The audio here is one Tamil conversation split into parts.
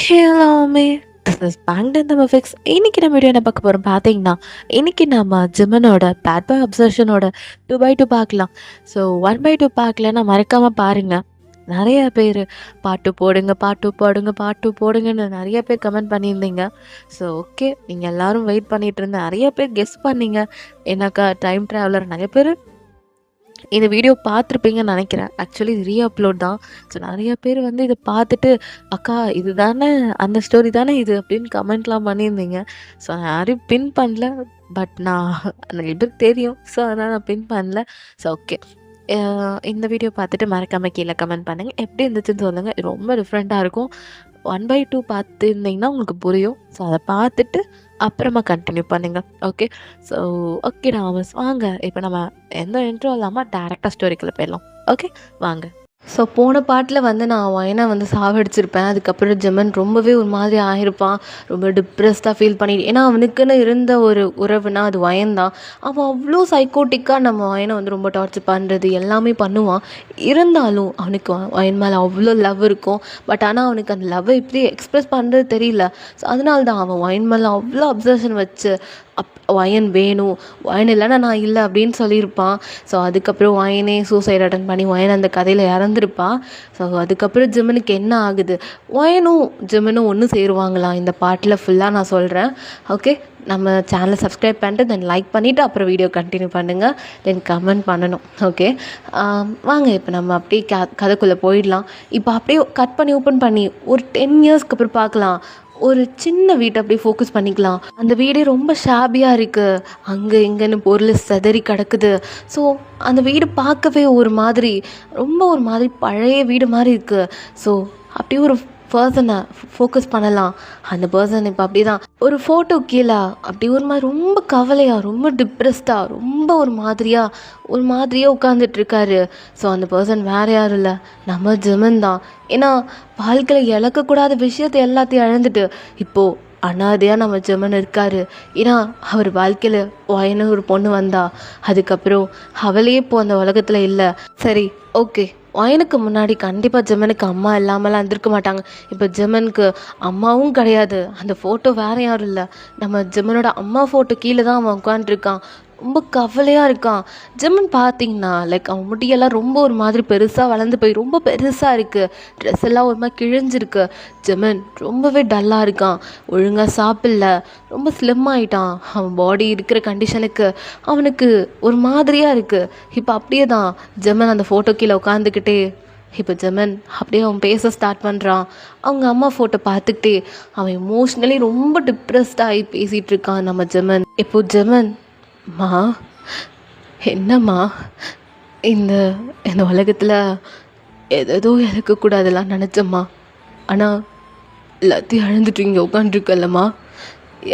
ஹேலாமே this is bank in the fix. இன்னைக்கு நம்ம வீடியோ என்ன பார்க்க போகிறோம் பார்த்தீங்கன்னா, இன்னைக்கு நம்ம ஜிமனோட பேட் பாய் அப்சர்ஷனோட 2/2 பார்க்கலாம். ஸோ 1/2 பார்க்கலன்னா மறக்காமல் பாருங்கள். நிறைய பேர் பாட்டு போடுங்க பாட்டு போடுங்க பாட்டு போடுங்கன்னு நிறைய பேர் கமெண்ட் பண்ணியிருந்தீங்க. ஸோ ஓகே, நீங்கள் எல்லோரும் வெயிட் பண்ணிகிட்டு இருந்தேன். நிறைய பேர் கெஸ் பண்ணீங்க. எனக்கா டைம் ட்ராவலர் நிறைய பேர் இந்த வீடியோ பார்த்துருப்பீங்கன்னு நினைக்கிறேன். ஆக்சுவலி இது அப்லோட் தான். ஸோ நிறைய பேர் வந்து இதை பார்த்துட்டு, அக்கா இது தானே அந்த ஸ்டோரி தானே இது அப்படின்னு கமெண்ட்லாம் பண்ணியிருந்தீங்க. ஸோ நான் யாரையும் பின் பண்ணல. பட் நான் நிறைய பேருக்கு தெரியும். ஸோ அதனால் நான் பின் பண்ணல. ஸோ ஓகே, இந்த வீடியோ பார்த்துட்டு மறக்காமல் கீழே கமெண்ட் பண்ணுங்கள். எப்படி இருந்துச்சுன்னு சொல்லுங்கள். இது ரொம்ப டிஃப்ரெண்ட்டாக இருக்கும். 1/2 பார்த்துருந்தீங்கன்னா உங்களுக்கு புரியும். ஸோ அதை பார்த்துட்டு அப்புறமா கண்டினியூ பண்ணுங்கள். ஓகே, ஸோ ஓகே ராமஸ், வாங்க இப்போ நம்ம எந்த இன்ட்ரோ இல்லாமல் டேரெக்டாக ஸ்டோரிக்குள்ளே போயிடலாம். ஓகே வாங்க. ஸோ போன பாட்டில் வந்து நான் வயனை வந்து சாவடிச்சிருப்பேன். அதுக்கப்புறம் ஜெமன் ரொம்பவே ஒரு மாதிரி ஆகிருப்பான். ரொம்ப டிப்ரெஸ்டாக ஃபீல் பண்ணிட்டு, ஏன்னா அவனுக்குன்னு இருந்த ஒரு உறவுனா அது வயன்தான். அவன் அவ்வளோ சைக்கோட்டிக்காக நம்ம வயனை வந்து ரொம்ப டார்ச்சர் பண்ணுறது எல்லாமே பண்ணுவான். இருந்தாலும் அவனுக்கு வயன் மேலே அவ்வளோ லவ் இருக்கும். பட் ஆனால் அவனுக்கு அந்த லவ்வை எப்படி எக்ஸ்ப்ரெஸ் பண்ணுறது தெரியல. ஸோ அதனால தான் அவன் வயன் மேலே அவ்வளோ அப்சர்ஷன் வச்சு வயன் வேணும், வயன் இல்லைன்னா நான் இல்லை அப்படின்னு சொல்லியிருப்பான். ஸோ அதுக்கப்புறம் வயனே சூசைட் அட்டன் பண்ணி வயன் அந்த கதையில் இறந்துருப்பான். ஸோ அதுக்கப்புறம் ஜிமனுக்கு என்ன ஆகுது, வயனும் ஜிமனும் ஒன்று சேருவாங்களாம். இந்த பாட்டில் ஃபுல்லாக நான் சொல்கிறேன். ஓகே, நம்ம சேனலை சப்ஸ்கிரைப் பண்ணிட்டு தென் லைக் பண்ணிவிட்டு அப்புறம் வீடியோ கண்டினியூ பண்ணுங்கள். தென் கமெண்ட் பண்ணணும். ஓகே வாங்க இப்போ நம்ம அப்படியே கதைக்குள்ளே போயிடலாம். இப்போ அப்படியே கட் பண்ணி ஓப்பன் பண்ணி ஒரு 10 இயர்ஸ்க்கு அப்புறம் பார்க்கலாம். ஒரு சின்ன வீட்டை அப்படியே ஃபோக்கஸ் பண்ணிக்கலாம். அந்த வீடே ரொம்ப ஷாபியாக இருக்குது. அங்கே இங்கேன்னு பொருள் செதறி கிடக்குது. ஸோ அந்த வீடு பார்க்கவே ஒரு மாதிரி பழைய வீடு மாதிரி இருக்குது. ஸோ அப்படியே ஒரு பர்சனை ஃபோக்கஸ் பண்ணலாம். அந்த பர்சன் இப்போ அப்படி தான் ஒரு ஃபோட்டோ கீழே அப்படி ஒரு மாதிரி ரொம்ப கவலையாக, ரொம்ப டிப்ரெஸ்டாக, ரொம்ப ஒரு மாதிரியாக உட்காந்துட்ருக்காரு. ஸோ அந்த பர்சன் வேறு யாரும் இல்லை, நம்ம ஜெமன் தான். ஏன்னா வாழ்க்கையில் இழக்கக்கூடாத விஷயத்தை எல்லாத்தையும் இழந்துட்டு இப்போது அனாதையாக நம்ம ஜெமன் இருக்கார். ஏன்னா அவர் வாழ்க்கையில் வயனு ஒரு பொண்ணு வந்தா, அதுக்கப்புறம் அவளே இப்போ அந்த உலகத்தில் இல்லை. சரி ஓகே, வயனுக்கு முன்னாடி கண்டிப்பாக ஜெமனுக்கு அம்மா இல்லாமலாம் இருந்திருக்க மாட்டாங்க. இப்போ ஜெமனுக்கு அம்மாவும் கிடையாது. அந்த ஃபோட்டோ வேறு யாரும் இல்லை, நம்ம ஜெமனோட அம்மா ஃபோட்டோ கீழே தான் அவன் உட்காந்துருக்கான். ரொம்ப கவலையாக இருக்கான். ஜெமன் பார்த்தீங்கன்னா லைக் அவன் முடியெல்லாம் ரொம்ப ஒரு மாதிரி பெருசாக வளர்ந்து போய் ரொம்ப பெருசாக இருக்குது. ட்ரெஸ் எல்லாம் ஒரு மாதிரி கிழிஞ்சிருக்கு. ஜெமன் ரொம்பவே டல்லாக இருக்கான். ஒழுங்காக சாப்பிடல, ரொம்ப ஸ்லிம் ஆகிட்டான். அவன் பாடி இருக்கிற கண்டிஷனுக்கு அவனுக்கு ஒரு மாதிரியாக இருக்குது. இப்போ அப்படியே தான் ஜெமன் அந்த ஃபோட்டோ கீழே உட்காந்துக்கிட்டே இப்போ ஜெமன் அப்படியே அவன் பேச ஸ்டார்ட் பண்ணுறான். அவங்க அம்மா ஃபோட்டோ பார்த்துக்கிட்டே அவன் எமோஷ்னலி ரொம்ப டிப்ரெஸ்டாகி பேசிகிட்டு இருக்கான் நம்ம ஜெமன். இப்போ ஜெமன், மா என்னம்மா, இந்த உலகத்தில் எதோ இழக்கக்கூடாதெல்லாம் நினச்சம்மா, ஆனால் எல்லாத்தையும் அழுந்துட்டு இங்கே உட்காந்துருக்கல்லம்மா.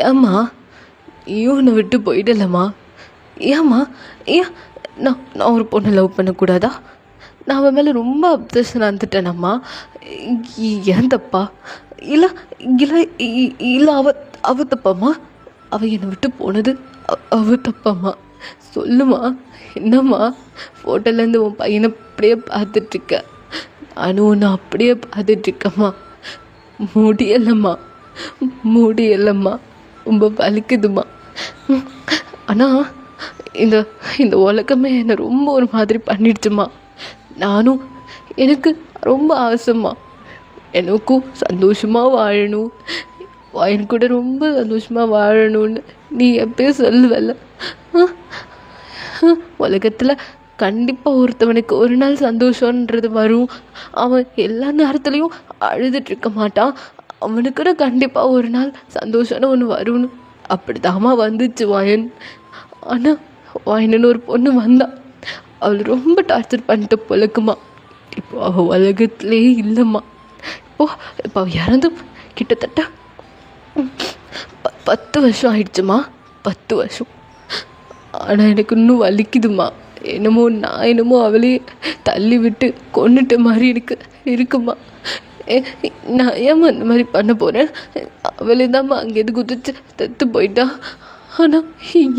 ஏம்மா நீயும் உன்னை விட்டு போயிடலம்மா. ஏம்மா ஏன் நான் ஒரு பொண்ணை லவ் பண்ணக்கூடாதா? நான் அவன் மேலே ரொம்ப அப்சஷன் வந்துட்டேனம்மா. ஏன் தப்பா? இல்லை இல்லை இல்லை அவ தப்பாம்மா. அவள் என்னை விட்டு போனது அவ தப்பாம்மா. சொல்லுமா, என்னம்மா? ஃபோட்டோலேருந்து உன் பையனை அப்படியே பார்த்துட்ருக்க, நானும் ஒன்று அப்படியே பார்த்துட்ருக்கம்மா. முடியலம்மா, ரொம்ப வலிக்குதுமா. ஆனால் இந்த உலகமே என்னை ரொம்ப ஒரு மாதிரி பண்ணிடுச்சுமா. எனக்கு ரொம்ப ஆசைம்மா, எனக்கும் சந்தோஷமாக வாழணும், வயன் கூட ரொம்ப சந்தோஷமாக வாழணும்னு நீ எப்பயும் சொல்லுவல்ல. உலகத்தில் கண்டிப்பாக ஒருத்தவனுக்கு ஒரு நாள் சந்தோஷன்றது வரும். அவன் எல்லா நேரத்துலையும் அழுதுட்ருக்க மாட்டான். அவனுக்கு கூட கண்டிப்பாக ஒரு நாள் சந்தோஷம்னு ஒன்று வரும்னு அப்படிதாம்மா வந்துச்சு வயன். ஆனால் வயனுன்னு ஒரு பொண்ணு வந்தான். அவள் ரொம்ப டார்ச்சர் பண்ணிட்டு பொழுக்குமா. இப்போ அவள் உலகத்துலேயே இல்லைம்மா. இப்போ அவள் இறந்து கிட்டத்தட்ட 10 வருஷம் ஆயிடுச்சுமா. 10 வருஷம். ஆனால் எனக்கு இன்னும் வலிக்குதுமா. நான் அவளே தள்ளி விட்டு கொண்டுட்ட மாதிரி இருக்குமா. நான் ஏம்மா இந்த மாதிரி பண்ண போகிறேன்? அவளே தான்மா அங்கேருந்து குதிச்சு செத்து போயிட்டா. ஆனால்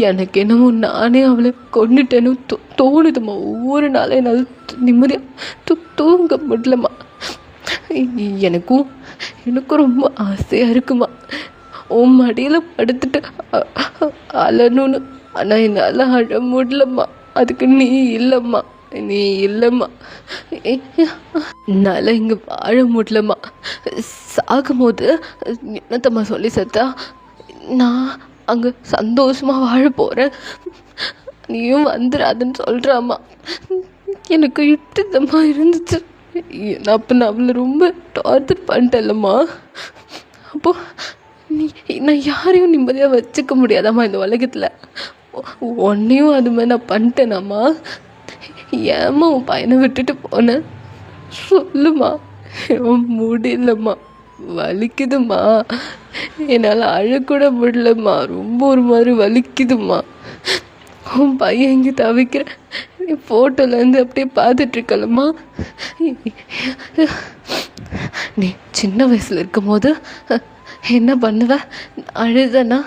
எனக்கு என்னமோ நானே அவளை கொண்டுட்டேன்னு தோணுதுமா. ஒவ்வொரு நாளும் என்னால் நிம்மதியாக தூங்க முடியலம்மா. எனக்கும் எனக்கும் ரொம்ப ஆசையாக இருக்குமா உன் மடியில் படுத்துட்டு அழணும்னு. ஆனால் என்னால் அழ முடியலம்மா. அதுக்கு நீ இல்லைம்மா, நீ இல்லைம்மா. என்னால் இங்கே வாழ முடியலம்மா. சாகும்போது என்னத்தம்மா சொல்லி செத்தா, நான் அங்கே சந்தோஷமாக வாழ போகிறேன், நீயும் வந்துடாதுன்னு சொல்கிறாம்மா. எனக்கு இட்டுதம்மா இருந்துச்சு. அப்போ நான் அவளை ரொம்ப டார்ச்சர் பண்ணிட்டேன்லம்மா. அப்போது நான் யாரையும் நிம்மதியாக வச்சுக்க முடியாதாம்மா இந்த உலகத்தில். உன்னையும் அது மாதிரி நான் பண்ணிட்டேனாம்மா. ஏம்மா உன் பையனை விட்டுட்டு போனேன் சொல்லுமா. முடியலம்மா, வலிக்குதும்மா, என்னால் அழக்கூட முடியலம்மா, ரொம்ப ஒரு மாதிரி வலிக்குதும்மா. உன் பையன் இங்கே தவிக்கிற நீ ஃபோட்டோலேருந்து அப்படியே பார்த்துட்ருக்கலம்மா. நீ சின்ன வயசில் இருக்கும்போது என்ன பண்ணுவ? அழுதனா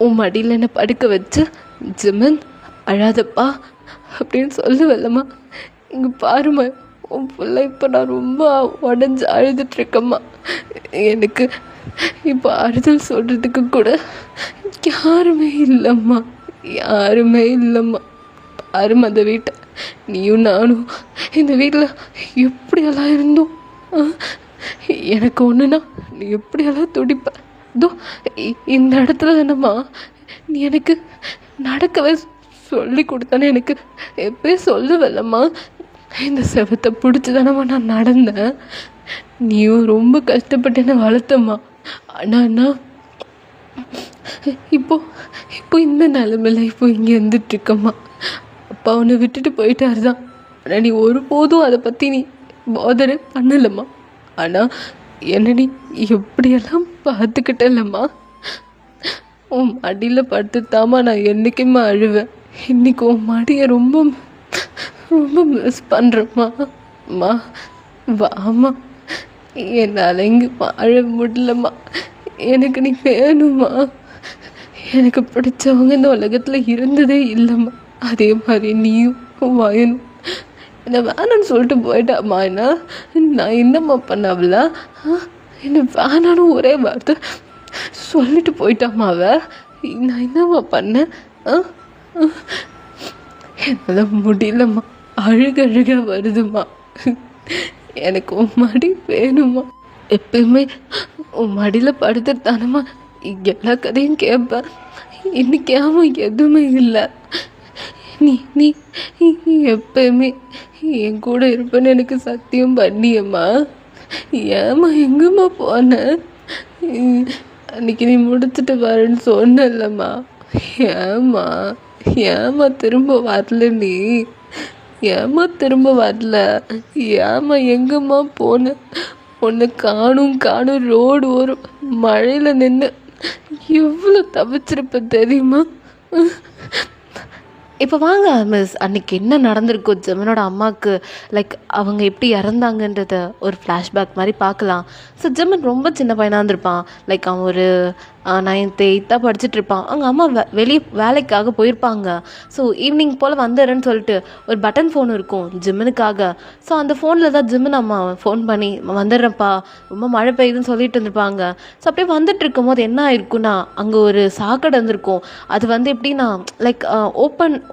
உன் மடியில் என்னை படுக்க வச்சு ஜிமன் அழாதப்பா அப்படின்னு சொல்லுவல்லம்மா. இங்கே பாருமா, உன் பிள்ளை இப்போ நான் ரொம்ப உடஞ்சி அழுதுட்ருக்கம்மா. எனக்கு இப்போ ஆறுதல் சொல்கிறதுக்கு கூட யாருமே இல்லைம்மா, யாருமே இல்லைம்மா. பாருமா அந்த வீட்டை, நீயும் நானும் இந்த வீட்டில் எப்படியெல்லாம் இருந்தோம். எனக்கு ஒன்றுனா நீ எப்படியெல்லாம் துடிப்ப. இதோ இந்த இடத்துல தானம்மா நீ எனக்கு நடக்கவே சொல்லி கொடுத்தானே. எனக்கு எப்பயும் சொல்லுவல்லம்மா, இந்த செவத்தை பிடிச்சி தானம்மா நான் நடந்தேன். நீயும் ரொம்ப கஷ்டப்பட்டு என்னை வளர்த்தம்மா. ஆனால் இப்போ இந்த நிலமையில இப்போ இங்கே இருந்துட்டுருக்கம்மா. அப்பா உன்னை விட்டுட்டு போயிட்டாரு தான், ஆனால் நீ ஒருபோதும் அதை பற்றி நீ போதரை பண்ணலம்மா. ஆனால் என்ன நீ எப்படியெல்லாம் பார்த்துக்கிட்டலம்மா. உன் மடியில் படுத்துத்தாம்மா நான் என்றைக்குமே அழுவேன். இன்றைக்கி உன் மடியை ரொம்ப ரொம்ப மிஸ் பண்ணுறேம்மா. அம்மா வாம்மா, என்னால் இங்கே வாழ முடியலம்மா. எனக்கு நீ வேணும்மா. எனக்கு பிடிச்சவங்க இந்த உலகத்தில் இருந்ததே இல்லைம்மா. அதே மாதிரி நீயும் வாயணும். என்னை வேணான்னு சொல்லிட்டு போயிட்டாம்மா. நான் என்னம்மா பண்ணவள? என்னை வேணான்னு ஒரே வார்த்தை சொல்லிட்டு போயிட்டாம்மா அவ. நான் என்னம்மா பண்ணேன்? என்னால் முடியலம்மா, அழுக வருதுமா. எனக்கு உன் மடி வேணுமா. எப்பயுமே உன் மடியில் படுத்துட்டு தானம்மா எல்லா கதையும் கேட்பேன். இன்னைக்கு ஏமா எதுவுமே இல்லை. நீ நீ எப்பயுமே என் கூட இருப்பேன்னு எனக்கு சத்தியம் பண்ணியம்மா. ஏம்மா எங்கம்மா போன? அன்னைக்கு நீ முடிச்சுட்டு வரேன்னு சொன்னல்லம்மா. ஏம்மா திரும்ப வரல? நீ ஏம்மா திரும்ப வரல? ஏம்மா எங்கம்மா போன? உன்னை காணும் ரோடு ஓரம் மழையில் நின்று எவ்வளோ தவிச்சிருப்பேன் தெரியுமா? இப்போ வாங்க மிஸ், அன்னைக்கு என்ன நடந்திருக்கும் ஜெமனோட அம்மாவுக்கு, லைக் அவங்க எப்படி இறந்தாங்கன்றத ஒரு ஃப்ளாஷ்பேக் மாதிரி பார்க்கலாம். ஸோ ஜெமன் ரொம்ப சின்ன பையனாக இருந்திருப்பான். லைக் அவன் ஒரு 9th 8th படிச்சுட்ருப்பான். அவங்க அம்மா வெளியே வேலைக்காக போயிருப்பாங்க. ஸோ ஈவினிங் போல் வந்துடுறேன்னு சொல்லிட்டு ஒரு பட்டன் ஃபோன் இருக்கும் ஜிம்மனுக்காக. ஸோ அந்த ஃபோனில் தான் ஜிம்மன் அம்மா ஃபோன் பண்ணி வந்துடுறேன்ப்பா, ரொம்ப மழை பெய்யுதுன்னு சொல்லிட்டு இருந்திருப்பாங்க. ஸோ அப்படியே வந்துட்டு இருக்கும் போது என்ன ஆயிருக்குன்னா, அங்கே ஒரு சாக்கடை இருந்திருக்கும். அது வந்து எப்படின்னா லைக்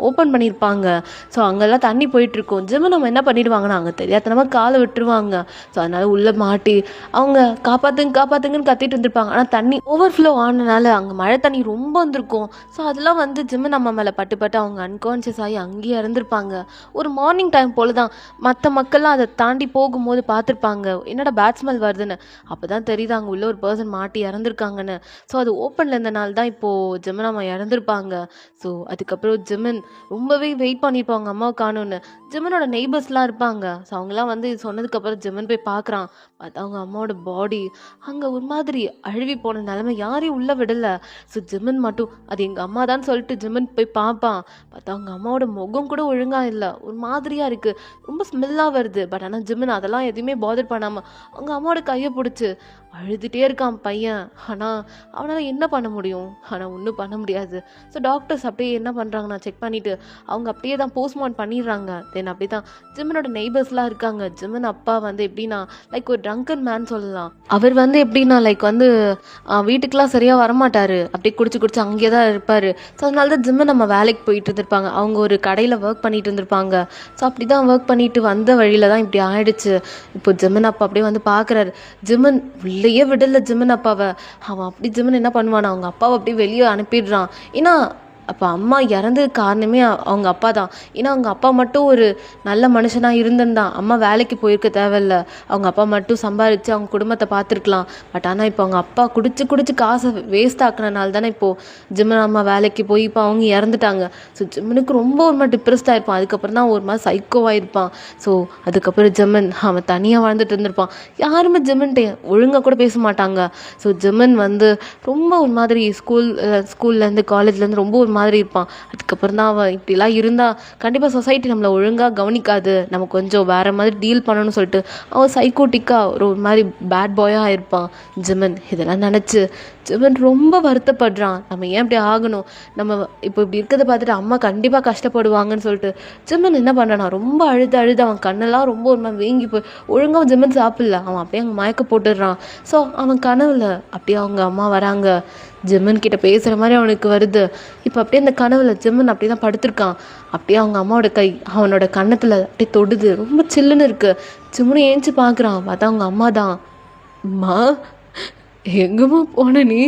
ஓப்பன் பண்ணியிருப்பாங்க. ஸோ அங்கெல்லாம் தண்ணி போயிட்டுருக்கும். ஜிம்மன் நம்ம என்ன பண்ணிடுவாங்கன்னா அங்கே தெரியாதனமாக காலை விட்டுருவாங்க. ஸோ அதனால் உள்ளே மாட்டி அவங்க காப்பாற்றுங்கன்னு கத்திட்டு இருந்திருப்பாங்க. ஆனால் தண்ணி ஓவர்ஃப்ளோ ஆனனால அங்கே மழை தண்ணி ரொம்ப வந்திருக்கும். ஸோ அதெல்லாம் வந்து ஜிம்மன் அம்மா மேலே பட்டு அவங்க அன்கான்ஷியஸ் ஆகி அங்கேயே இறந்துருப்பாங்க. ஒரு மார்னிங் டைம் போல் தான் மற்ற மக்கள்லாம் அதை தாண்டி போகும்போது பார்த்துருப்பாங்க, என்னடா பேட் ஸ்மெல் வருதுன்னு. அப்போ தான் தெரியுது அங்கே உள்ள ஒரு பர்சன் மாட்டி இறந்துருக்காங்கன்னு. ஸோ அது ஓப்பனில் இருந்தனால தான் இப்போது ஜிம்மன் அம்மா இறந்துருப்பாங்க. ஸோ அதுக்கப்புறம் ஜிம்மன் ரொம்பவே வெயிட் பண்ணியிருப்பாங்க அம்மாவை காணும்னு. ஜிம்மனோட நெய்பர்ஸ்லாம் இருப்பாங்க. ஸோ அவங்களாம் வந்து சொன்னதுக்கப்புறம் ஜிம்மன் போய் பார்க்குறான். பார்த்தா அவங்க அம்மாவோட பாடி அங்கே ஒரு மாதிரி அழுவி போன நிலைமை, யாரையும் உள்ளே விடலை. ஸோ ஜிம்மன் மட்டும் அது எங்கள் அம்மா தான் சொல்லிட்டு ஜிம்மன் போய் பார்ப்பான். பார்த்தா அவங்க அம்மாவோட முகம் கூட ஒழுங்காக இல்லை, ஒரு மாதிரியாக இருக்குது, ரொம்ப ஸ்மெல்லாக வருது. பட் ஆனால் ஜிம்மன் அதெல்லாம் எதுவுமே பாதர் பண்ணாமல் அவங்க அம்மாவோட கையை பிடிச்சி அழுதுகிட்டே இருக்கான் பையன். ஆனால் அவனால் என்ன பண்ண முடியும்? ஆனால் ஒன்றும் பண்ண முடியாது. ஸோ டாக்டர்ஸ் அப்படியே என்ன பண்ணுறாங்கன்னா செக் பண்ணிவிட்டு அவங்க அப்படியே தான் போஸ்ட்மார்ட்டம் பண்ணிடுறாங்க. தென் அப்படி தான் ஜிம்மனோட நெய்பர்ஸ்லாம் இருக்காங்க. ஜிம்மன் அப்பா வந்து எப்படின்னா லைக் ஒரு ட்ரங்கன் மேன் சொல்லலாம். அவர் வந்து எப்படின்னா லைக் வந்து வீட்டுக்கெலாம் சரியாக வரமாட்டார். அப்படியே குடிச்சு குடிச்சு அங்கேயே தான் இருப்பார். ஸோ அதனால தான் ஜிம்மன் நம்ம வேலைக்கு போயிட்டு இருந்திருப்பாங்க. அவங்க ஒரு கடையில் ஒர்க் பண்ணிட்டு இருந்திருப்பாங்க. ஸோ அப்படி தான் ஒர்க் பண்ணிட்டு வந்த வழியில் தான் இப்படி ஆயிடுச்சு. இப்போ ஜிம்மன் அப்பா அப்படியே வந்து பார்க்குறாரு. ஜிம்மன் உள்ளேயே விடலை ஜிம்மன் அப்பாவை. அவன் அப்படி ஜிம்மன் என்ன பண்ணுவானா அவங்க அப்பாவை அப்படியே வெளியே அனுப்பிடுறான். ஏன்னா அப்போ அம்மா இறந்தது காரணமே அவங்க அப்பா தான். ஏன்னா அவங்க அப்பா மட்டும் ஒரு நல்ல மனுஷனாக இருந்திருந்தான் அம்மா வேலைக்கு போயிருக்க தேவையில்ல. அவங்க அப்பா மட்டும் சம்பாரித்து அவங்க குடும்பத்தை பார்த்துருக்கலாம். பட் ஆனால் இப்போ அவங்க அப்பா குடிச்சு குடிச்சு காசை வேஸ்ட் ஆக்குனனால தானே இப்போது ஜிம்மன் அம்மா வேலைக்கு போய் இப்போ அவங்க இறந்துட்டாங்க. ஸோ ஜிம்மனுக்கு ரொம்ப ஒரு மாதிரி டிப்ரெஸ்டாக இருப்பான். அதுக்கப்புறம் தான் ஒரு மாதிரி சைக்கோவாக இருப்பான். ஸோ அதுக்கப்புறம் ஜிம்மன் அவன் தனியாக வாழ்ந்துட்டு இருந்திருப்பான். யாருமே ஜிம்மன்ட்டு ஒழுங்காக கூட பேச மாட்டாங்க. ஸோ ஜிம்மன் வந்து ரொம்ப ஒரு மாதிரி ஸ்கூல்லேருந்து காலேஜ்லேருந்து ரொம்ப ஒரு மாதிரி இருப்பான். அதுக்கப்புறம் தான் அவன் இப்படிலாம் இருந்தால் கண்டிப்பாக சொசைட்டி நம்மளை ஒழுங்காக கவனிக்காது, நம்ம கொஞ்சம் வேறு மாதிரி டீல் பண்ணணும்னு சொல்லிட்டு அவன் சைக்கோட்டிக்காக ஒரு மாதிரி பேட் பாயாக இருப்பான் ஜிம்மன். இதெல்லாம் நினச்சி ஜிம்மன் ரொம்ப வருத்தப்படுறான். நம்ம ஏன் இப்படி ஆகணும், நம்ம இப்போ இப்படி இருக்கிறத பார்த்துட்டு அம்மா கண்டிப்பாக கஷ்டப்படுவாங்கன்னு சொல்லிட்டு ஜிம்மன் என்ன பண்ணுறானா ரொம்ப அழுது அவன் கண்ணெல்லாம் ரொம்ப ஒரு மாதிரி வீங்கி போய் ஒழுங்காக ஜிம்மன் சாப்பிடல. அவன் அப்படியே அங்கே மயக்க போட்டுடுறான். ஸோ அவன் கனவுல அப்படியே அவங்க அம்மா வராங்க. ஜிம்மன் கிட்ட பேசுகிற மாதிரி அவனுக்கு வருது. இப்போ அப்படியே அந்த கனவுல ஜிம்மன் அப்படியே தான் படுத்திருக்கான். அப்படியே அவங்க அம்மாவோட கை அவனோட கன்னத்தில் அப்படியே தொடுது. ரொம்ப சில்லுன்னு இருக்கு. ஜிம்மனு ஏஞ்சி பார்க்குறான். பார்த்தா அவங்க அம்மா தான். அம்மா எங்கம்மா போன நீ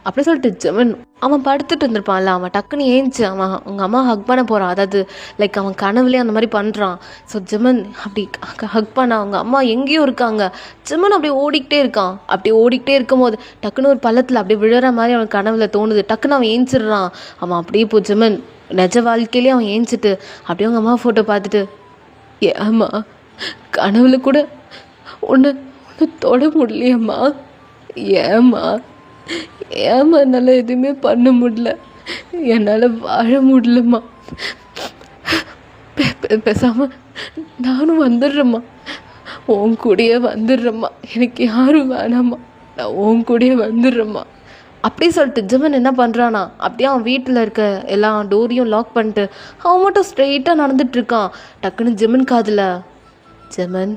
அப்படி சொல்லிட்டு ஜிம்மன் அவன் படுத்துட்டு இருந்திருப்பான்ல, அவன் டக்குன்னு ஏஞ்சி அவன் அவங்க அம்மா ஹக் பண்ண போகிறான். அதாவது லைக் அவன் கனவுலேயே அந்த மாதிரி பண்ணுறான். ஸோ ஜிம்மன் அப்படி ஹக் பண்ண அவங்க அம்மா எங்கேயும் இருக்காங்க. ஜிம்மன் அப்படியே ஓடிக்கிட்டே இருக்கான். அப்படி ஓடிக்கிட்டே இருக்கும் போது டக்குன்னு ஒரு பள்ளத்தில் அப்படியே விழுற மாதிரி அவன் கனவுல தோணுது. டக்குன்னு அவன் ஏஞ்சிடுறான். அவன் அப்படியே இப்போ ஜிம்மன் நிஜ வாழ்க்கையிலே அவன் ஏஞ்சிட்டு அப்படியே அவங்க அம்மா ஃபோட்டோ பார்த்துட்டு, ஏம்மா கனவுல கூட ஒன்று தொட முடியலையம்மா, ஏம்மா என்னால் எதுவுமே பண்ண முடியல, என்னால் வாழ முடியலம்மா, பேசாமல் நானும் வந்துடுறேம்மா, உன் கூடயே வந்துடுறேம்மா, எனக்கு யாரும் வேணாம்மா, நான் உன் கூடயே வந்துடுறேம்மா அப்படி சொல்லிட்டு ஜிம்மன் என்ன பண்ணுறானா அப்படியே அவன் வீட்டில் இருக்க எல்லா டோரையும் லாக் பண்ணிட்டு அவன் மட்டும் ஸ்ட்ரெயிட்டாக நடந்துட்டுருக்கான். டக்குன்னு ஜிம்மன் காதில் ஜிம்மன்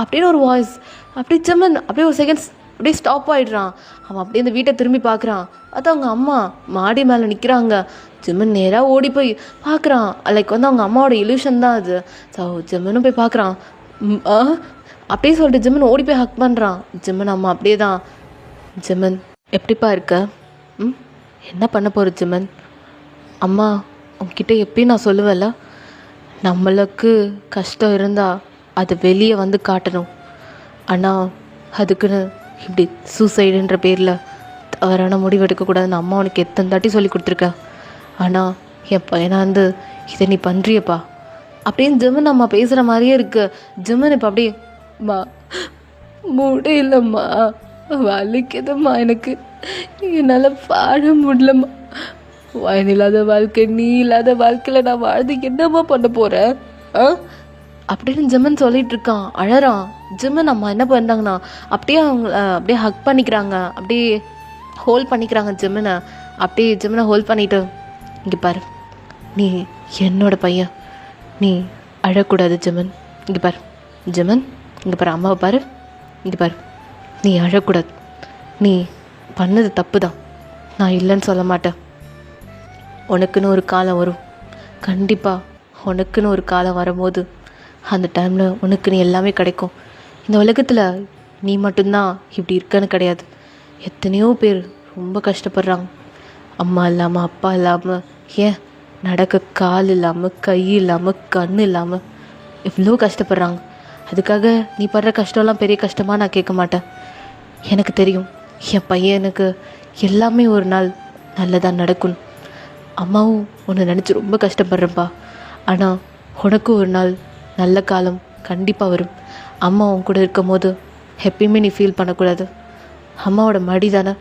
அப்படின்னு ஒரு வாய்ஸ். அப்படியே ஜிம்மன் அப்படியே ஒரு செகண்ட்ஸ் அப்படியே ஸ்டாப் ஆகிடுறான். அவன் அப்படியே அந்த வீட்டை திரும்பி பார்க்குறான். அது அவங்க அம்மா மாடி மேலே நிற்கிறாங்க. ஜிம்மன் நேராக ஓடி போய் பார்க்குறான். லைக் வந்து அவங்க அம்மாவோட இல்யூஷன் தான் அது. ஸோ ஜிம்மனும் போய் பார்க்குறான். அப்படியே சொல்லிட்டு ஜிம்மன் ஓடி போய் ஹக் பண்ணுறான். ஜிம்மன் அம்மா அப்படியே தான். ஜிம்மன் எப்படிப்பா இருக்க? என்ன பண்ண போகிற ஜிம்மன்? அம்மா உங்ககிட்ட எப்பயும் நான் சொல்லுவேன்ல, நம்மளுக்கு கஷ்டம் இருந்தால் அது வெளியே வந்து காட்டணும். ஆனால் அதுக்குன்னு இப்படி சூசைடுன்ற பேரில் தவறான முடிவு எடுக்கக்கூடாதுன்னு அம்மா உனக்கு எத்தனை தாட்டி சொல்லி கொடுத்துருக்கேன். ஆனால் என் பையனா வந்து இதை நீ பண்ணுறியப்பா அப்படின்னு ஜிம்மன் அம்மா பேசுகிற மாதிரியே இருக்கு. ஜிம்மன் இப்போ அப்படியே மா முடியலம்மா, வலிக்குதும்மா, எனக்கு என்னால் வாழ முடியலம்மா, வயன் இல்லாத வாழ்க்கை, நீ இல்லாத வாழ்க்கையில் நான் வாழ்ந்து என்னம்மா பண்ண போகிறேன் அப்படின்னு ஜிம்மன் சொல்லிட்டு இருக்கான். அழறான். ஜிம்மன் அம்மா என்ன பண்ணுறாங்கன்னா அப்படியே அவங்க அப்படியே ஹக் பண்ணிக்கிறாங்க, அப்படியே ஹோல்ட் பண்ணிக்கிறாங்க ஜிம்மனை. அப்படியே ஜிம்மனை ஹோல்ட் பண்ணிவிட்டு, இங்கே பாரு, நீ என்னோட பையன், நீ அழக்கூடாது ஜிம்மன், இங்கே பாரு ஜிம்மன், இங்கே பாரு அம்மாவை பாரு, இங்கே பாரு, நீ அழக்கூடாது, நீ பண்ணது தப்பு தான், நான் இல்லைன்னு சொல்ல மாட்டேன். உனக்குன்னு ஒரு காலம் வரும், கண்டிப்பாக உனக்குன்னு ஒரு காலம் வரும்போது அந்த டைமில் உனக்கு நீ எல்லாமே கிடைக்கும். இந்த உலகத்தில் நீ மட்டும்தான் இப்படி இருக்கன்னு கிடையாது. எத்தனையோ பேர் ரொம்ப கஷ்டப்படுறாங்க. அம்மா இல்லாமல், அப்பா இல்லாமல், ஏன் நடக்க கால் இல்லாமல், கை இல்லாமல், கண் இல்லாமல் எவ்வளோ கஷ்டப்படுறாங்க. அதுக்காக நீ படுற கஷ்டம்லாம் பெரிய கஷ்டமாக நான் கேட்க மாட்டேன். எனக்கு தெரியும் என் பையனுக்கு எல்லாமே ஒரு நாள் நல்லதாக நடக்கும். அம்மாவும் உன்னை நினச்சி ரொம்ப கஷ்டப்படுறேன்ப்பா. ஆனால் உனக்கும் ஒரு நாள் நல்ல காலம் கண்டிப்பாக வரும். அம்மா உன் கூட இருக்கும் போது எப்பயுமே நீ ஃபீல் பண்ணக்கூடாது. அம்மாவோட மடி தானே,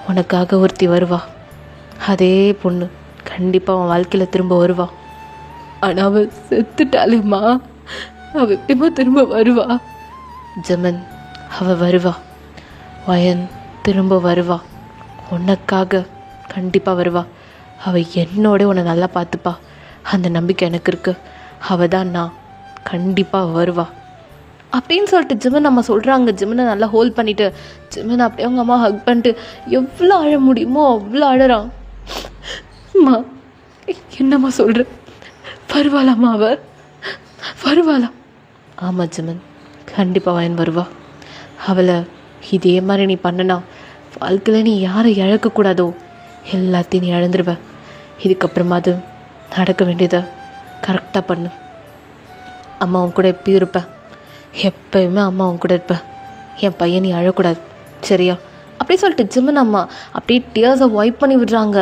உனக்காக ஒருத்தி வருவா. அதே பொண்ணு கண்டிப்பாக அவன் வாழ்க்கையில் திரும்ப வருவா. ஆனால் அவள் செத்துட்டாலேம்மா, அவள் எப்படிமா திரும்ப வருவா? ஜிம்மன், அவள் வருவா. வயன் திரும்ப வருவா, உனக்காக கண்டிப்பாக வருவா. அவள் என்னோட உன்னை நல்லா பார்த்துப்பா, அந்த நம்பிக்கை எனக்கு இருக்குது. அவள் தான் நான், கண்டிப்பாக வருவா அப்படின்னு சொல்லிட்டு ஜிமன் நம்ம சொல்கிறாங்க. ஜிமனை நல்லா ஹோல்ட் பண்ணிவிட்டு ஜிமன் அப்படியே அவங்க அம்மா ஹக் பண்ணிட்டு எவ்வளோ அழ முடியுமோ அவ்வளோ அழறான். அம்மா என்னம்மா சொல்கிற, வருவாளாம்மா அவ, வருவாளா? ஆமாம் ஜிமன், கண்டிப்பாக வயன் வருவா. அவளை இதே மாதிரி நீ பண்ணனா வாழ்க்கையில் நீ யாரை இழக்கக்கூடாதோ எல்லாத்தையும் நீ இழந்துருவ. இதுக்கப்புறமா அது நடக்க வேண்டியதை கரெக்டாக பண்ணு. அம்மா உன் கூட எப்படி இருப்பேன், எப்பயுமே அம்மா உன் கூட இருப்பேன். என் பையன் நீ அழக்கூடாது, சரியா? அப்படி சொல்லிட்டு ஜிமன் அம்மா அப்படியே டியர்ஸை வைப் பண்ணி விடுறாங்க.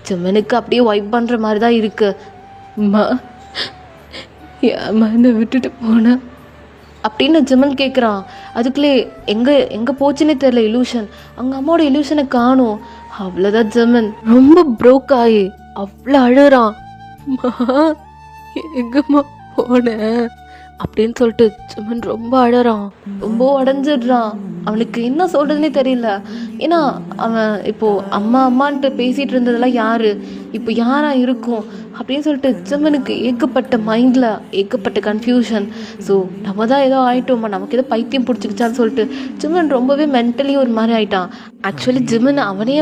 ஜிமனுக்கு அப்படியே வைப் பண்ணுற மாதிரி தான் இருக்குது. அம்மா ஏம்மா என்னை விட்டுட்டு போனேன் அப்படின்னு ஜிமன் கேட்குறான். அதுக்குள்ளே எங்கே போச்சுன்னே தெரில இலூஷன். அவங்க அம்மாவோட இலூஷனை காணும். அவ்வளோதான் ஜிமன் ரொம்ப ப்ரோக் ஆகி அவ்வளோ அழுறான். அம்மா எங்கம்மா போனேன் அப்படின்னு சொல்லிட்டு ஜிமன் ரொம்ப அழறான், ரொம்ப உடஞ்சிடுறான். அவனுக்கு என்ன சொல்கிறதுனே தெரியல. ஏன்னா அவன் இப்போது அம்மா அம்மான்ட்டு பேசிகிட்டு இருந்ததெல்லாம் யார், இப்போ யாராக இருக்கும் அப்படின்னு சொல்லிட்டு ஜிமனுக்கு ஏகப்பட்ட மைண்டில் ஏகப்பட்ட கன்ஃபியூஷன். ஸோ நம்ம தான் ஏதோ ஆகிட்டோமா, நமக்கு ஏதோ பைத்தியம் பிடிச்சிக்கிச்சான்னு சொல்லிட்டு ஜிமன் ரொம்பவே மென்டலி ஒரு மாதிரி ஆகிட்டான். ஆக்சுவலி ஜிமன் அவனே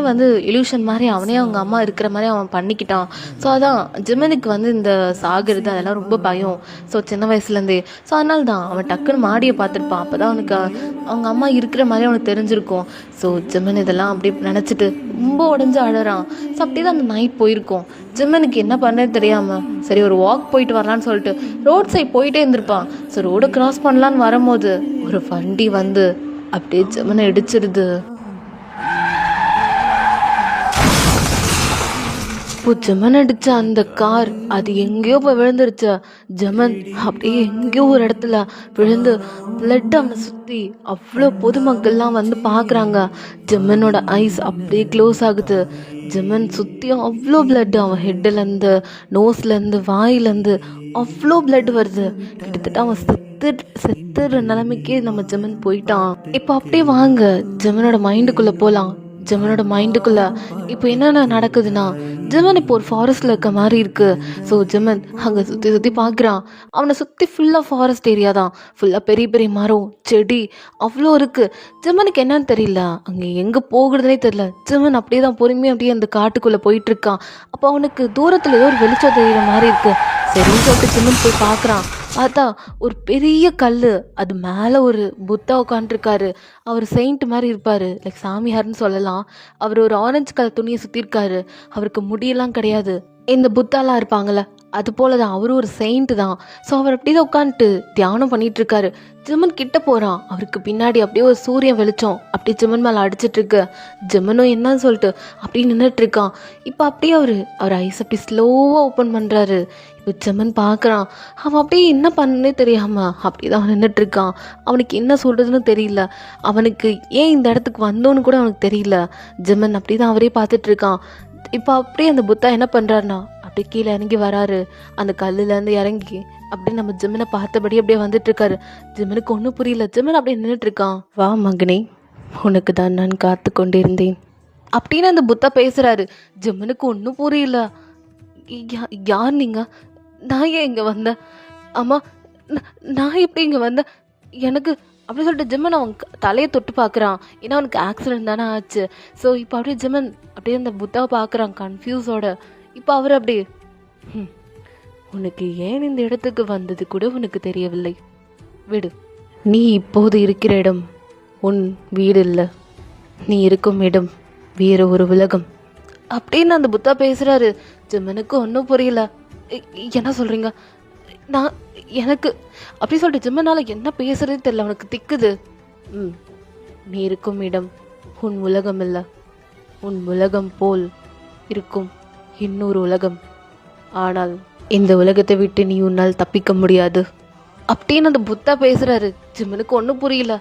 இல்யூஷன் மாதிரி அவனே அவங்க அம்மா இருக்கிற மாதிரி அவன் பண்ணிக்கிட்டான். ஸோ அதான் ஜிமனுக்கு இந்த சாகிறது அதெல்லாம் ரொம்ப பயம். ஸோ சின்ன வயசுலேருந்தே. ஸோ அதனால தான் அவன் டக்குன்னு மாடியை பார்த்துருப்பான். அப்போ தான் அவனுக்கு அவங்க அம்மா இருக்கிற மாதிரி அவனுக்கு தெரிஞ்சிருக்கும். ஸோ ஜிமன் இதெல்லாம் அப்படி நினச்சிட்டு ரொம்ப உடஞ்சி அழறான். ஸோ அப்படி தான் அந்த நைட் போயிருக்கோம். ஜிம்மனுக்கு என்ன பண்ணது தெரியாமல் சரி ஒரு வாக் போயிட்டு வரலான்னு சொல்லிட்டு ரோட் சைட் போயிட்டே இருந்திருப்பான். ஸோ ரோடை கிராஸ் பண்ணலான்னு வரும்போது ஒரு வண்டி அப்படியே ஜிம்மனை இடிச்சிடுது. இப்போ ஜெமன் அடிச்ச அந்த கார் அது எங்கேயோ போய் விழுந்துருச்சு. ஜெமன் அப்படியே எங்கேயோ ஒரு இடத்துல விழுந்து பிளட் அவனை சுற்றி அவ்வளோ பொதுமக்கள்லாம் பார்க்குறாங்க. ஜெமனோட ஐஸ் அப்படியே க்ளோஸ் ஆகுது. ஜெமன் சுற்றியும் அவ்வளோ பிளட், அவன் ஹெட்டிலேருந்து நோஸ்லேருந்து வாயிலேருந்து அவ்வளோ பிளட் வருது. கிட்டத்தட்ட அவன் செத்துற நிலைமைக்கே நம்ம ஜெமன் போயிட்டான். இப்போ அப்படியே வாங்க ஜெமனோட மைண்டுக்குள்ளே போகலாம். ஜெமனோட மைண்டுக்குள்ளே இப்போ என்னென்ன நடக்குதுன்னா, ஜெமன் இப்போ ஒரு ஃபாரஸ்ட்டில் இருக்க மாதிரி இருக்குது. ஸோ ஜெமன் அங்கே சுற்றி பார்க்குறான். அவனை சுற்றி ஃபுல்லாக ஃபாரஸ்ட் ஏரியா தான், ஃபுல்லாக பெரிய பெரிய மரம் செடி அவ்வளோ இருக்குது. ஜெமனுக்கு என்னன்னு தெரியல, அங்கே எங்கே போகிறதுனே தெரியல. ஜெமன் அப்படியே தான் பொறுமையாக அப்படியே அந்த காட்டுக்குள்ளே போயிட்டுருக்கான். அப்போ அவனுக்கு தூரத்தில் ஏதோ ஒரு வெளிச்சம் தெரிகிற மாதிரி இருக்குது. சரின்னு சொல்லிட்டு ஜெமன் போய் பார்க்குறான். பார்த்தா ஒரு பெரிய கல், அது மேலே ஒரு புத்தா உட்காந்துருக்காரு. அவர் செயின்ட் மாதிரி இருப்பார், லைக் சாமியார்னு சொல்லலாம். அவர் ஒரு ஆரஞ்சு கலர் துணியை சுற்றிருக்காரு. அவருக்கு முடியெல்லாம் கிடையாது. இந்த புத்தாலாம் இருப்பாங்கள்ல அது போல தான், அவரும் ஒரு செயின்ட் தான். ஸோ அவர் அப்படியே தான் உட்காந்துட்டு தியானம் பண்ணிட்டு இருக்காரு. ஜெமன் கிட்ட போகிறான். அவருக்கு பின்னாடி அப்படியே ஒரு சூரியன் வெளிச்சம் அப்படியே ஜெமன் மேலே அடிச்சிட்டு இருக்கு. ஜெமனும் என்னன்னு சொல்லிட்டு அப்படியே நின்றுட்டு இருக்கான். இப்போ அப்படியே அவர் ஐஸ் அப்படி ஸ்லோவாக ஓப்பன் பண்ணுறாரு. இப்போ ஜெமன் பார்க்குறான். அவன் அப்படியே என்ன பண்ணனே தெரியாமல் அப்படி தான் அவன் நின்றுட்டு இருக்கான். அவனுக்கு என்ன சொல்கிறதுன்னு தெரியல. அவனுக்கு ஏன் இந்த இடத்துக்கு வந்தோன்னு கூட அவனுக்கு தெரியல. ஜெமன் அப்படி தான் அவரே பார்த்துட்டு இருக்கான். இப்போ அப்படியே அந்த புத்தா என்ன பண்ணுறாருனா அப்படியே கீழே இறங்கி வராரு. அந்த கல்லுலேருந்து இறங்கி அப்படியே நம்ம ஜெமனை பார்த்தபடி அப்படியே வந்துட்டு இருக்காரு. ஜெமனுக்கு ஒன்றும் புரியல. ஜெமன் அப்படியே நின்றுட்டு இருக்கான். வா மகனே, உனக்கு தான் நான் காத்து கொண்டிருந்தேன் அப்படின்னு அந்த புத்தா பேசுகிறாரு. ஜெமனுக்கு ஒன்றும் புரியல. யார் நீங்கள்? நான் ஏன் இங்கே வந்தேன்? ஆமாம், நான் எப்படி இங்கே வந்தேன்? எனக்கு அப்படி சொல்லிட்டு ஜெமன் அவன் தலையை தொட்டு பார்க்குறான். ஏன்னா அவனுக்கு ஆக்சிடென்ட் தானே ஆச்சு. ஸோ இப்போ அப்படியே ஜெமன் அப்படியே அந்த புத்தாவை பார்க்குறான் கன்ஃபியூஸோட. இப்போ அவர் அப்படியே உனக்கு ஏன் இந்த இடத்துக்கு வந்தது கூட உனக்கு தெரியவில்லை, விடு. நீ இப்போது இருக்கிற இடம் உன் வீடு இல்லை, நீ இருக்கும் இடம் வேறு ஒரு உலகம் அப்படின்னு அந்த புத்தா பேசுகிறாரு. ஜெமனுக்கு ஒன்றும் புரியல. என்ன சொல்கிறீங்க? நான் எனக்கு அப்படி சொல்லிட்டு ஜெமனால் என்ன பேசுறதே தெரியல. அவனுக்கு திக்குது. நீ இருக்கும் இடம் உன் உலகம் இல்லை, உன் உலகம் போல் இருக்கும் இன்னொரு உலகம். ஆனால் இந்த உலகத்தை விட்டு நீ உன்னால் தப்பிக்க முடியாது அப்படின்னு அந்த புத்தா பேசுகிறாரு. ஜெமனுக்கு ஒன்றும் புரியல.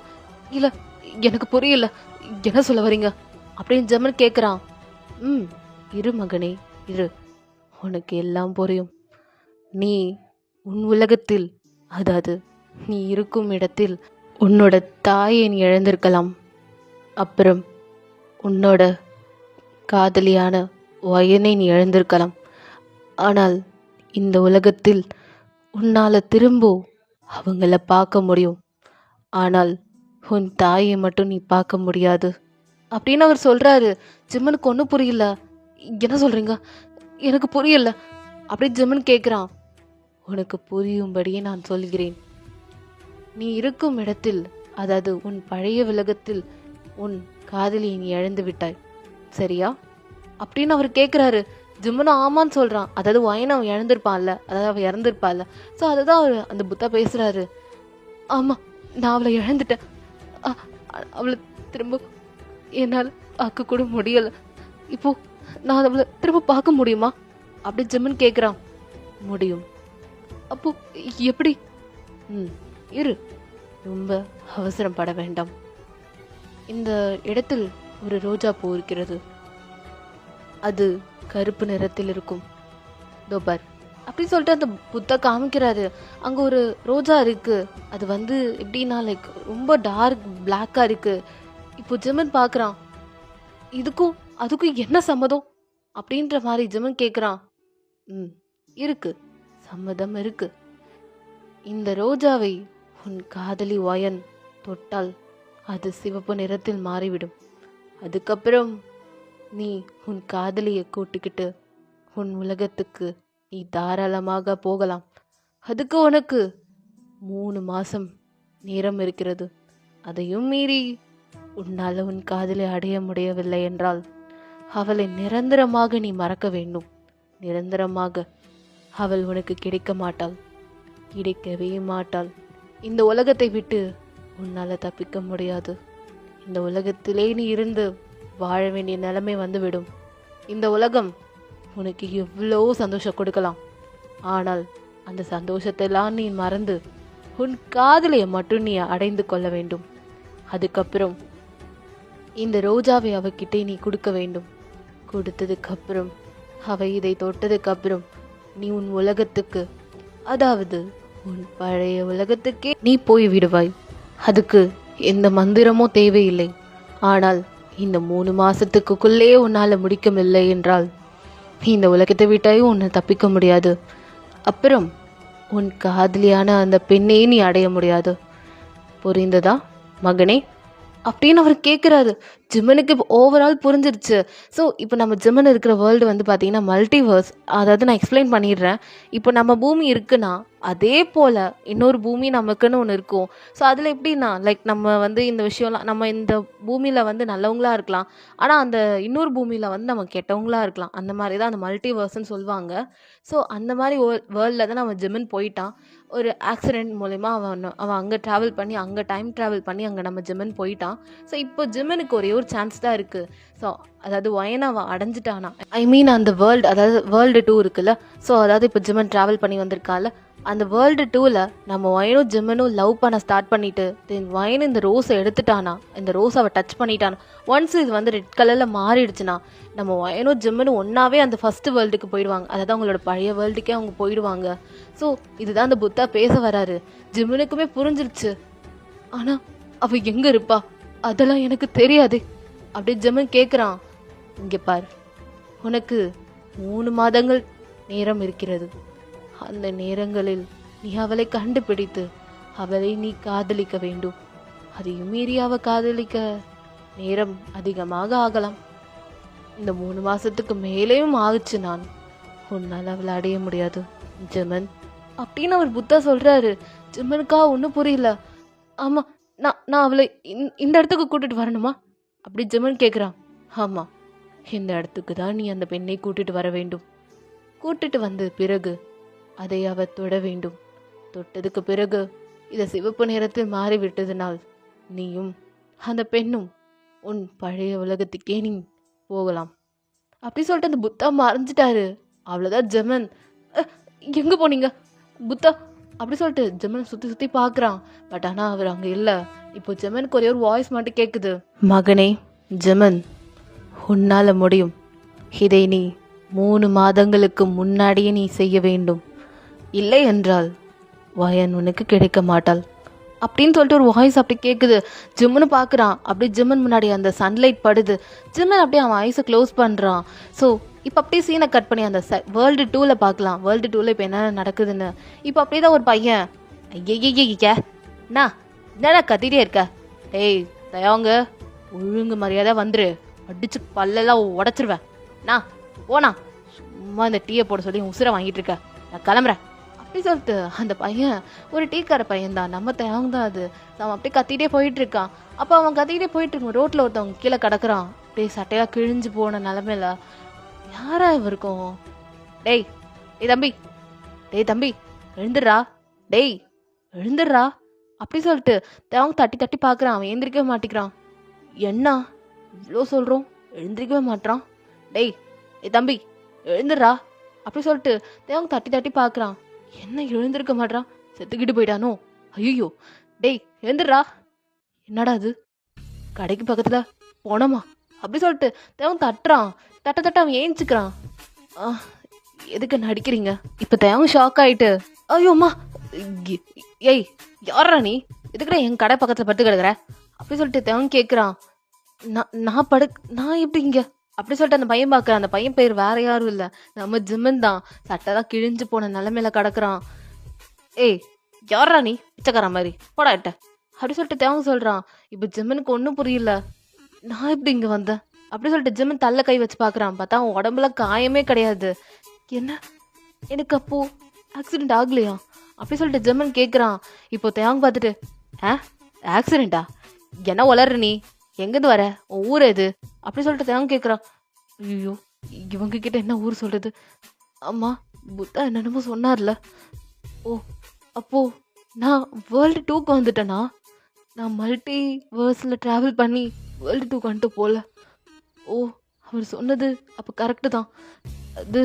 இல்லை எனக்கு புரியல, என்ன சொல்ல வரீங்க அப்படின்னு ஜெமன் கேட்குறான். இரு மகனே இரு, உனக்கு எல்லாம் புரியும். நீ உன் உலகத்தில், அதாவது நீ இருக்கும் இடத்தில் உன்னோட தாயை நீ இழந்திருக்கலாம். அப்புறம் உன்னோட காதலியான வயனை நீ இழந்திருக்கலாம். ஆனால் இந்த உலகத்தில் உன்னால் திரும்ப அவங்கள பார்க்க முடியும். ஆனால் உன் தாயை மட்டும் நீ பார்க்க முடியாது அப்படின்னு அவர் சொல்கிறாரு. ஜிம்மனுக்கு ஒன்றும் புரியல. என்ன சொல்கிறீங்க? எனக்கு புரியல அப்படி ஜிம்மன் கேட்குறான். உனக்கு புரியும்படியே நான் சொல்கிறேன். நீ இருக்கும் இடத்தில், அதாவது உன் பழைய உலகத்தில் உன் காதலியை நீ இழந்து விட்டாய், சரியா அப்படின்னு அவர் கேட்குறாரு. ஜிம்மனும் ஆமான்னு சொல்கிறான். அதாவது வயனை அவன் இழந்திருப்பான்ல, அதாவது அவள் இறந்துருப்பாள்ல. ஸோ அதுதான் அவர் அந்த புத்தா பேசுகிறாரு. ஆமாம், நான் அவளை இழந்துட்டேன். அவளை திரும்ப என்னால் பார்க்க கூட முடியலை. இப்போ நான் அவளை திரும்ப பார்க்க முடியுமா அப்படி ஜிம்மன் கேட்குறான். முடியும். அப்போ எப்படி? இரு, ரொம்ப அவசரம் பட வேண்டாம். இந்த இடத்தில் ஒரு ரோஜா பூ இருக்கிறது. அது கருப்பு நிறத்தில் இருக்கும். தோபார் அப்படின்னு சொல்லிட்டு அந்த புத்தா காமிக்கிறாரு. அங்கே ஒரு ரோஜா இருக்கு. அது எப்படின்னா லைக் ரொம்ப டார்க் பிளாக்காக இருக்கு. இப்போ ஜிம்மன் பார்க்குறான். இதுக்கும் அதுக்கும் என்ன சம்மதம் அப்படின்ற மாதிரி ஜிம்மன் கேட்குறான். இருக்கு, சம்மதம் இருக்கு. இந்த ரோஜாவை உன் காதலி வயன் தொட்டால் அது சிவப்பு நிறத்தில் மாறிவிடும். அதுக்கப்புறம் நீ உன் காதலியை கூட்டிக்கிட்டு உன் உலகத்துக்கு நீ தாராளமாக போகலாம். அதுக்கு உனக்கு 3 மாதம் நேரம் இருக்கிறது. அதையும் மீறி உன்னால் உன் காதலை அடைய முடியவில்லை என்றால் அவளை நிரந்தரமாக நீ மறக்க வேண்டும். நிரந்தரமாக அவள் உனக்கு கிடைக்க மாட்டாள், கிடைக்கவே மாட்டாள். இந்த உலகத்தை விட்டு உன்னால் தப்பிக்க முடியாது. இந்த உலகத்திலே நீ இருந்து வாழ வேண்டிய நிலைமை வந்துவிடும். இந்த உலகம் உனக்கு எவ்வளோ சந்தோஷம் கொடுக்கலாம். ஆனால் அந்த சந்தோஷத்தெல்லாம் நீ மறந்து உன் காதலியை மட்டும் நீ அடைந்து கொள்ள வேண்டும். அதுக்கப்புறம் இந்த ரோஜாவை அவகிட்டே நீ கொடுக்க வேண்டும். கொடுத்ததுக்கப்புறம் அவை இதை தொட்டதுக்கப்புறம் நீ உன் உலகத்துக்கு, அதாவது உன் பழைய உலகத்துக்கே நீ போய் விடுவாய். அதுக்கு எந்த மந்திரமோ தேவையில்லை. ஆனால் இந்த 3 மாசத்துக்குள்ளே உன்னால் முடிக்கவில்லை என்றால் இந்த உலகத்தை விட்டாயும் உன்னை தப்பிக்க முடியாது. அப்புறம் உன் காதலியான அந்த பெண்ணே நீ அடைய முடியாது. புரிந்ததா மகனே அப்படின்னு அவர் கேட்குறாரு. ஜிம்மனுக்கு இப்போ ஓவரால் புரிஞ்சிருச்சு. ஸோ இப்போ நம்ம ஜிம்மன் இருக்கிற வேர்ல்டு பார்த்தீங்கன்னா மல்டிவர்ஸ். அதாவது நான் எக்ஸ்பிளைன் பண்ணிடுறேன். இப்போ நம்ம பூமி இருக்குன்னா அதே போல் இன்னொரு பூமி நமக்குன்னு ஒன்று இருக்கும். ஸோ அதில் எப்படின்னா லைக் நம்ம இந்த விஷயம்லாம் நம்ம இந்த பூமியில் நல்லவங்களாக இருக்கலாம். ஆனால் அந்த இன்னொரு பூமியில் நம்ம கெட்டவங்களாக இருக்கலாம். அந்த மாதிரி தான் அந்த மல்டிவர்ஸ்ன்னு சொல்லுவாங்க. ஸோ அந்த மாதிரி வேர்ல்டில் தான் நம்ம ஜிம்மன் போயிட்டான். ஒரு ஆக்சிடெண்ட் மூலமா அவன் அங்கே ட்ராவல் பண்ணி அங்கே டைம் ட்ராவல் பண்ணி அங்கே நம்ம ஜிம்மன் போயிட்டான். ஸோ இப்போ ஜிம்மனுக்கு ஒரே ஒரு சான்ஸ் தான் இருக்குது. ஸோ அதாவது வயனை அவன் அடைஞ்சிட்டானா, ஐ மீன் அந்த வேர்ல்டு, அதாவது வேர்ல்டு 2 இருக்குல்ல. ஸோ அதாவது இப்போ ஜிம்மன் ட்ராவல் பண்ணி வந்திருக்கால, அந்த வேர்ல்டு 2ல் நம்ம வயனும் ஜிம்மனும் லவ் பண்ண ஸ்டார்ட் பண்ணிட்டு தென் வயன் இந்த ரோஸை எடுத்துட்டானா, இந்த ரோஸை அவள் டச் பண்ணிட்டானா, ஒன்ஸ் இது ரெட் கலரில் மாறிடுச்சுன்னா நம்ம வயனும் ஜிம்மனும் ஒன்றாவே அந்த ஃபஸ்ட்டு வேர்ல்டுக்கு போயிடுவாங்க. அதாவது அவங்களோட பழைய வேர்ல்டுக்கே அவங்க போயிடுவாங்க. ஸோ இதுதான் அந்த புத்தா பேச வராரு. ஜிம்மனுக்குமே புரிஞ்சிருச்சு. ஆனால் அவள் எங்கே இருப்பா அதெல்லாம் எனக்கு தெரியாது அப்படி ஜிம்மன் கேட்குறான். இங்கே பார், உனக்கு 3 மாதங்கள் நேரம் இருக்கிறது. அந்த நேரங்களில் நீ அவளை கண்டுபிடித்து அவளை நீ காதலிக்க வேண்டும். அதையும் மீறி அவ காதலிக்க நேரம் அதிகமாக ஆகலாம். இந்த 3 மாசத்துக்கு மேலேயும் ஆகுச்சு நான் உன்னால் அவளை அடைய முடியாது ஜிம்மன் அப்படின்னு அவர் புத்தா சொல்றாரு. ஜிம்மனுக்கா ஒன்றும் புரியல. ஆமா, நான் அவளை இந்த இடத்துக்கு கூட்டிட்டு வரணுமா அப்படி ஜிம்மன் கேட்குறான். ஆமா, இந்த இடத்துக்கு தான் நீ அந்த பெண்ணை கூட்டிட்டு வர வேண்டும். கூட்டிட்டு வந்த பிறகு அதை அவ தொட வேண்டும். தொட்டதுக்கு பிறகு இதை சிவப்பு நிறத்தில் மாறிவிட்டதுனால் நீயும் அந்த பெண்ணும் உன் பழைய உலகத்துக்கே நீ போகலாம் அப்படி சொல்லிட்டு அந்த புத்தா மறைஞ்சிட்டாரு. அவ்வளோதான் ஜெமன். எங்கே போனீங்க புத்தா அப்படி சொல்லிட்டு ஜெமன் சுற்றி சுற்றி பார்க்குறான். பட் ஆனால் அவர் அங்கே இல்லை. இப்போ ஜெமனுக்கு ஒரே ஒரு வாய்ஸ் மட்டும் கேட்குது. மகனே ஜெமன், உன்னால் முடியும். இதை நீ 3 மாதங்களுக்கு முன்னாடியே நீ செய்ய வேண்டும். இல்லை என்றால் வயன் உனக்கு கிடைக்க மாட்டாள். அப்படின்னு சொல்லிட்டு ஒரு வாய்ஸ் அப்படி கேட்குது. ஜிம்முன்னு பார்க்குறான். அப்படியே ஜிம்மன் முன்னாடி அந்த சன்லைட் படுது. ஜிம்மன் அப்படியே அவன் ஐஸை க்ளோஸ் பண்ணுறான். ஸோ இப்போ அப்படியே சீனை கட் பண்ணி அந்த வேர்ல்டு 2ல பார்க்கலாம். வேர்ல்டு 2ல இப்போ என்ன நடக்குதுன்னு. இப்போ அப்படியே தான் ஒரு பையன் ஐயய்யய்ய அண்ணா என்னடா கத்திட்டே இருக்க, டேய் தயவங்க ஒழுங்கு மரியாதை வந்துரு, அடிச்சு பல்லெல்லாம் உடச்சிருவேன், நான் போனா சும்மா இந்த டீயை போட சொல்லி உசுரை வாங்கிட்டு இருக்க, நான் கிளம்புறேன் அப்படி சொல்லிட்டு அந்த பையன் ஒரு டீக்கார பையன் தான், நம்ம தயவங்க தான் அது. அவன் அப்படியே கத்திட்டே போயிட்டு இருக்கான். அப்போ அவன் கத்திக்கிட்டே போயிட்டு இருக்கான். ரோட்டில் ஒருத்தவங்க கீழே கிடக்குறான். அப்படியே சட்டையாக கிழிஞ்சு போன நிலமையில யாரா இருக்கும்? டேய் டேய் தம்பி, டேய் தம்பி எழுந்துடுறா, டேய் எழுந்துடுறா அப்படி சொல்லிட்டு தேவங்க தட்டி தட்டி பார்க்குறான். அவன் எழுந்திரிக்கவே மாட்டிக்கிறான். என்ன இவ்வளோ சொல்கிறோம், எழுந்திரிக்கவே மாட்டான். டேய் டேய் தம்பி எழுந்துடுறா அப்படி சொல்லிட்டு தேவங்க தட்டி தட்டி பார்க்குறான். என்ன எழுந்திருக்க மாட்டான், செத்துக்கிட்டு போயிட்டானோ? ஐயோ டேய் எழுந்துடுறா, என்னடா அது கடைக்கு பக்கத்தில் போனோமா அப்படி சொல்லிட்டு தேவன் தட்டுறான். தட்ட தட்ட அவன் ஏஞ்சிக்கிறான். எதுக்கு நடிக்கிறீங்க? இப்போ தேவன் ஷாக் ஆயிட்டு ஐயோம்மா ஏய் யாரா நீ, எதுக்குடா என் கடை பக்கத்தில் படுத்து கிடக்குற அப்படி சொல்லிட்டு தேவன் கேட்குறான். நான் எப்படி இங்கே அப்படி சொல்லிட்டு அந்த பையன் பார்க்குறான். அந்த பையன் பேர் வேற யாரும் இல்லை, நம்ம ஜிம்மன் தான். சட்டை தான் கிழிஞ்சு போன நிலமையில கிடக்குறான். ஏய் யாரா நீ பிச்சைக்கார மாதிரி போடாட்ட அப்படி சொல்லிட்டு தேவன் சொல்கிறான். இப்போ ஜிம்மனுக்கு ஒன்றும் புரியல. நான் எப்படி இங்கே வந்தேன் அப்படி சொல்லிட்டு ஜிம்மன் தள்ள கை வச்சு பார்க்குறான். பார்த்தா அவன் உடம்புல காயமே கிடையாது. என்ன எனக்கு அப்போ ஆக்சிடென்ட் ஆகலையா அப்படி சொல்லிட்டு ஜிம்மன் கேட்குறான். இப்போ தேவங்க பார்த்துட்டு ஆக்சிடென்ட்டா, என்ன வளர்ற நீ, எங்கேருந்து வர, உன் ஊர் எது அப்படி சொல்லிட்டு தேவங்க கேட்குறான். ஐயோ இவங்க கிட்ட என்ன ஊர் சொல்கிறது, அம்மா புத்தா என்னென்னமோ சொன்னார்ல. ஓ அப்போ நான் வேர்ல்டு 2க்கு வந்துட்டேனா, நான் மல்டி வேர்ஸில் ட்ராவல் பண்ணி வேர்ல்டு 2க்கு வந்துட்டு போகல. ஓ அவர் சொன்னது அப்போ கரெக்டு தான். அது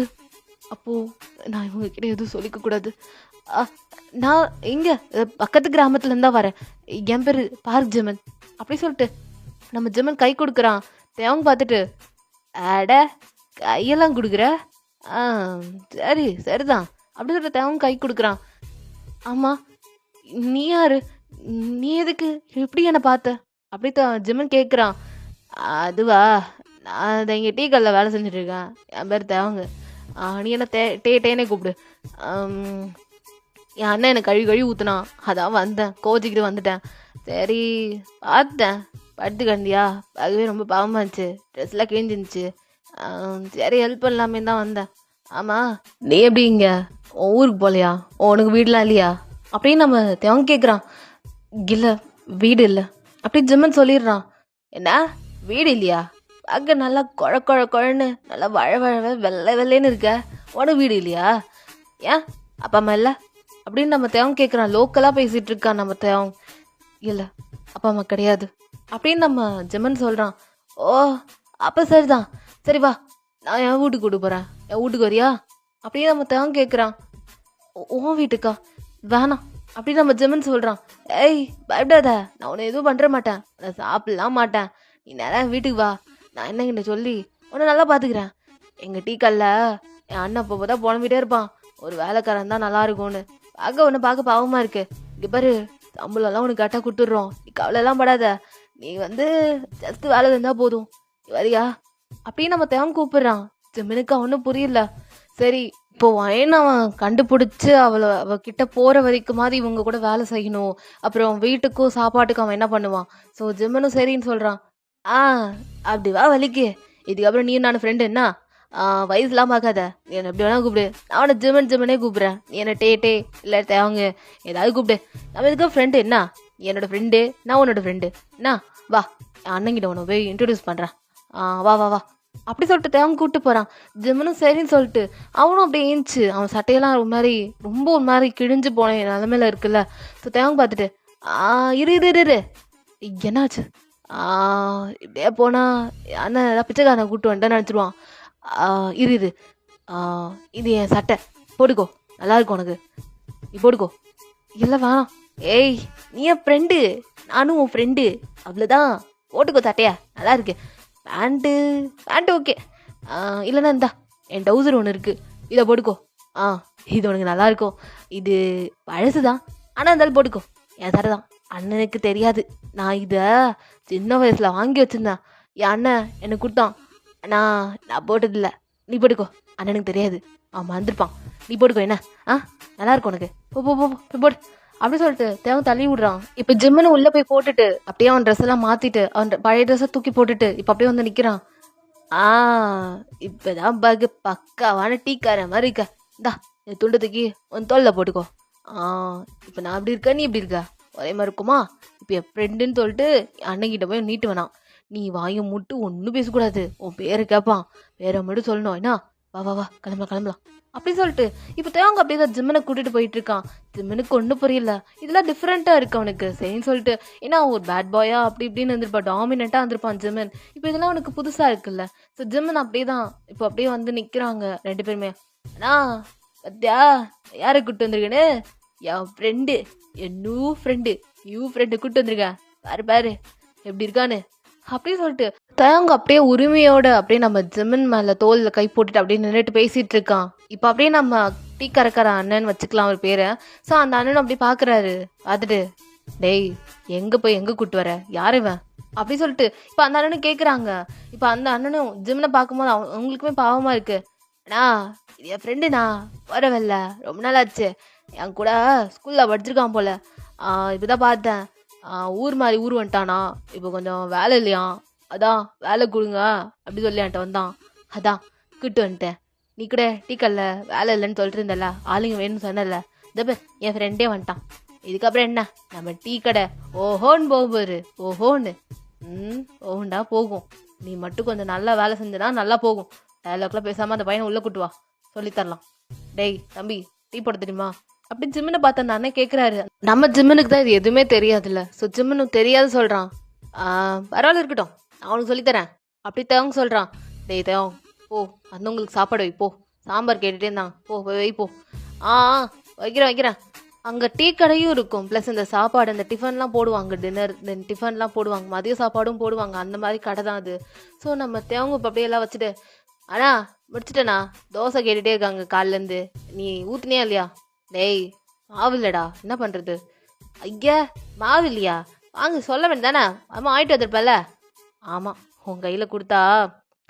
அப்போது நான் இவங்கக்கிட்ட எதுவும் சொல்லிக்கக்கூடாது. நான் இங்கே பக்கத்து கிராமத்துலேருந்து தான் வரேன், என் பேர் பார்க் ஜிம்மன் அப்படி சொல்லிட்டு நம்ம ஜிம்மன் கை கொடுக்குறான். தேவங்க பார்த்துட்டு அட கையெல்லாம் கொடுக்குற, சரி சரிதான் அப்படி சொல்லிட்டு தேவங்க கை கொடுக்குறான். ஆமாம் நீ யாரு, நீ எதுக்கு எப்படி என்னை பார்த்த அப்படி ஜிம்மன் கேட்குறான். அதுவா, நான் அதை இங்கே டீ கல்லில் வேலை செஞ்சுட்ருக்கேன், என் பேர் தேவங்க, நீ என்ன டேனே கூப்பிடு. என் அண்ணன் எனக்கு கழுவி ஊற்றுனான், அதான் வந்தேன், கோச்சிக்கிட்டு வந்துட்டேன். சரி பார்த்தேன் படுத்து கண்டியா, பார்க்கவே ரொம்ப பாவமாக இருந்துச்சு, ட்ரெஸ்லாம் கிழிஞ்சிருந்துச்சு, சரி ஹெல்ப் பண்ணலாமே தான் வந்தேன். ஆமாம் நீ எப்படி இங்கே உன் ஊருக்கு போகலையா, உனக்கு வீடெலாம் இல்லையா அப்படின்னு நம்ம தேவங்க கேட்குறான். இல்லை வீடு இல்லை அப்படி ஜிம்மன் சொல்லிடுறான். என்ன வீடு இல்லையா, பார்க்க நல்லா குழன்னு நல்லா வெள்ளை வெள்ளைன்னு இருக்க, உனக்கு வீடு இல்லையா, ஏன் அப்பா அம்மா இல்லை அப்படின்னு நம்ம தேவங்க கேட்குறான். லோக்கலாக பேசிகிட்டு இருக்கான் நம்ம தேவங்க. இல்லை அப்பா அம்மா கிடையாது அப்படின்னு நம்ம ஜிம்மன் சொல்கிறான். ஓ அப்போ சரிதான், சரி வா நான் என் வீட்டுக்கு கூட்டு போகிறேன், என் வீட்டுக்கு வரியா அப்படின்னு நம்ம தேவங்க கேட்குறான். உன் வீட்டுக்கா, வேணாம் அப்படின்னு நம்ம ஜிம்மன் சொல்கிறான். ஏய் பயப்படாத, நான் உன்னை எதுவும் பண்ணுற மாட்டேன், நான் சாப்பிடலாம் மாட்டேன், நீ நேரம் வீட்டுக்கு வா, நான் என்னங்கிட்ட சொல்லி உன்னை நல்லா பார்த்துக்கிறேன். எங்கள் டீ கல்ல என் அண்ணன் அப்போ தான் புலம்பிட்டே இருப்பான், ஒரு வேலைக்காரன் தான் நல்லா இருக்கும்னு, பார்க்க பாவமாக இருக்கு, இங்கே பாரு சம்பளம்லாம் உனக்கு கரெக்டாக கொடுத்துட்றோம், நீ கவலைலாம் படாத, நீ ஜஸ்ட் வேலை இருந்தால் போதும், நீ வரியா அப்படின்னு நம்ம தேவன் கூப்பிடுறான். ஜிம்மனுக்கு அவனும் புரியல. சரி இப்போ வயன் அவன் கண்டுபிடிச்சி அவகிட்ட போகிற வரைக்குமாதிரி இவங்க கூட வேலை செய்யணும், அப்புறம் வீட்டுக்கும் சாப்பாட்டுக்கும் அவன் என்ன பண்ணுவான். ஸோ ஜிம்மனும் சரின்னு சொல்கிறான். அப்படி வா வலிக்கு, இதுக்கப்புறம் நீ நான் ஃப்ரெண்டு என்ன, வயசுலாம் பார்க்காத, நீ என்னை எப்படி வேணா கூப்பிடு, நான் அவனை ஜிம்மனே கூப்பிட்றேன், நீ என்ன டே இல்லை தேவங்க ஏதாவது கூப்பிடு, நம்ம இதுக்கு ஃப்ரெண்டு என்ன, நீ என்னோட ஃப்ரெண்டு, நான் உன்னோட ஃப்ரெண்டு என்ன, வா என் அண்ணங்கிட்ட உன்னை போய் இன்ட்ரடியூஸ் பண்ணுறேன், வா வா வா அப்படி சொல்லிட்டு தேவங்க கூப்பிட்டு போகிறான். ஜிம்மனும் சரின்னு சொல்லிட்டு அவனும் அப்படியே ஏஞ்சி, அவன் சட்டையெல்லாம் ரொம்ப ஒரு மாதிரி கிழிஞ்சு போன நிலமையில இருக்குல்ல. ஸோ தேவங்க பார்த்துட்டு இரு என்னாச்சு, இப்படியே போனால் அண்ணன் ஏதாவது பிச்சைக்காரனை கூப்பிட்டு வந்துட்டேன்னு நினச்சிடுவான். இரு இது என் சட்டை போட்டுக்கோ, நல்லா இருக்கும் உனக்கு, நீ போட்டுக்கோ. இல்லை வேணாம், ஏய் நீ என் ஃப்ரெண்டு, நானும் உன் ஃப்ரெண்டு, அவ்வளோதான், போட்டுக்கோ சட்டையா நல்லா இருக்கு, பேண்ட்டு ஓகே, இல்லைன்னா இந்தா என் டவுசர் ஒன்று இருக்குது, இதை போட்டுக்கோ, இது உனக்கு நல்லாயிருக்கும், இது பழசு தான் ஆனால் இருந்தாலும் போட்டுக்கோ, என் சட்டை தான் அண்ணனுக்கு தெரியாது. நான் இதை சின்ன வயசில் வாங்கி வச்சிருந்தேன். என் அண்ணன் எனக்கு கொடுத்தான். நான் போட்டதில்ல. நீ போட்டுக்கோ. அண்ணனுக்கு தெரியாது. அவன் வந்திருப்பான். நீ போட்டுக்கோ. என்ன நல்லா இருக்கும் உனக்கு. போ போ போ போய் போடு அப்படி சொல்லிட்டு தேவன் தள்ளி விடுறான். இப்போ ஜிம்முன்னு உள்ளே போய் போட்டுட்டு அப்படியே அவன் ட்ரெஸ் எல்லாம் மாற்றிட்டு அவன் பழைய ட்ரெஸ்ஸை தூக்கி போட்டுட்டு இப்போ அப்படியே வந்து நிற்கிறான். இப்போதான் பக்காவான டீக்கார மாதிரி இருக்க. இந்தா துண்டு தூக்கி உன் தோல்ல போட்டுக்கோ. இப்போ நான் அப்படி இருக்கேன், நீ இப்படி இருக்க, ஒரே மாதிரி இருக்குமா? இப்போ என் ஃப்ரெண்டுன்னு சொல்லிட்டு அண்ணங்கிட்ட போய் நீட்டு வேணாம். நீ வாயை மூட்டு ஒன்றும் பேசக்கூடாது. உன் பேரை கேட்பான். பேரை மட்டும் சொல்லணும். என்ன வா வா வா கிளம்பலாம் அப்படின்னு சொல்லிட்டு இப்போ தேவங்க அப்படியே தான் ஜிம்மனை கூட்டிகிட்டு போயிட்டு இருக்கான். ஜிம்மனுக்கு ஒன்றும் புரியல. இதெல்லாம் டிஃப்ரெண்ட்டாக இருக்கு அவனுக்கு. சரின்னு சொல்லிட்டு ஏன்னா ஒரு பேட் பாயா அப்படி இப்படின்னு இருந்திருப்பான், டாமினண்ட்டாக இருந்திருப்பான் ஜிம்மன். இப்போ இதெல்லாம் அவனுக்கு புதுசாக இருக்குல்ல. ஸோ ஜிம்மன் அப்படியே தான் இப்போ அப்படியே வந்து நிற்கிறாங்க ரெண்டு பேருமே. அண்ணா பத்தியா யாரை கூப்பிட்டு வந்திருக்கேன்னு? என் ஃப்ரெண்டு, என் நியூ ஃப்ரெண்டு கூப்பிட்டு வந்திருக்கேன். பாரு எப்படி இருக்கான்னு அப்படி சொல்லிட்டு தயங்க அப்படியே உரிமையோட அப்படியே நம்ம ஜிம்மன் மேலே தோலில் கை போட்டுட்டு அப்படியே நின்றுட்டு பேசிகிட்டு இருக்கான். இப்போ அப்படியே நம்ம டீ கறக்கிற அண்ணன் வச்சுக்கலாம் அவர் பேரை. ஸோ அந்த அண்ணனும் அப்படியே பார்க்குறாரு. பார்த்துட்டு டேய் எங்கே போய் எங்கே கூப்பிட்டு வர, யார் இவன் அப்படி சொல்லிட்டு இப்போ அந்த அண்ணனும் கேட்குறாங்க. இப்போ அந்த அண்ணனும் ஜிம்மனை பார்க்கும்போது அவங்களுக்குமே பாவமாக இருக்கு. அண்ணா இது என் ஃப்ரெண்டுண்ணா, வரவில்ல ரொம்ப நாள் ஆச்சு. என் கூட ஸ்கூலில் படிச்சிருக்கான் போல். இப்போ தான் பார்த்தேன். ஊர் மாதிரி ஊர் வந்துட்டானா. இப்போ கொஞ்சம் வேலை இல்லையா, அதான் வேலை கொடுங்க அப்படி சொல்லி என்கிட்ட வந்தான். அதான் கூப்பிட்டு வந்துட்டேன். நீ கூட டீ கல்ல வேலை இல்லைன்னு சொல்லிட்டு இருந்தல, ஆளுங்க வேணும்னு சொன்னல, இந்த பேர் என் ஃப்ரெண்டே வந்துட்டான். இதுக்கப்புறம் என்ன நம்ம டீ கடை ஓஹோன்னு போகும் பாரு. ஓஹோன்னு ஓஹோண்டா போகும். நீ மட்டும் கொஞ்சம் நல்லா வேலை செஞ்சனா நல்லா போகும். டயலாக்லாம் பேசாமல் அந்த பையனை உள்ளே கூட்டு வா, சொல்லித்தரலாம். டேய் தம்பி டீ போட தெரியுமா அப்படி ஜிம்மனை பார்த்த அந்த அண்ணன் கேட்குறாரு. நம்ம ஜிம்மனுக்கு தான் இது எதுவுமே தெரியாதுல்ல. ஸோ ஜிம்மனுக்கு தெரியாது சொல்கிறான். பரவாயில்ல இருக்கட்டும், நான் அவனுக்கு சொல்லித்தரேன் அப்படி தேவங்க சொல்கிறான். டேய் தேவம் போ, வந்தவங்களுக்கு சாப்பாடு வை போ. சாம்பார் கேட்டுகிட்டே இருந்தான், போ போய் வை போ. வைக்கிறேன். அங்கே டீ கடையும் இருக்கும், ப்ளஸ் இந்த சாப்பாடு இந்த டிஃபன்லாம் போடுவாங்க. டின்னர் டிஃபன்லாம் போடுவாங்க, மதிய சாப்பாடும் போடுவாங்க. அந்த மாதிரி கடை தான் அது. ஸோ நம்ம தேவங்க இப்போ அப்படியே எல்லாம் வச்சுட்டு அண்ணா முடிச்சுட்டேண்ணா, தோசை கேட்டுகிட்டே இருக்காங்க காலிலேருந்து, நீ ஊற்றுனியா இல்லையா? டேய் மாவு இல்லைடா, என்ன பண்ணுறது? ஐயா மாவு இல்லையா, வாங்க சொல்ல வேண்டியதானே, அம்மா ஆகிட்டு வந்துருப்பல. ஆமாம் உன் கையில் கொடுத்தா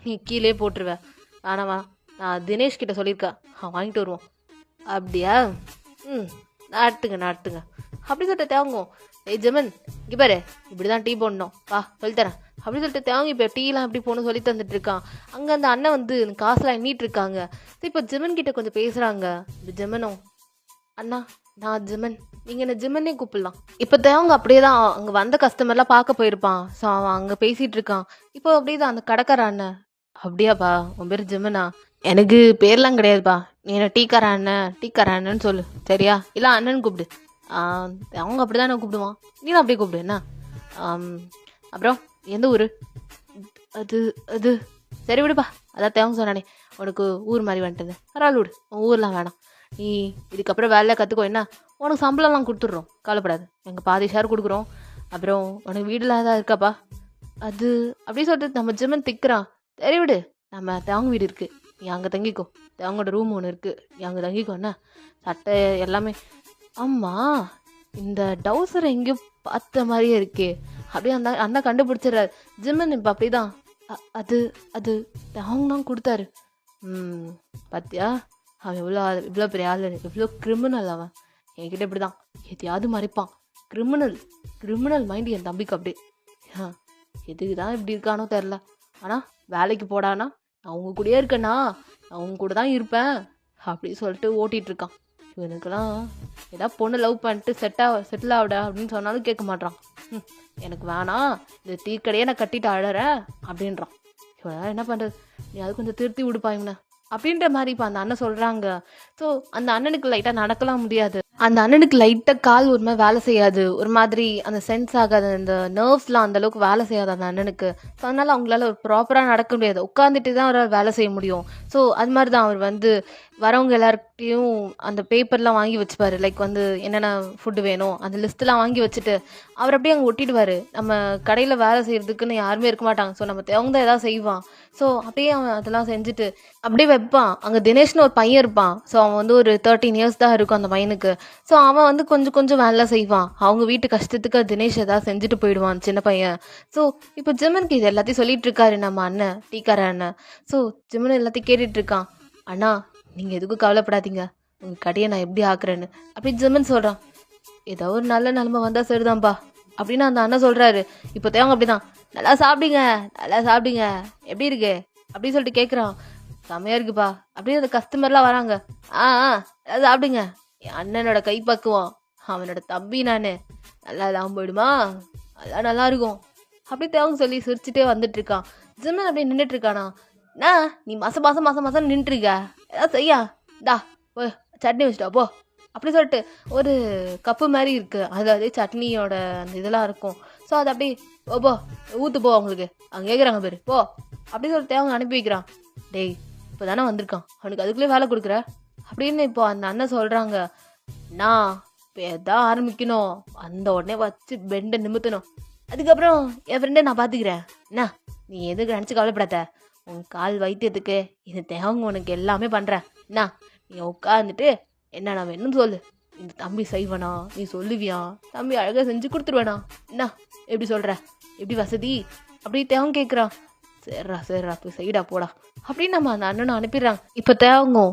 நீ கீழே போட்டுருவேன். வேணாமா, நான் தினேஷ் கிட்ட சொல்லியிருக்கேன், அவன் வாங்கிட்டு வருவோம். அப்படியா? நாட்டுங்க அப்படி சொல்லிட்டு தேவங்கும். டேய் ஜெமன் இங்கே பாரு, இப்படி தான் டீ போடணும் வா சொல்லித்தரேன் அப்படின்னு சொல்லிட்டு தேவங்க இப்போ டீலாம் எப்படி போகணும் சொல்லி தந்துட்டு இருக்கான். அங்கே அந்த அண்ணன் வந்து காசுலாம் எண்ணிட்டு இருக்காங்க. இப்போ ஜெமன் கிட்ட கொஞ்சம் பேசுகிறாங்க. இப்போ ஜெமனும் அண்ணா நான் ஜிம்மன், நீங்கள் என்ன ஜிம்மனே கூப்பிடலாம். இப்போ தேவங்க அப்படியே தான் அங்கே வந்த கஸ்டமர்லாம் பார்க்க போயிருப்பான். ஸோ அவன் அங்கே பேசிகிட்டு இருக்கான். இப்போ அப்படியே தான் அந்த கடைக்கார அண்ணன், அப்படியாப்பா உன் பேர் ஜிம்மனா? எனக்கு பேர்லாம் கிடையாதுப்பா, நீ என்ன டீக்கார அண்ணன்னு சொல்லு சரியா, இல்லை அண்ணன் கூப்பிடு. அவங்க அப்படி தான் நான் கூப்பிடுவான், நீ அப்படியே கூப்பிடு என்ன. அப்புறம் எந்த ஊர்? அது சரி விடுப்பா, அதான் தேவங்க சொன்னானே உனக்கு ஊர் மாதிரி வந்துட்டது, பரவாயில்ல விடு, உன் ஊர்லாம் வேணாம். நீ இதுக்கப்புறம் வேலையை கற்றுக்கோ என்ன, உனக்கு சம்பளம்லாம் கொடுத்துட்றோம், கவலைப்படாது, எங்கள் பாதி ஷேர் கொடுக்குறோம். அப்புறம் உனக்கு வீடெலாம் தான் இருக்காப்பா. அது அப்படி சொல்லிட்டு நம்ம ஜிம்மன் திக்கிறான். சரி விடு, நம்ம தேவங்க வீடு இருக்குது, நீ அங்கே தங்கிக்கோ, தேவங்களோட ரூம் ஒன்று இருக்குது, நீ அங்கே தங்கிக்கோ என்ன. சட்டை எல்லாமே. ஆமாம் இந்த டவுசரை எங்கேயும் பார்த்த மாதிரியே இருக்கே அப்படியே அந்த அண்ணா கண்டுபிடிச்சிடுறாரு. ஜிம்மன் இப்போ அப்படி தான் அது தேவங்க தான் கொடுத்தாரு. பார்த்தியா அவன் இவ்வளோ பெரிய ஆள், எவ்வளோ கிரிமினல் அவன். என்கிட்ட இப்படி தான் எதையாவது மறைப்பான். கிரிமினல் மைண்டு என் தம்பிக்கு அப்படி. எதுக்கு தான் இப்படி இருக்கானோ தெரில. ஆனால் வேலைக்கு போடானா நான் அவங்க கூடயே இருக்கேன்னா அவங்க கூட தான் இருப்பேன் அப்படி சொல்லிட்டு ஓட்டிகிட்ருக்கான். இவனுக்கெல்லாம் ஏதாவது பொண்ணு லவ் பண்ணிட்டு செட்டில் ஆகிட அப்படின்னு சொன்னாலும் கேட்க மாட்டான். எனக்கு வேணாம், இந்த டீ கடையே நான் கட்டிட்டு அழறேன் அப்படின்றான். இவன் என்ன பண்ணுறது, நீ அது கொஞ்சம் திருத்தி விடுப்பா இவனை அப்படின்ற மாதிரி இப்போ அந்த அண்ணன் சொல்கிறாங்க. ஸோ அந்த அண்ணனுக்கு லைட்டாக நடக்கலாம் முடியாது. அந்த அண்ணனுக்கு லைட்டாக கால் ஒரு மாதிரி வேலை செய்யாது, ஒரு மாதிரி அந்த சென்ஸ் ஆகாது, அந்த நர்வ்ஸ்லாம் அந்தளவுக்கு வேலை செய்யாது அந்த அண்ணனுக்கு. ஸோ அதனால் அவங்களால ஒரு ப்ராப்பராக நடக்க முடியாது, உட்காந்துட்டு தான் அவரால் வேலை செய்ய முடியும். ஸோ அது மாதிரி தான் அவர் வந்து வரவங்க எல்லார்கிட்டயும் அந்த பேப்பர்லாம் வாங்கி வச்சுப்பாரு. லைக் வந்து என்னென்ன ஃபுட்டு வேணும், அந்த லிஸ்ட்லாம் வாங்கி வச்சுட்டு, அவர் அப்படியே அங்க ஒட்டிடுவாரு. நம்ம கடையில வேலை செய்றதுக்குன்னு யாருமே இருக்க மாட்டாங்க. ஸோ நம்ம தேவங்க தான் ஏதாவது செய்வான். ஸோ அப்படியே அவன் அதெல்லாம் செஞ்சுட்டு அப்படியே வைப்பான். அங்க தினேஷ்னு ஒரு பையன் இருப்பான். ஸோ அவன் வந்து ஒரு 13 இயர்ஸ் தான் இருக்கும் அந்த பையனுக்கு. ஸோ அவன் வந்து கொஞ்சம் கொஞ்சம் வேலை செய்வான். அவங்க வீட்டு கஷ்டத்துக்கு தினேஷ் ஏதாவது செஞ்சுட்டு போயிடுவான் சின்ன பையன். ஸோ இப்போ ஜிமனுக்கு இது எல்லாத்தையும் சொல்லிட்டு இருக்காரு நம்ம அண்ணன், டீக்கார அண்ணன். ஸோ ஜிமன் எல்லாத்தையும் கேட்டுட்டு இருக்கான். அண்ணா, நீங்கள் எதுக்கும் கவலைப்படாதீங்க, உங்கள் கடையை நான் எப்படி ஆக்குறேன்னு அப்படி ஜிமன் சொல்கிறான். ஏதோ ஒரு நல்ல நிலமை வந்தால் சரிதான்ப்பா அப்படின்னு அந்த அண்ணன் சொல்கிறாரு. இப்போ தேவங்க அப்படிதான், நல்லா சாப்பிடுங்க, நல்லா சாப்பிடுங்க, எப்படி இருக்கு அப்படின்னு சொல்லிட்டு கேட்குறான். செம்மையா இருக்குப்பா அப்படின்னு அந்த கஸ்டமர்லாம் வராங்க. ஆ ஆ நல்லா சாப்பிடுங்க, என் அண்ணனோட கை பக்குவம், அவனோட தம்பி நான், நல்லா இல்லாமல் போயிடுமா, அதெல்லாம் நல்லா இருக்கும் அப்படி தேவங்க சொல்லி சிரிச்சுட்டே வந்துட்டு இருக்கான். ஜிம்மன் அப்படியே நின்றுட்டு இருக்கானா. என்ன நீ மாசம் மாசம் மாசம் மாசம் நின்றுட்டு இருக்க, ஏதாவது செய்யா, டா போ சட்னி வச்சுட்டா போ அப்படி சொல்லிட்டு ஒரு கப்பு மாதிரி இருக்கு, அதாவது சட்னியோட அந்த இதெல்லாம் இருக்கும். ஸோ அது அப்படியே போ ஊத்து போ, அவங்களுக்கு அங்கே கேட்குறாங்க பேர் போ அப்படி சொல்லிட்டு அவங்க அனுப்பி வைக்கிறான். டேய் இப்போ தானே வந்திருக்கான், அவனுக்கு அதுக்குள்ளே வேலை கொடுக்குற அப்படின்னு இப்போ அந்த அண்ணன் சொல்கிறாங்க. நான் இப்போ எதான் ஆரம்பிக்கணும், அந்த உடனே வச்சு பெண்டை நிமித்தணும், அதுக்கப்புறம் என் ஃப்ரெண்டை நான் பார்த்துக்கிறேன். என்ன நீ எதுக்கு நினச்சி கவலைப்படாத, உன் கால் வைத்தியத்துக்கு இந்த தேவங்க உனக்கு எல்லாமே பண்ணுறேன். என்ன நீ உட்காந்துட்டு என்ன நான் வேணும்னு சொல்லு, இந்த தம்பி செய்வனா, நீ சொல்லுவியா, தம்பி அழகாக செஞ்சு கொடுத்துருவேனா, என்ன எப்படி சொல்கிற, எப்படி வசதி அப்படி தேவங்க கேட்குறான். சரிடா போய் செய்டா போடா அப்படின்னு நம்ம அந்த அண்ணனை அனுப்பிடுறாங்க. இப்போ தேவங்க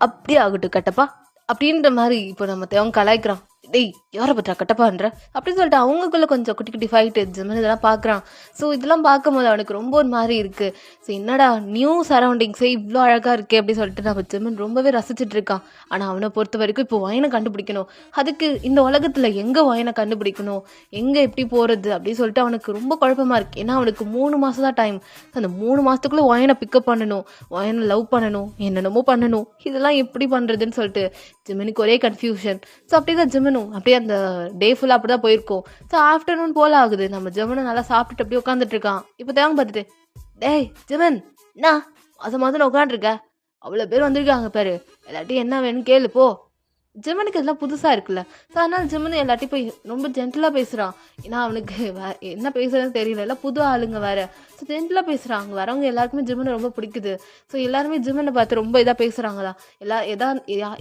அப்படியே ஆகட்டும் கட்டப்பா அப்படின்ற மாதிரி இப்போ நம்ம தேவங்க கலாய்க்கிறான். டேய் யாரை பற்றா கட்டப்பான்ற அப்படின்னு சொல்லிட்டு அவங்களுக்குள்ள கொஞ்சம் குட்டி குட்டி ஃபைட்டு ஜிம்மன் இதெல்லாம் பார்க்குறான். ஸோ இதெல்லாம் பார்க்கும்போது அவனுக்கு ரொம்ப ஒரு மாதிரி இருக்குது. ஸோ என்னடா நியூ சரௌண்டிங்ஸே இவ்வளோ அழகாக இருக்கே அப்படின்னு சொல்லிட்டு நம்ம ஜிம்மன் ரொம்பவே ரசிச்சுட்டு இருக்கான். ஆனால் அவனை பொறுத்த வரைக்கும் இப்போ வயனை கண்டுபிடிக்கணும், அதுக்கு இந்த உலகத்தில் எங்கே வயனை கண்டுபிடிக்கணும், எங்கே எப்படி போகிறது அப்படின்னு சொல்லிட்டு அவனுக்கு ரொம்ப குழப்பமாக இருக்குது. ஏன்னா அவனுக்கு 3 மாதம் தான் டைம். அந்த 3 மாதத்துக்குள்ளே வயனை பிக்கப் பண்ணணும், வயனை லவ் பண்ணணும், என்னென்னமோ பண்ணணும், இதெல்லாம் எப்படி பண்ணுறதுன்னு சொல்லிட்டு ஜிம்மனுக்கு ஒரே கன்ஃபியூஷன். ஸோ அப்படி தான் ஜிம்மனும் அப்படியே அந்த டே ஃபுல்லாக அப்படி தான் போயிருக்கோம். ஸோ ஆஃப்டர்நூன் போல் ஆகுது, நம்ம ஜிம்மனும் நல்லா சாப்பிட்டுட்டு அப்படியே உட்காந்துட்டு இருக்கான். இப்போ தேவங்க பார்த்துட்டு, டேய் ஜிம்மன் என்ன மாதம் மாதம் உட்காந்துருக்க, அவ்வளோ பேர் வந்திருக்காங்க பாரு, எல்லாட்டையும் என்ன வேணும்னு கேளு போ. ஜிம்மனுக்கு இதெல்லாம் புதுசாக இருக்குல்ல. ஸோ அதனால் ஜிம்மனு எல்லாட்டையும் போய் ரொம்ப ஜென்டலாக பேசுகிறான். ஏன்னா அவனுக்கு என்ன பேசுறதுன்னு தெரியல, எல்லாம் புது ஆளுங்க வேறு. ஸோ ஜென்டலாக பேசுகிறான். அங்கே வரவங்க எல்லாருக்குமே ஜிம்மனை ரொம்ப பிடிக்குது. ஸோ எல்லாருமே ஜிம்மனை பார்த்து ரொம்ப இதாக பேசுகிறாங்களா,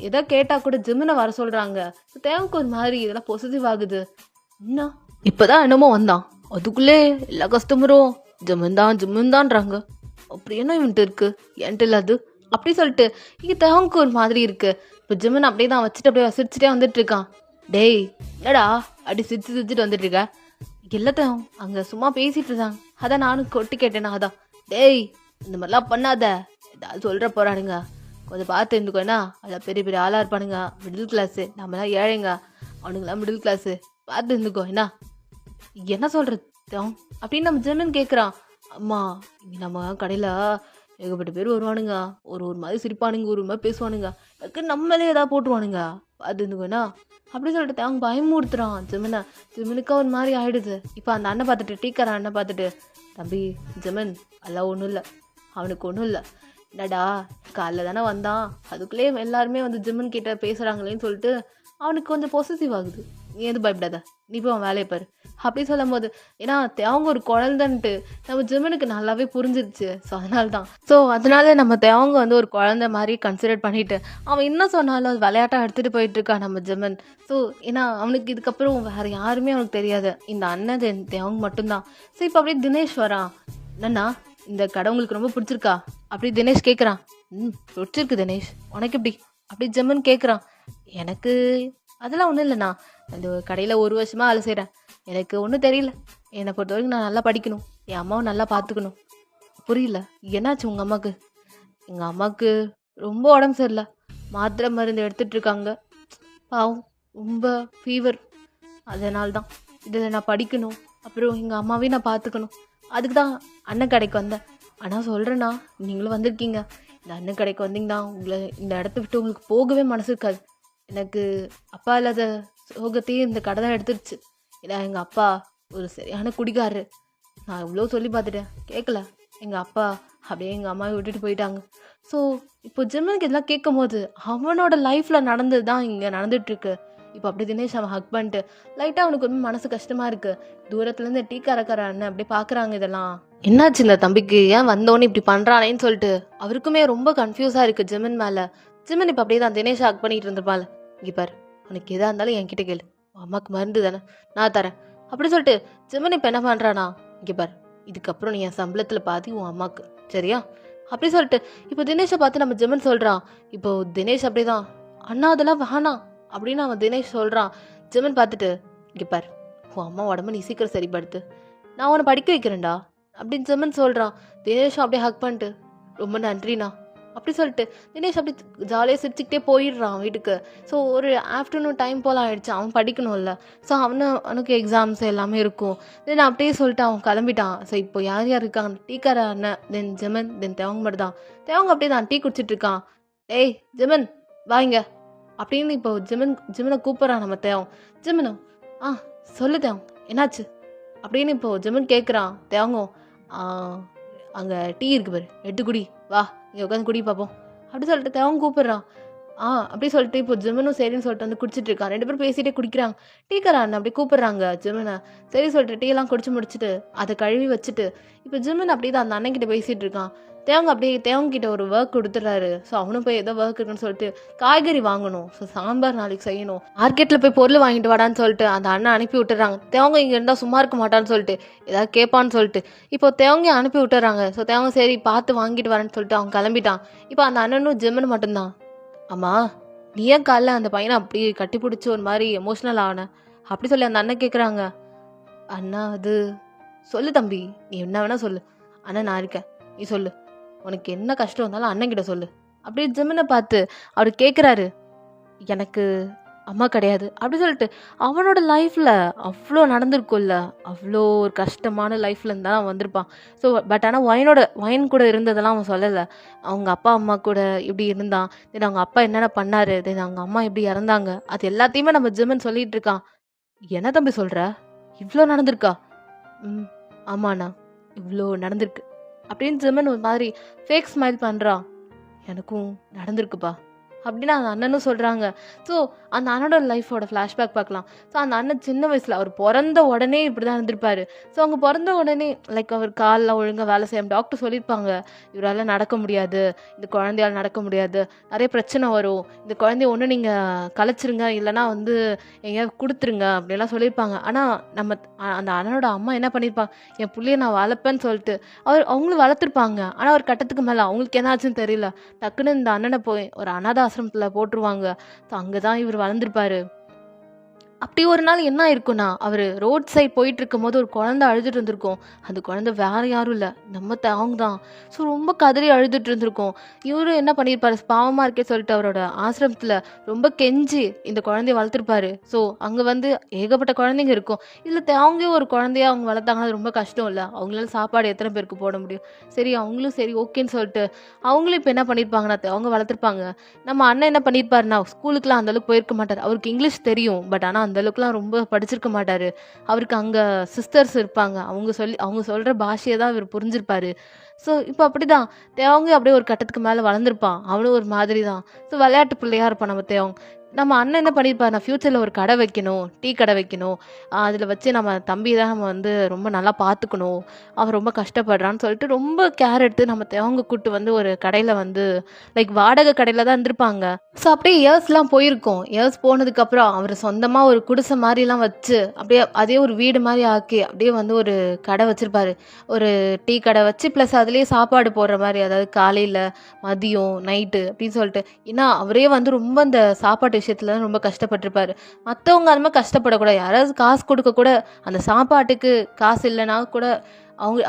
எதா கேட்டால் கூட ஜிம்மனை வர சொல்கிறாங்க. ஸோ தேவைக்கு ஒரு மாதிரி இதெல்லாம் பாசிட்டிவ் ஆகுது. என்ன இப்போதான் என்னமோ வந்தான், அதுக்குள்ளே எல்லா கஸ்டமரும் ஜிம்மன் தான்றாங்க, அப்படி என்ன இவன்ட்டு இருக்கு என்ட்டு இல்லாது அப்படி சொல்லிட்டு இங்கே தேவங்க ஒரு மாதிரி இருக்கு. இப்போ ஜிம்மன் அப்படியே தான் வச்சுட்டு அப்படியே சிரிச்சுட்டே வந்துட்டு இருக்கான். டேய் என்னடா அப்படி சிரிச்சுட்டு வந்துட்டு இருக்க, எல்லாத்தையும் அங்கே சும்மா பேசிட்டு இருந்தாங்க, அதான் நானும் கொட்டி கேட்டேனா. அதான் டேய் இந்த மாதிரிலாம் பண்ணாத, ஏதாவது சொல்கிற போகிறானுங்க, கொஞ்சம் பார்த்து இருந்துக்கோண்ணா, அதெல்லாம் பெரிய பெரிய ஆளாக இருப்பானுங்க, மிடில் கிளாஸு, நம்மளாம் ஏழைங்க, அவனுங்களாம் மிடில் கிளாஸு, பார்த்து இருந்துக்கோ என்ன சொல்கிறது அப்படின்னு நம்ம ஜிம்மன் கேட்குறான். அம்மா இங்கே நம்ம கடையில் ஏகப்பட்ட பேர் வருவானுங்க, ஒரு மாதிரி சிரிப்பானுங்க, ஒரு மாதிரி பேசுவானுங்க, அதுக்கு நம்மளே ஏதாவது போட்டுருவானுங்க, பார்த்து இருந்துக்கோண்ணா அப்படி சொல்லிட்டு அவங்க பயமுறுத்துறான் ஜிம்மனுக்கா ஒரு மாதிரி ஆயிடுது. இப்போ அந்த அண்ணன் பார்த்துட்டு, டீக்கார அண்ணன் பார்த்துட்டு, தம்பி ஜிம்மன் அதெல்லாம் ஒன்றும் இல்லை, அவனுக்கு ஒன்றும் இல்லை, என்னடா காலைல தானே வந்தான், அதுக்குள்ளே எல்லாருமே வந்து ஜிம்மன் கிட்ட பேசுகிறாங்களேன்னு சொல்லிட்டு அவனுக்கு கொஞ்சம் பொசிட்டிவ் ஆகுது. நீ எது பயப்படாத, நீ போய் அவன் வேலையை பாரு அப்படி சொல்லும் போது, ஏன்னா தேவங்க ஒரு குழந்தைன்ட்டு நம்ம ஜிம்மனுக்கு நல்லாவே புரிஞ்சிருச்சு. ஸோ அதனால நம்ம தேவங்க வந்து ஒரு குழந்தை மாதிரி கன்சிடர் பண்ணிட்டு அவன் என்ன சொன்னாலும் அது விளையாட்டாக எடுத்துகிட்டு போயிட்டு இருக்கான் நம்ம ஜிம்மன். ஸோ ஏன்னா அவனுக்கு இதுக்கப்புறம் வேறு யாருமே அவனுக்கு தெரியாது, இந்த அண்ணன் தேவங்க மட்டும்தான். ஸோ இப்போ அப்படியே தினேஷ் வரான். என்னண்ணா இந்த கடை உங்களுக்கு ரொம்ப பிடிச்சிருக்கா அப்படி தினேஷ் கேட்குறான். பிடிச்சிருக்கு தினேஷ், உனக்கு எப்படி அப்படி ஜிம்மன் கேட்குறான். எனக்கு அதெல்லாம் ஒன்றும் இல்லைண்ணா, அந்த கடையில் 1 வருஷமாக வேலை செய்கிறேன், எனக்கு ஒன்றும் தெரியல, என்னை பொறுத்த வரைக்கும் நான் நல்லா படிக்கணும், என் அம்மாவை நல்லா பார்த்துக்கணும். புரியல என்னாச்சு உங்கள் அம்மாவுக்கு? எங்கள் அம்மாவுக்கு ரொம்ப உடம்பு சரியில்லை, மாத்திரை மருந்து எடுத்துகிட்டு இருக்காங்க, பாவம் ரொம்ப ஃபீவர், அதனால தான் இதில் நான் படிக்கணும், அப்புறம் எங்கள் அம்மாவையும் நான் பார்த்துக்கணும், அதுக்கு தான் அண்ணன் கடைக்கு வந்தேன். ஆனால் சொல்கிறேண்ணா நீங்களும் வந்திருக்கீங்க, இந்த அண்ணன் கடைக்கு வந்தீங்கன்னா உங்களை இந்த இடத்த விட்டு உங்களுக்கு போகவே மனசு இருக்காது. எனக்கு அப்பா இல்லாத சோகத்தையும் இந்த கடை தான் எடுத்துருச்சு. ஏன்னா எங்கள் அப்பா ஒரு சரியான குடிகாரரு, நான் இவ்வளோ சொல்லி பார்த்துட்டேன் கேட்கல, எங்கள் அப்பா அப்படியே எங்கள் அம்மாவை விட்டுட்டு போயிட்டாங்க. ஸோ இப்போ ஜிம்மனுக்கு இதெல்லாம் கேட்கும்போது அவனோட லைஃப்பில் நடந்தது தான் இங்கே நடந்துட்டுருக்கு. இப்போ அப்படி தினேஷ் அவன் ஹக் பண்ணிட்டு லைட்டாக அவனுக்கு வந்து மனசு கஷ்டமாக இருக்குது. தூரத்துலேருந்து டீ கறக்கிற அண்ணன் அப்படி பார்க்குறாங்க இதெல்லாம். என்னாச்சு இந்த தம்பிக்கு, ஏன் வந்தோன்னே இப்படி பண்ணுறானேன்னு சொல்லிட்டு அவருக்குமே ரொம்ப கன்ஃபியூஸாக இருக்குது ஜிம்மன் மேலே. ஜிம்மன் இப்போ அப்படியே தான் தினேஷ் ஹக் பண்ணிட்டு இருந்திருப்பாள். இங்கே பாரு, உனக்கு எதாக இருந்தாலும் என்கிட்ட கேளு, உன் அம்மாவுக்கு மருந்து தானே, நான் தரேன் அப்படி சொல்லிட்டு ஜிம்மன் இப்போ என்ன பண்ணுறானா, இங்கே பாரு, இதுக்கப்புறம் நீ என் சம்பளத்தில் பாதி உன் அம்மாவுக்கு, சரியா அப்படி சொல்லிட்டு இப்போ தினேஷை பார்த்து நம்ம ஜிம்மன் சொல்கிறான். இப்போ தினேஷ் அப்படிதான், அண்ணா அதெல்லாம் வேணாம் அப்படின்னு அவன் தினேஷ் சொல்கிறான். ஜிம்மன் பார்த்துட்டு, இங்கே பாரு, உன் அம்மா உடம்பு நீ சீக்கிரம் சரிப்படுத்து, நான் உன்னை படிக்க வைக்கிறேன்டா அப்படின்னு ஜிம்மன் சொல்கிறான். தினேஷும் அப்படியே ஹக் பண்ணிட்டு ரொம்ப நன்றிண்ணா அப்படி சொல்லிட்டு தினேஷ் அப்படி ஜாலியாக சிரிச்சுக்கிட்டே போயிடுறான் வீட்டுக்கு. ஸோ ஒரு ஆஃப்டர்நூன் டைம் போல் ஆயிடுச்சு, அவன் படிக்கணும்ல. ஸோ அவனுக்கு எக்ஸாம்ஸ் எல்லாமே இருக்கும். தென் அப்படியே சொல்லிட்டு அவன் கிளம்பிட்டான். ஸோ இப்போ யார் யார் இருக்காங்க, டீக்கார அண்ணன், தென் ஜெமன், தென் தேவங்க மட்டும் தான். தேவங்க அப்படியே தான் டீ குடிச்சிட்டு இருக்கான். ஏய் ஜெமன் வாங்க அப்படின்னு இப்போ ஜிம்மனை கூப்பிட்றான் நம்ம தேவம். ஜிம்மனும் சொல்லு தேவம் என்னாச்சு அப்படின்னு இப்போ ஜிம்மன் கேட்குறான். தேவங்கும் அங்கே டீ இருக்கு பாரு, எடுத்து குடி, வா இங்கே உட்காந்து குடி பார்ப்போம் அப்படி சொல்லிட்டு தேவன் கூப்பிட்றான். அப்படி சொல்லிட்டு இப்போ ஜிம்மனும் சரின்னு சொல்லிட்டு வந்து குடிச்சிட்டு இருக்கான். 2 பேரும் பேசிகிட்டே குடிக்கிறாங்க. டீக்கரான் அப்படி கூப்பிட்றாங்க ஜிம்மனை. சரி சொல்லிட்டு டீ எல்லாம் குடிச்சு முடிச்சுட்டு அதை கழுவி வச்சுட்டு இப்போ ஜிம்மன் அப்படி தான் அந்த அண்ணன் கிட்ட பேசிகிட்டு இருக்கான். தேவங்க அப்படியே தேவங்கிட்ட ஒரு ஒர்க் கொடுத்துட்றாரு. ஸோ அவனும் போய் ஏதோ ஒர்க் இருக்குன்னு சொல்லிட்டு காய்கறி வாங்கணும், ஸோ சாம்பார் நாளைக்கு செய்யணும், மார்க்கெட்டில் போய் பொருள் வாங்கிட்டு வாடான்னு சொல்லிட்டு அந்த அண்ணன் அனுப்பி விட்டுறாங்க. தேவங்க இங்கே இருந்தால் சும்மா இருக்க மாட்டான்னு சொல்லிட்டு ஏதாவது கேட்பான்னு சொல்லிட்டு இப்போ தேவங்க அனுப்பி விட்டுறாங்க. ஸோ தேவங்க சரி பார்த்து வாங்கிட்டு வரேன்னு சொல்லிட்டு அவன் கிளம்பிட்டான். இப்போ அந்த அண்ணனும் ஜிம்மன் மட்டும்தான். அம்மா நீ ஏன் காலைல அந்த பையனை அப்படி கட்டி பிடிச்சி ஒரு மாதிரி எமோஷ்னல் ஆன அப்படி சொல்லி அந்த அண்ணன் கேட்குறாங்க. அண்ணா அது சொல்லு தம்பி, நீ என்ன வேணா சொல்லு, அண்ணா நான் இருக்கேன், நீ சொல்லு, உனக்கு என்ன கஷ்டம் இருந்தாலும் அண்ணன்கிட்ட சொல்லு அப்படி ஜிம்மனை பார்த்து அவர் கேட்குறாரு. எனக்கு அம்மா கிடையாது அப்படி சொல்லிட்டு அவனோட லைஃப்பில் அவ்வளோ நடந்திருக்கும்ல, அவ்வளோ ஒரு கஷ்டமான லைஃப்பில் இருந்தால் அவன் வந்திருப்பான். ஸோ பட் ஆனால் ஒயின் கூட இருந்ததெல்லாம் அவன் சொல்லலை. அவங்க அப்பா அம்மா கூட இப்படி இருந்தான், தென் அவங்க அப்பா என்னென்ன பண்ணாரு, தென் அவங்க அம்மா எப்படி இறந்தாங்க, அது எல்லாத்தையுமே நம்ம ஜிம்மன் சொல்லிட்டு இருக்கான். என்ன தம்பி சொல்கிற, இவ்வளோ நடந்திருக்கா? ஆமாண்ணா இவ்வளோ நடந்திருக்கு அப்படின்னு ஜிம்மன் ஒரு மாதிரி ஃபேக் ஸ்மைல் பண்ணுறான். எனக்கும் நடந்திருக்குப்பா அப்படின்னு அந்த அண்ணனும் சொல்கிறாங்க. ஸோ அந்த அண்ணனோட லைஃபோட ஃப்ளாஷ்பேக் பார்க்கலாம். ஸோ அந்த அண்ணன் சின்ன வயசில் அவர் பிறந்த உடனே இப்படி தான் இருந்திருப்பார். ஸோ அவங்க பிறந்த உடனே லைக் அவர் காலில் ஒழுங்காக வேலை செய்யும், டாக்டர் சொல்லியிருப்பாங்க இவரால் நடக்க முடியாது, இந்த குழந்தையால் நடக்க முடியாது, நிறைய பிரச்சனை வரும், இந்த குழந்தைய ஒன்று நீங்கள் கலைச்சிருங்க இல்லைனா வந்து எங்கேயாவது கொடுத்துருங்க அப்படிலாம் சொல்லியிருப்பாங்க. ஆனால் நம்ம அந்த அண்ணனோட அம்மா என்ன பண்ணியிருப்பாங்க, என் பிள்ளைய நான் வளர்ப்பேன்னு சொல்லிட்டு அவங்களும் வளர்த்துருப்பாங்க. ஆனால் ஒரு கட்டத்துக்கு மேலே அவங்களுக்கு என்ன ஆச்சுன்னு தெரியல, டக்குன்னு இந்த அண்ணனை போய் ஒரு அனாதை ஆசிரமத்தில் போட்டுருவாங்க. ஸோ அங்கே தான் இவர் வளர்ந்துருப்பாரு. அப்படி ஒரு நாள் என்ன இருக்குன்னா, அவர் ரோட் சைட் போயிட்டு இருக்கும் போது ஒரு குழந்தை அழுதுட்டு இருந்திருக்கும். அந்த குழந்தை வேற யாரும் இல்லை, நம்ம அவங்க தான். ஸோ ரொம்ப கதறி அழுதுட்டு இருந்திருக்கும். இவரும் என்ன பண்ணியிருப்பாரு, பாவமாக இருக்கே சொல்லிட்டு அவரோட ஆசிரமத்தில் ரொம்ப கெஞ்சி இந்த குழந்தைய வளர்த்துருப்பாரு. ஸோ அங்கே வந்து ஏகப்பட்ட குழந்தைங்க இருக்கும். இதில் அவங்க ஒரு குழந்தைய அவங்க வளர்த்தாங்கன்னா ரொம்ப கஷ்டம் இல்லை, அவங்களால சாப்பாடு எத்தனை பேருக்கு போட முடியும். சரி அவங்களும் சரி ஓகேன்னு சொல்லிட்டு அவங்களும் இப்போ என்ன பண்ணியிருப்பாங்கன்னா அவங்க வளர்த்துருப்பாங்க. நம்ம அண்ணன் என்ன பண்ணியிருப்பாருன்னா, ஸ்கூலுக்குலாம் அந்தளவுக்கு போயிருக்க மாட்டார். அவருக்கு இங்கிலீஷ் தெரியும், பட் ஆனால் அந்தளவுக்குலாம் ரொம்ப படிச்சிருக்க மாட்டார். அவருக்கு அங்கே சிஸ்டர்ஸ் இருப்பாங்க, அவங்க சொல்கிற பாஷையை தான் இவர் புரிஞ்சிருப்பார். ஸோ இப்போ அப்படி தான் தேவங்க அப்படியே ஒரு கட்டத்துக்கு மேலே வளர்ந்துருப்பான். அவனும் ஒரு மாதிரி தான். ஸோ விளையாட்டு பிள்ளையாக இருப்பான் நம்ம தேவங்க. நம்ம அண்ணன் என்ன பண்ணியிருப்பார், நான் ஃப்யூச்சரில் ஒரு கடை வைக்கணும், டீ கடை வைக்கணும், அதில் வச்சு நம்ம தம்பி தான் நம்ம வந்து ரொம்ப நல்லா பார்த்துக்கணும், அவன் ரொம்ப கஷ்டப்படுறான்னு சொல்லிட்டு ரொம்ப கேர் எடுத்து நம்ம தேவங்க கூட்டு வந்து ஒரு கடையில் வந்து லைக் வாடகை கடையில் தான் இருந்திருப்பாங்க. ஸோ அப்படியே இயர்ஸ்லாம் போயிருக்கோம். இயர்ஸ் போனதுக்கப்புறம் அவர் சொந்தமாக ஒரு குடிசை மாதிரிலாம் வச்சு அப்படியே அதே ஒரு வீடு மாதிரி ஆக்கி அப்படியே வந்து ஒரு கடை வச்சுருப்பாரு. ஒரு டீ கடை வச்சு ப்ளஸ் அதுலேயே சாப்பாடு போடுற மாதிரி, அதாவது காலையில் மதியம் நைட்டு அப்படின்னு சொல்லிட்டு. ஏன்னா அவரே வந்து ரொம்ப அந்த சாப்பாட்டு விஷயத்துல ரொம்ப கஷ்டப்பட்டிருப்பாரு. மற்றவங்க அந்த மாதிரி கஷ்டப்படக்கூடாது, யாராவது காசு கொடுக்க கூட அந்த சாப்பாட்டுக்கு காசு இல்லைனா கூட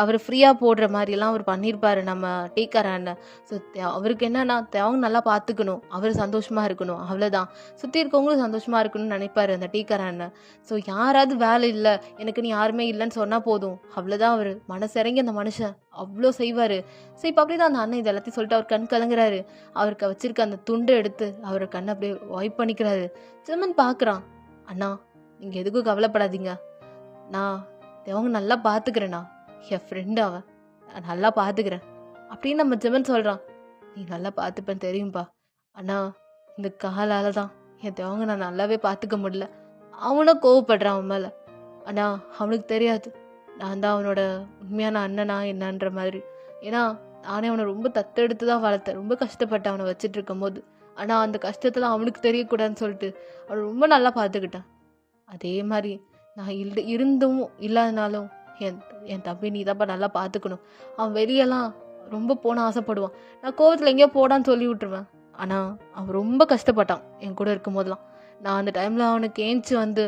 அவர் ஃப்ரீயாக போடுற மாதிரிலாம் அவர் பண்ணியிருப்பாரு நம்ம டீக்கார அண்ணன். ஸோ அவருக்கு என்னன்னா அவங்க நல்லா பார்த்துக்கணும், அவர் சந்தோஷமாக இருக்கணும், அவ்வளோதான். சுற்றி இருக்கவங்களும் சந்தோஷமாக இருக்கணும்னு நினைப்பாரு அந்த டீக்கார அண்ணன். ஸோ யாராவது வேலை இல்லை எனக்குன்னு யாருமே இல்லைன்னு சொன்னால் போதும், அவ்வளோதான். அவர் மனசிறங்கி அந்த மனுஷன் அவ்வளோ செய்வார். ஸோ இப்போ அப்படி தான் அந்த அண்ணன் இது எல்லாத்தையும் சொல்லிட்டு அவர் கண் கலங்குறாரு. அவருக்கு வச்சிருக்க அந்த துண்டை எடுத்து அவரை கண்ணை அப்படியே வாய்ப் பண்ணிக்கிறாரு. ஜிம்மன் பார்க்குறான், அண்ணா நீங்கள் எதுக்கும் கவலைப்படாதீங்க, நான் அவங்க நல்லா பார்த்துக்கிறேண்ணா, என் ஃப்ரெண்டு அவன், நான் நல்லா பார்த்துக்கிறேன் அப்படின்னு நம்ம ஜெமன் சொல்கிறான். நீ நல்லா பார்த்துப்பேன் தெரியும்பா, ஆனால் இந்த காலால் தான் என் தேவங்க நான் நல்லாவே பார்த்துக்க முடியல. அவனும் கோவப்படுறான் அவன் மேலே. ஆனால் அவனுக்கு தெரியாது நான் தான் அவனோட உண்மையான அண்ணனா என்னன்ற மாதிரி. ஏன்னா நானே அவனை ரொம்ப தத்தெடுத்து தான் வளர்த்தேன், ரொம்ப கஷ்டப்பட்டேன் அவனை வச்சுட்டு இருக்கும் போது. ஆனால் அந்த கஷ்டத்தில் அவனுக்கு தெரியக்கூடாதுன்னு சொல்லிட்டு அவனை ரொம்ப நல்லா பார்த்துக்கிட்டேன். அதே மாதிரி நான் இருந்தும் இல்லாதனாலும் என் என் தம்பி நீ தான்ப்பா நல்லா பார்த்துக்கணும். அவன் வெளியெல்லாம் ரொம்ப போன ஆசைப்படுவான். நான் கோவத்தில் எங்கேயோ போடான்னு சொல்லி விட்டுருவேன். ஆனால் அவன் ரொம்ப கஷ்டப்பட்டான் என் கூட இருக்கும் போதெல்லாம். நான் அந்த டைமில் அவனுக்கு ஏஞ்சி வந்து,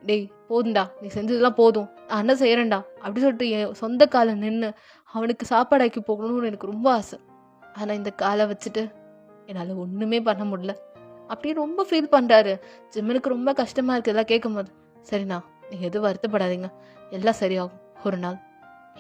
டேய் போதும்டா, நீ செஞ்சதெல்லாம் போதும், நான் என்ன செய்கிறேன்டா அப்படி சொல்லிட்டு என் சொந்த காலை நின்று அவனுக்கு சாப்பாடாக்கி போகணும்னு எனக்கு ரொம்ப ஆசை. ஆனால் இந்த காலை வச்சுட்டு என்னால் ஒன்றுமே பண்ண முடியல அப்படின்னு ரொம்ப ஃபீல் பண்ணுறாரு. ஜிம்மனுக்கு ரொம்ப கஷ்டமாக இருக்குது எல்லாம் கேட்கும் போது. சரிண்ணா, நீங்கள் எதுவும் வருத்தப்படாதீங்க, எல்லாம் சரியாகும். ஒரு நாள்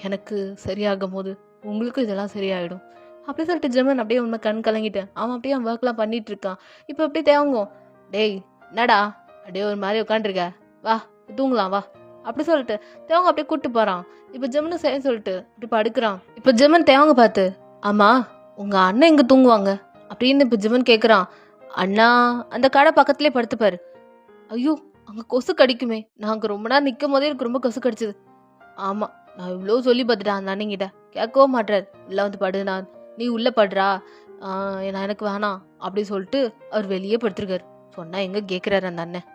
எனக்கு சரியாகும் போது உங்களுக்கும் இதெல்லாம் சரியாயிடும் அப்படி சொல்லிட்டு ஜிம்மன் அப்படியே உண்மை கண் கலங்கிட்டேன். அவன் அப்படியே அவன் ஒர்க்லாம் பண்ணிட்டு இருக்கான். இப்போ அப்படியே தேவங்கும், டேய் என்னடா அப்படியே ஒரு மாதிரி உட்காந்துருக்க, வா தூங்கலாம் வா அப்படி சொல்லிட்டு தேவங்க அப்படியே கூப்பிட்டு போகிறான். இப்போ ஜிம்மனு சரி சொல்லிட்டு அப்படி படுக்கிறான். இப்போ ஜிம்மன் தேவங்க பார்த்து, ஆமாம் உங்கள் அண்ணன் எங்கே தூங்குவாங்க அப்படின்னு இப்போ ஜிம்மன் கேட்குறான். அண்ணா அந்த கடை பக்கத்துலேயே படுத்துப்பாரு. ஐயோ அங்கே கொசு கடிக்குமே, நான் அங்கே ரொம்ப நேரம் நிற்கும் போதே எனக்கு ரொம்ப கொசு கடிச்சிது. ஆமாம் நான் இவ்வளோ சொல்லி பார்த்துட்டேன் அந்த அண்ணங்கிட்ட, கேட்கவும் மாட்டார். இல்லை வந்து படுனா, நீ உள்ளே படுறா, நான் எனக்கு வேணாம் அப்படி சொல்லிட்டு அவர் வெளியே படுத்துருக்காரு. சொன்னால் எங்கே கேட்குறாரு அந்த அண்ணன்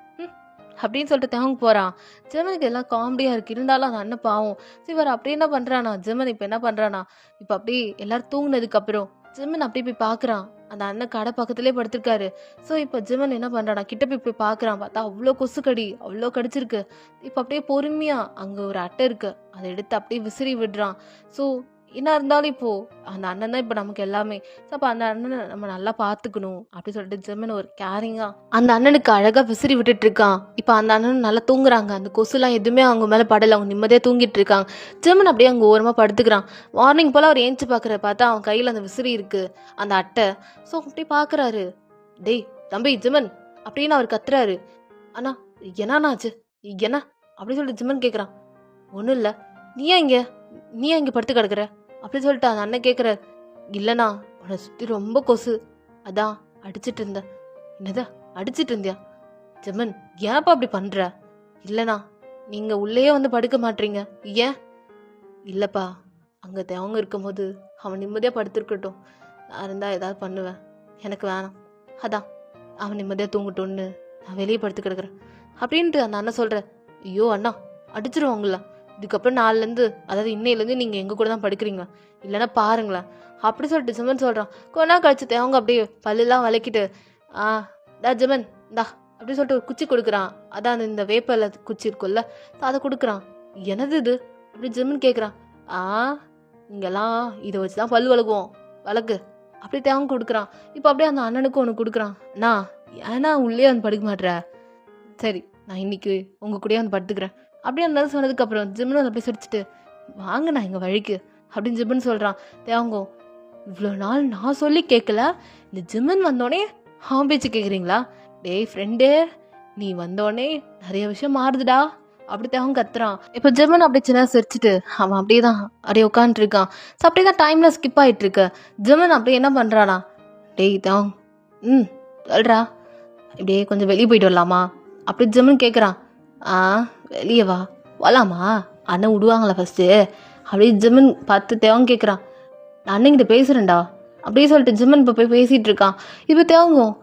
அப்படின்னு சொல்லிட்டு தேவங்க போகிறான். ஜெமனுக்கு எல்லாம் காமெடியாக இருக்குது. இருந்தாலும் அந்த அண்ணன் பாவம். சரி இவர் அப்படி என்ன பண்ணுறானா ஜெமன், இப்போ என்ன பண்ணுறானா, இப்போ அப்படியே எல்லாரும் தூங்கினதுக்கப்புறம் ஜெமன் அப்படியே போய் பார்க்குறான். அந்த அண்ணன் கடை பக்கத்துலேயே படுத்திருக்காரு. ஸோ இப்போ ஜெமன் என்ன பண்ணுறானா, கிட்ட போய் பார்க்குறான். பார்த்தா அவ்வளோ கொசு கடி, அவ்வளோ கடிச்சிருக்கு. இப்போ அப்படியே பொறுமையாக அங்கே ஒரு அட்டை இருக்குது, அதை எடுத்து அப்படியே விசிறி விடுறான். ஸோ என்ன இருந்தாலும் இப்போது அந்த அண்ணன் தான் இப்போ நமக்கு எல்லாமே. ஸோ அப்போ அந்த அண்ணனை நம்ம நல்லா பார்த்துக்கணும் அப்படி சொல்லிட்டு ஜெமன் ஒரு கேரிங்காக அந்த அண்ணனுக்கு அழகாக விசிறி விட்டுட்டு இருக்கான். இப்போ அந்த அண்ணன் நல்லா தூங்குறாங்க. அந்த கொசுலாம் எதுவுமே அவங்க மேலே படலை, அவங்க நிம்மதியாக தூங்கிட்டு இருக்காங்க. ஜெமன் அப்படியே அங்கே ஓரமாக படுத்துக்கிறான். மார்னிங் போல் அவர் ஏஞ்சி பார்க்குற பார்த்தா அவன் கையில் அந்த விசிறி இருக்குது, அந்த அட்டை. ஸோ அப்படி பார்க்குறாரு. டேய் தம்பி ஜெமன் அப்படின்னு அவர் கத்துறாரு. அண்ணா என்னாச்சு என்ன அப்படி சொல்லிட்டு ஜெமன் கேட்குறான். ஒன்றும் இல்லை, நீ ஏன் இங்கே படுத்து கிடக்குற அப்படி சொல்லிட்டு அந்த அண்ணன் கேட்குறாரு. இல்லைண்ணா உன்னை சுற்றி ரொம்ப கொசு, அதான் அடிச்சிட்டு இருந்தேன். என்னதா அடிச்சிட்டு இருந்தியா ஜெமன், ஏன்ப்பா அப்படி பண்ணுற? இல்லைண்ணா நீங்கள் உள்ளேயே வந்து படுக்க மாட்டீங்க, ஏன்? இல்லைப்பா அங்கே தேவங்க இருக்கும்போது அவன் நிம்மதியாக படுத்துருக்கட்டும், நான் இருந்தால் ஏதாவது பண்ணுவேன், எனக்கு வேணாம், அதான் அவன் நிம்மதியாக தூங்கட்டும்னு நான் வெளியே படுத்து கிடக்குறேன் அப்படின்ட்டு அந்த அண்ணன் சொல்கிற. ஐயோ அண்ணா அடிச்சிருவாங்களா, இதுக்கப்புறம் நாளிலேருந்து அதாவது இன்னையிலேருந்து நீங்கள் எங்கள் கூட தான் படுக்கிறீங்க, இல்லைன்னா பாருங்களேன் அப்படி சொல்லிட்டு ஜெமன் சொல்கிறான். கொஞ்ச நாள் கழிச்சு தேவங்க அப்படியே பல்லெல்லாம் வளைக்கிட்டு, டா ஜெமன் டா அப்படி சொல்லிட்டு ஒரு குச்சி கொடுக்குறான். அதான் இந்த வேப்பல குச்சி இருக்குல்ல, அதை கொடுக்குறான். எனது இது அப்படி ஜெமன் கேட்குறான். இங்கெல்லாம் இதை வச்சு தான் பல் வளக்குவோம், வளக்கு அப்படி தேவங்க கொடுக்குறான். இப்போ அப்படியே அந்த அண்ணனுக்கும் ஒன்று கொடுக்குறான். அண்ணா ஏன்னா உள்ளே வந்து படுக்க மாட்டுற, சரி நான் இன்னைக்கு உங்கள் கூடயே வந்து படுத்துக்கிறேன் அப்படியே அந்த சொன்னதுக்கப்புறம் ஜிம்மன் அப்படி சிரிச்சிட்டு, வாங்க நான் எங்கள் வழிக்கு அப்படின்னு ஜிம்மன் சொல்கிறான். தேவங்கோ இவ்வளோ நாள் நான் சொல்லி கேட்கல, இந்த ஜிம்மன் வந்தோடனே அவன் பேச்சு கேட்குறீங்களா? டேய் ஃப்ரெண்டே, நீ வந்தோடனே நிறைய விஷயம் மாறுதுடா அப்படி தேவங்க கத்துறான். இப்போ ஜிம்மன் அப்படி சின்ன சிரிச்சிட்டு அவன் அப்படியே தான் அப்படியே உட்காந்துருக்கான். ஸோ அப்படியே தான் டைமில் ஸ்கிப் ஆகிட்டுருக்கு. ஜிம்மன் அப்படியே என்ன பண்ணுறானா, டேய் தேவங் சொல்கிறா இப்படியே கொஞ்சம் வெளியே போயிட்டு வரலாமா அப்படி ஜிம்மன் கேட்குறான். வெளியே வரலாமா, அண்ணன் விடுவாங்களா ஃபஸ்ட்டு அப்படியே ஜிம்மன் பார்த்து தேவங்க கேட்குறான். நான் அண்ணங்கிட்ட பேசுகிறேன்டா அப்படியே சொல்லிட்டு ஜிம்மன் இப்போ போய் பேசிகிட்டு இருக்கான். இப்போ தேவங்கும்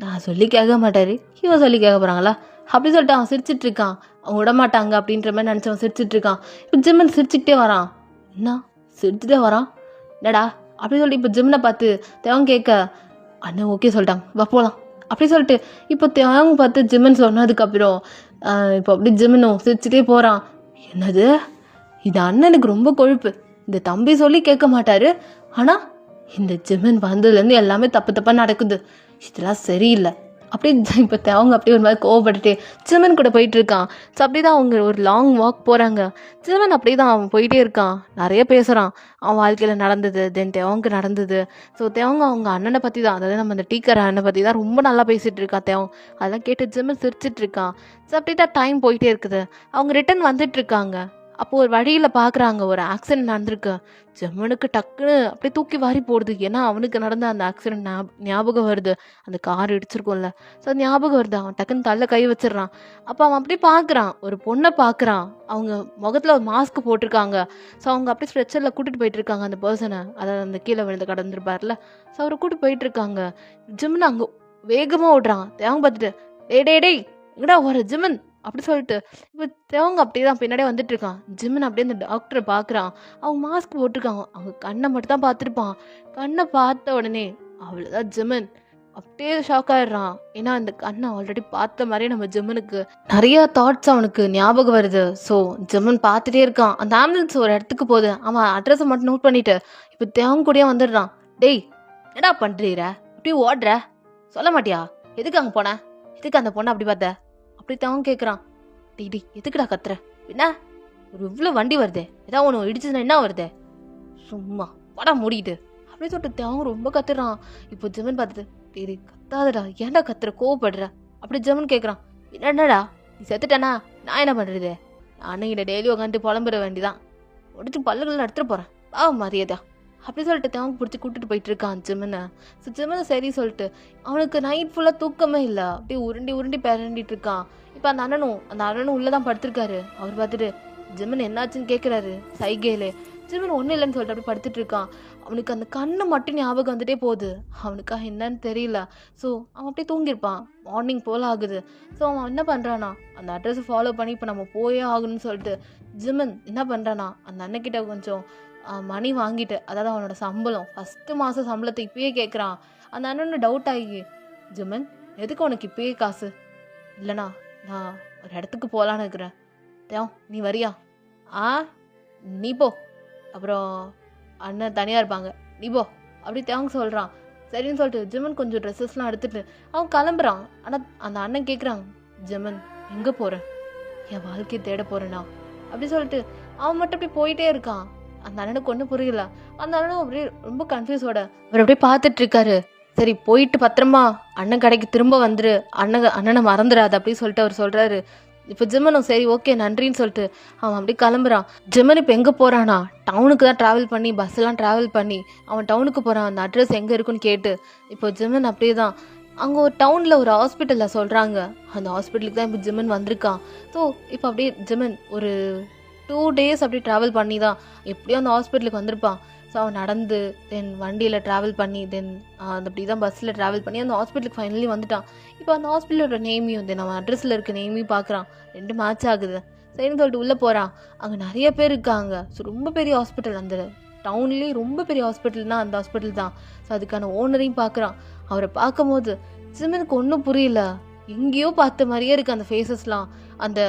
நான் சொல்லி கேட்க மாட்டாரு, இவன் சொல்லி கேட்க போகிறாங்களா அப்படி சொல்லிட்டு அவன் சிரிச்சிட்டு இருக்கான். அவன் விட மாட்டாங்க அப்படின்ற மாதிரி நினச்சவன் சிரிச்சிட்டு இருக்கான். இப்போ ஜிம்மன் சிரிச்சுக்கிட்டே வரான். என்ன சிரிச்சுட்டே வரான், என்னடா அப்படி சொல்லிட்டு இப்போ ஜிம்மனை பார்த்து தேவங்க கேட்க, அண்ணன் ஓகே சொல்லிட்டாங்க வா போகலாம் அப்படி சொல்லிட்டு இப்போ தேவங்க பார்த்து ஜிம்மன் சொன்னதுக்கப்புறம் இப்போ அப்படி ஜிம்மனும் சிரிச்சுட்டே போகிறான். என்னது இது அண்ணனுக்கு ரொம்ப கொழுப்பு, இந்த தம்பி சொல்லி கேட்க மாட்டாரு, ஆனால் இந்த ஜிம்மன் வந்ததுலேருந்து எல்லாமே தப்பாக நடக்குது, இதெல்லாம் சரியில்லை அப்படி இப்போ அவங்க அப்படியே ஒரு மாதிரி கோவப்பட்டுட்டு ஜிம்மன் கூட போயிட்டு இருக்கான். ஸோ அப்படி தான் அவங்க ஒரு லாங் வாக் போகிறாங்க. ஜிம்மன் அப்படியே தான் அவன் போயிட்டே இருக்கான், நிறைய பேசுகிறான் அவன் வாழ்க்கையில் நடந்தது, தென் தேவங்க நடந்தது. ஸோ தேவங்க அவங்க அண்ணனை பற்றி தான், அதாவது நம்ம அந்த டீக்கர் அண்ணனை பற்றி தான் ரொம்ப நல்லா பேசிகிட்டு இருக்கா தேவன். அதெல்லாம் கேட்டு ஜிம்மன் சிரிச்சிட்டு இருக்கான். ஸோ அப்படி தான் டைம் போயிட்டே இருக்குது. அவங்க ரிட்டன் வந்துட்டு இருக்காங்க. அப்போ ஒரு வழியில பார்க்குறாங்க ஒரு ஆக்சிடென்ட் நடந்திருக்கு. ஜெமனுக்கு டக்குன்னு அப்படியே தூக்கி வாரி போடுது. ஏன்னா அவனுக்கு நடந்த அந்த ஆக்சிடென்ட் ஞாபகம் வருது. அந்த கார் இடிச்சிருக்கும்ல. ஸோ அது ஞாபகம் வருது. அவன் டக்குன்னு தலைல கை வச்சிடுறான். அப்போ அவன் அப்படியே பார்க்குறான். ஒரு பொண்ணை பார்க்குறான். அவங்க முகத்துல ஒரு மாஸ்க் போட்டிருக்காங்க. ஸோ அவங்க அப்படியே ஸ்ட்ரெச்சரில் கூட்டிட்டு போயிட்டு இருக்காங்க அந்த பர்சனை. அதாவது அந்த கீழே விழுந்து கடந்திருப்பார்ல. ஸோ அவரை கூட்டிட்டு போயிட்டு இருக்காங்க. ஜிம்னு அங்கே வேகமாக ஓடுறான். தேவங்க பார்த்துட்டு டேய் டேய் டேய் எங்கடா ஓடுற ஜிமன் அப்படி சொல்லிட்டு இப்போ தேவங்க அப்படியே தான் பின்னாடியே வந்துட்டு இருக்கான். ஜிம்மன் அப்படியே அந்த டாக்டரை பார்க்குறான். அவங்க மாஸ்க் போட்டிருக்காங்க. அவங்க கண்ணை மட்டும் தான் பார்த்துருப்பான். கண்ணை பார்த்த உடனே அவ்வளோதான் ஜிமன் அப்படியே ஷாக் ஆயிடுறான். ஏன்னா அந்த கண்ணை ஆல்ரெடி பார்த்த மாதிரியே நம்ம ஜிம்மனுக்கு நிறைய தாட்ஸ் அவனுக்கு ஞாபகம் வருது. ஸோ ஜிம்மன் பார்த்துட்டே இருக்கான். அந்த ஆம்புலன்ஸ் ஒரு இடத்துக்கு போகுது. அவன் அட்ரஸை மட்டும் நோட் பண்ணிட்டு இப்போ தேவங்க கூடயே வந்துடுறான். டேய் என்னடா பண்ணுறீர அப்படியே ஓடுற சொல்ல மாட்டியா? எதுக்கு அங்கே போன? எதுக்கு அந்த பொண்ணை அப்படி பார்த்த? அப்படி தேவன் கேட்குறான். டேய் டேய் எதுக்குடா கத்துற? என்ன ஒரு இவ்வளோ வண்டி வருதே, ஏதாவது ஒன்று இடிச்சுன்னா என்ன வருதே? சும்மா படா மூடிட்டு அப்படியே சொல்லிட்டு தேவன் ரொம்ப கத்துறான். இப்போ ஜெமன் பார்த்துட்டு டேய் டேய் கத்தாதடா, ஏன்டா கத்துற, கோவப்படுற? அப்படி ஜெமன் கேட்குறான். என்னடா நீ செத்துட்டானா நான் என்ன பண்ணுறது? நானும் டெய்லி உட்காந்து புலம்புற வேண்டிதான். முடிச்சு பல்லுகள் எடுத்துட்டு போகிறேன் பாவம் மரியாதா அப்படி சொல்லிட்டு தேவங்க பிடிச்சி கூட்டிட்டு போயிட்டு இருக்கான் ஜிம்மனை. ஸோ ஜிம்மனை சரி சொல்லிட்டு அவனுக்கு நைட் ஃபுல்லாக தூக்கமே இல்லை. அப்படியே உருண்டி உருண்டி பிறண்டிட்டு இருக்கான். இப்போ அந்த அண்ணனும் உள்ளே தான் படுத்திருக்காரு. அவர் பார்த்துட்டு ஜிம்மன் என்னாச்சுன்னு கேட்குறாரு சைகையிலே. ஜிம்மன் ஒன்றும் இல்லைன்னு சொல்லிட்டு அப்படி படுத்துட்டு இருக்கான். அவனுக்கு அந்த கண்ணு மட்டும் ஞாபகம் வந்துட்டே போகுது. அவனுக்காக என்னன்னு தெரியல. ஸோ அவன் அப்படியே தூங்கியிருப்பான். மார்னிங் போல் ஆகுது. ஸோ அவன் என்ன பண்ணுறானா அந்த அட்ரஸை ஃபாலோ பண்ணி இப்போ நம்ம போயே ஆகணும்னு சொல்லிட்டு ஜிம்மன் என்ன பண்ணுறானா அந்த அண்ணக்கிட்ட கொஞ்சம் மணி வாங்கிட்டு, அதாவது அவனோட சம்பளம் ஃபஸ்ட்டு மாதம் சம்பளத்தை இப்பயே கேட்குறான். அந்த அண்ணனு டவுட் ஆகி ஜிம்மன் எதுக்கு உனக்கு இப்பயே காசு? இல்லைண்ணா நான் ஒரு இடத்துக்கு போகலான்னு இருக்கிறேன். தேவ் நீ வரியா? நீ போ, அப்புறம் அண்ணன் தனியாக இருப்பாங்க, நீ போ அப்படி தேவங்க சொல்கிறான். சரின்னு சொல்லிட்டு ஜிம்மன் கொஞ்சம் ட்ரெஸ்ஸஸ்லாம் எடுத்துகிட்டு அவன் கிளம்புறான். ஆனால் அந்த அண்ணன் கேட்குறான், ஜிம்மன் எங்கே போகிறேன்? என் வாழ்க்கையை தேட போகிறேண்ணா அப்படி சொல்லிட்டு அவன் மட்டும் அப்படி போயிட்டே இருக்கான். அந்த அண்ணனுக்கு ஒன்றும் புரியல. அந்த அண்ணனும் அப்படியே ரொம்ப கன்ஃபியூஸோட அவர் அப்படியே பார்த்துட்டு இருக்காரு. சரி போயிட்டு பத்திரமா அண்ணன் கடைக்கு திரும்ப வந்துரு, அண்ணனை மறந்துடாது அப்படின்னு சொல்லிட்டு அவர் சொல்கிறாரு. இப்போ ஜிம்மனும் சரி ஓகே நன்றின்னு சொல்லிட்டு அவன் அப்படி கிளம்புறான். ஜிம்மன் இப்போ எங்கே போகிறானா டவுனுக்கு தான் ட்ராவல் பண்ணி பஸ்ஸெல்லாம் ட்ராவல் பண்ணி அவன் டவுனுக்கு போகிறான். அந்த அட்ரஸ் எங்கே இருக்குன்னு கேட்டு இப்போ ஜிம்மன் அப்படியே தான் அங்கே ஒரு டவுனில் ஒரு ஹாஸ்பிட்டலில் சொல்கிறாங்க. அந்த ஹாஸ்பிட்டலுக்கு தான் இப்போ ஜிம்மன் வந்திருக்கான். ஸோ இப்போ அப்படியே ஜிம்மன் ஒரு 2 days அப்படி ட்ராவல் பண்ணி தான் எப்படியோ அந்த ஹாஸ்பிட்டலுக்கு வந்திருப்பான். ஸோ அவன் நடந்து தென் வண்டியில் ட்ராவல் பண்ணி தென் அப்படி தான் பஸ்ஸில் ட்ராவல் பண்ணி அந்த ஹாஸ்பிட்டலுக்கு ஃபைனலி வந்துட்டான். இப்போ அந்த ஹாஸ்பிட்டலோட நேமையும் தென் அவன் அட்ரஸில் இருக்க நேமையும் பார்க்குறான். 2 மேட்ச் ஆகுது. சரின்னு சொல்லிட்டு உள்ளே போகிறான். அங்கே நிறைய பேர் இருக்காங்க. ஸோ ரொம்ப பெரிய ஹாஸ்பிட்டல், அந்த டவுன்லேயே ரொம்ப பெரிய ஹாஸ்பிட்டல்னால் அந்த ஹாஸ்பிட்டல் தான். ஸோ அதுக்கான ஓனரையும் பார்க்குறான். அவரை பார்க்கும்போது ஜிம்மனுக்கு ஒன்றும் புரியல. எங்கேயோ பார்த்த மாதிரியே இருக்குது அந்த ஃபேஸஸ்லாம். அந்த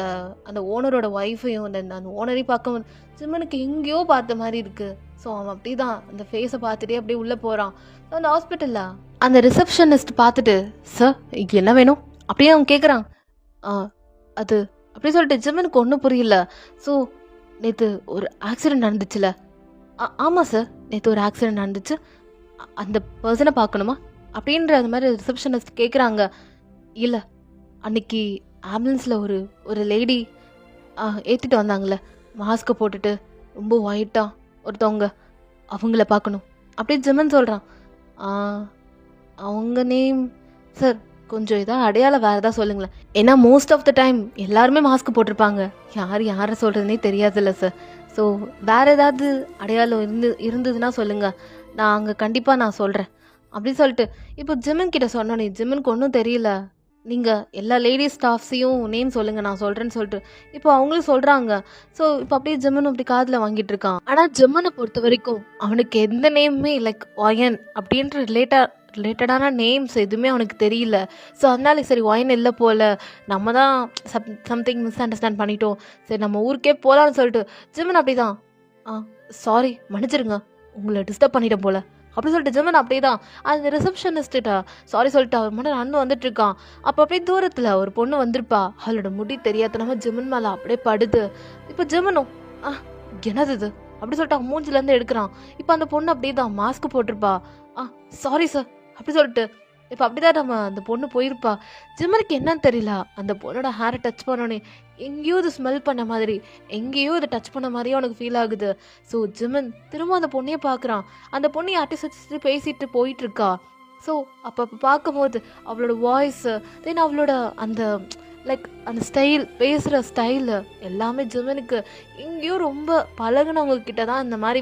அந்த ஓனரோட ஒய்ஃபையும் அந்த ஓனரையும் பார்க்கும்போது ஜிம்மனுக்கு எங்கேயோ பார்த்த மாதிரி இருக்குது. ஸோ அவன் அப்படி தான் அந்த ஃபேஸை பார்த்துட்டே அப்படியே உள்ளே போகிறான். அந்த ஹாஸ்பிட்டலில் அந்த ரிசப்ஷனிஸ்ட் பார்த்துட்டு சார் இங்கே என்ன வேணும் அப்படியே அவன் கேட்குறான். அது அப்படி சொல்லிட்டு ஜிம்மனுக்கு ஒன்றும் புரியல. ஸோ நேற்று ஒரு ஆக்சிடெண்ட் நடந்துச்சுல? ஆமாம் சார் நேற்று ஒரு ஆக்சிடெண்ட் நடந்துச்சு, அந்த பர்சனை பார்க்கணுமா அப்படின்ற அது மாதிரி ரிசப்ஷனிஸ்ட் கேட்குறாங்க. இல்லை அன்னைக்கு ஆம்புலன்ஸில் ஒரு லேடி ஏற்றிட்டு வந்தாங்களே மாஸ்க்கை போட்டுட்டு ரொம்ப ஒயிட்டாக ஒருத்தவங்க, அவங்கள பார்க்கணும் அப்படியே ஜிம்மன் சொல்கிறான். அவங்க நேம் சார் கொஞ்சம் இதாக அடையாளம் வேறு எதாவது சொல்லுங்களேன். ஏன்னா மோஸ்ட் ஆஃப் த டைம் எல்லாருமே மாஸ்க் போட்டிருப்பாங்க, யாரை சொல்கிறதுனே தெரியாதுல்ல சார். ஸோ வேறு ஏதாவது அடையாளம் இருந்ததுன்னா சொல்லுங்கள், நான் அங்கே கண்டிப்பாக நான் சொல்கிறேன் அப்படின்னு சொல்லிட்டு இப்போ ஜிம்மன் கிட்ட சொன்னோன்னே ஜிம்மனுக்கு ஒன்றும் தெரியல. நீங்கள் எல்லா லேடிஸ் ஸ்டாஃப்ஸையும் நேம் சொல்லுங்கள் நான் சொல்கிறேன்னு சொல்லிட்டு இப்போ அவங்களும் சொல்கிறாங்க. ஸோ இப்போ அப்படியே ஜிம்மனும் அப்படி காதில் வாங்கிட்டு இருக்கான். ஆனால் ஜிம்மனை பொறுத்த வரைக்கும் அவனுக்கு எந்த நேமுமே லைக் ஒயன் அப்படின்ற ரிலேட்டடான நேம்ஸ் எதுவுமே அவனுக்கு தெரியல. ஸோ அதனால சரி ஒயன் இல்லை போல், நம்ம தான் சம்திங் மிஸ் அண்டர்ஸ்டாண்ட் பண்ணிட்டோம், சரி நம்ம ஊருக்கே போகலான்னு சொல்லிட்டு ஜிம்மன் அப்படி தான் சாரி மன்னிச்சிருங்க உங்களை டிஸ்டர்ப் பண்ணிட்டேன் போல் அப்படி சொல்லிட்டு ஜிம்மன் அப்படியே தான் அந்த ரிசப்ஷனிஸ்ட்டா சாரி சொல்லிட்டு அவர் மட்டும் நடந்து வந்துட்டு இருக்கான். அப்போ அப்படியே தூரத்தில் ஒரு பொண்ணு வந்திருப்பா, அவளோட முடி தெரியாதனமா ஜிம்மன் மேலே அப்படியே படுது. இப்போ ஜிம்மனும் என்னது இது அப்படி சொல்லிட்டு அவன் மூஞ்சிலேருந்து எடுக்கிறான். இப்போ அந்த பொண்ணு அப்படியே தான் மாஸ்க் போட்டிருப்பா. சாரி சார் அப்படி சொல்லிட்டு இப்போ அப்படிதான் நம்ம அந்த பொண்ணு போயிருப்பா. ஜிம்மனுக்கு என்னன்னு தெரியல. அந்த பொண்ணோட ஹேரை டச் பண்ணோன்னே எங்கேயோ இது ஸ்மெல் பண்ண மாதிரி, எங்கேயோ இதை டச் பண்ண மாதிரியே அவனுக்கு ஃபீல் ஆகுது. ஸோ ஜிம்மன் திரும்ப அந்த பொண்ணையே பார்க்குறான். அந்த பொண்ணு யார்கிட்ட சுற்றி பேசிட்டு போயிட்டு இருக்கா. ஸோ அப்போ பார்க்கும்போது அவளோட வாய்ஸு, தென் அவளோட அந்த லைக் அந்த ஸ்டைல், பேசுகிற ஸ்டைலு எல்லாமே ஜிம்மனுக்கு எங்கேயோ ரொம்ப பழகுனவங்க கிட்ட தான் இந்த மாதிரி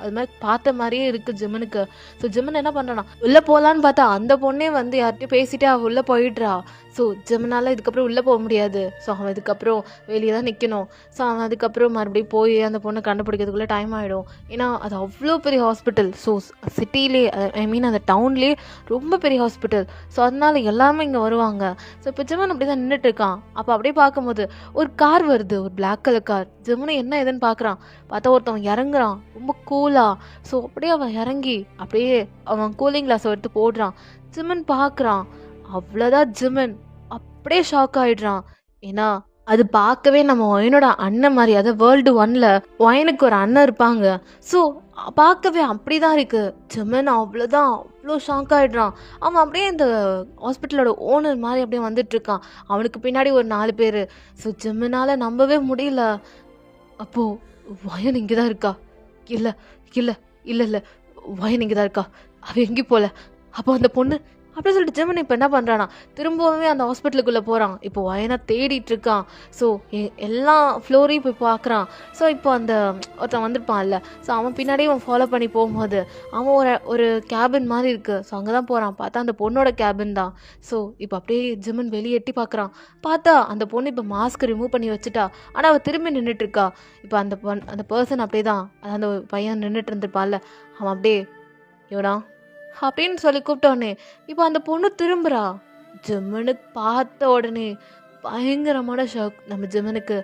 அது மாதிரி பார்த்த மாதிரியே இருக்குது ஜிம்மனுக்கு. ஸோ ஜிம்மன் என்ன பண்ணுறானா, உள்ளே போகலான்னு பார்த்தா அந்த பொண்ணே வந்து யார்கிட்டயும் பேசிட்டு அவள் உள்ளே போயிடுறா. ஸோ ஜிம்மனால் இதுக்கப்புறம் உள்ளே போக முடியாது. ஸோ அவன் இதுக்கப்புறம் வெளியே தான் நிற்கணும். ஸோ அவன் அதுக்கப்புறம் மறுபடியும் போய் அந்த பொண்ணை கண்டுபிடிக்கிறதுக்குள்ளே டைம் ஆகிடும். ஏன்னா அது அவ்வளோ பெரிய ஹாஸ்பிட்டல். ஸோ சிட்டிலே, ஐ மீன் அந்த டவுன்லேயே ரொம்ப பெரிய ஹாஸ்பிட்டல். ஸோ அதனால எல்லாருமே இங்கே வருவாங்க. ஸோ இப்போ ஜிம்மன் அப்படி தான் நின்றுட்டு இருக்கான். அப்போ அப்படியே பார்க்கும்போது ஒரு கார் வருது, ஒரு பிளாக் கலர் கார். ஜிம்மனு என்ன ஏதுன்னு பார்க்குறான். பார்த்தா ஒருத்தவன் இறங்குறான் ரொம்ப கூலாக. ஸோ அப்படியே அவன் இறங்கி அப்படியே அவன் கூலிங் கிளாஸை எடுத்து போடுறான். ஜிம்மன் பார்க்குறான். அவ்வளோதான், ஜிம்மன் அப்படியே ஷாக் ஆயிடுறான். ஏன்னா அது பார்க்கவே நம்ம ஒயனோட அண்ணன் மாதிரி, அதாவது வேர்ல்டு 1ல் ஒயனுக்கு ஒரு அண்ணன் இருப்பாங்க. ஸோ பார்க்கவே அப்படிதான் இருக்கு. ஜிம்மன் அவ்வளோதான், அவ்வளோ ஷாக் ஆகிடுறான். அவன் அப்படியே இந்த ஹாஸ்பிட்டலோட ஓனர் மாதிரி அப்படியே வந்துட்டு இருக்கான். அவனுக்கு பின்னாடி ஒரு 4 பேர். ஸோ ஜிம்மனால் நம்பவே முடியல. அப்போது ஒயன் இங்கே தான் இருக்கா? இல்லை இல்லை இல்லை இல்லை, ஒயன் இங்கே தான் இருக்கா, அவன் எங்கேயும் போகல. அப்போ அந்த பொண்ணு அப்படி சொல்லிட்டு ஜிம்மன் இப்போ என்ன பண்ணுறானா, திரும்பவே அந்த ஹாஸ்பிட்டலுக்குள்ளே போகிறான். இப்போ ஒயனை தேடிட்டு இருக்கான். ஸோ எல்லா ஃப்ளோரையும் போய் பார்க்குறான். ஸோ இப்போ அந்த ஒருத்தன் வந்திருப்பான்ல, ஸோ அவன் பின்னாடியே அவன் ஃபாலோ பண்ணி போகும்போது அவன் ஒரு கேபின் மாதிரி இருக்குது. ஸோ அங்கே தான் போகிறான். பார்த்தா அந்த பொண்ணோட கேபின் தான். ஸோ இப்போ அப்படியே ஜிம்மன் வெளியே எட்டி பார்க்குறான். பார்த்தா அந்த பொண்ணு இப்போ மாஸ்க் ரிமூவ் பண்ணி வச்சுட்டா. ஆனால் அவள் திரும்பி நின்றுட்டுருக்கா. இப்போ அந்த பர்சன் அப்படியே தான், அந்த பையன் நின்றுட்டு இருந்திருப்பான்ல, அவன் அப்படியே இவனா அப்படின்னு சொல்லி கூப்பிட்டோடனே இப்போ அந்த பொண்ணு திரும்புகிறா. ஜிம்மனுக்கு பார்த்த உடனே பயங்கரமான ஷாக் நம்ம ஜிம்மனுக்கு.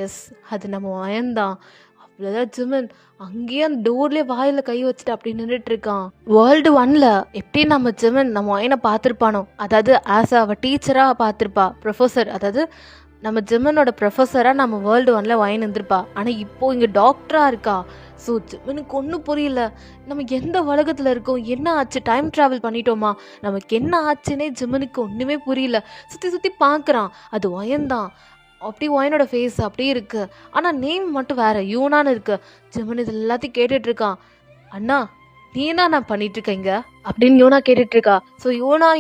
எஸ், அது நம்ம வயந்தான். அவ்வளோதான், ஜிம்மன் அங்கேயே அந்த டோர்லேயே வாயில் கை வச்சுட்டு அப்படி நின்றுட்டு இருக்கான். வேர்ல்டு 1ல் எப்படி நம்ம ஜிம்மன் நம்ம வயனை பார்த்துருப்பானோ, அதாவது ஆஸ் அவ டீச்சராக பார்த்துருப்பா, ப்ரொஃபஸர், அதாவது நம்ம ஜிம்மனோட ப்ரொஃபஸராக நம்ம வேர்ல்டு 1ல் வயன் இருந்திருப்பா. ஆனால் இப்போது இங்கே டாக்டராக இருக்கா. ஸோ ஜிம்மனுக்கு ஒன்றும் புரியல. நம்ம எந்த உலகத்தில் இருக்கோம், என்ன ஆச்சு, டைம் ட்ராவல் பண்ணிட்டோமா, நமக்கு என்ன ஆச்சுன்னே ஜிம்மனுக்கு ஒன்றுமே புரியல. சுற்றி சுற்றி பார்க்குறான். அது ஒயன்தான். அப்படி ஒயனோட ஃபேஸ் அப்படியே இருக்குது. ஆனால் நேம் மட்டும் வேறு, யூனான்னு இருக்குது. ஜிம்மன் இது எல்லாத்தையும் கேட்டுட்ருக்கான். அண்ணா நீ என்ன நான் பண்ணிகிட்ருக்கீங்க அப்படின்னு யூனா கேட்டுட்ருக்கா. ஸோ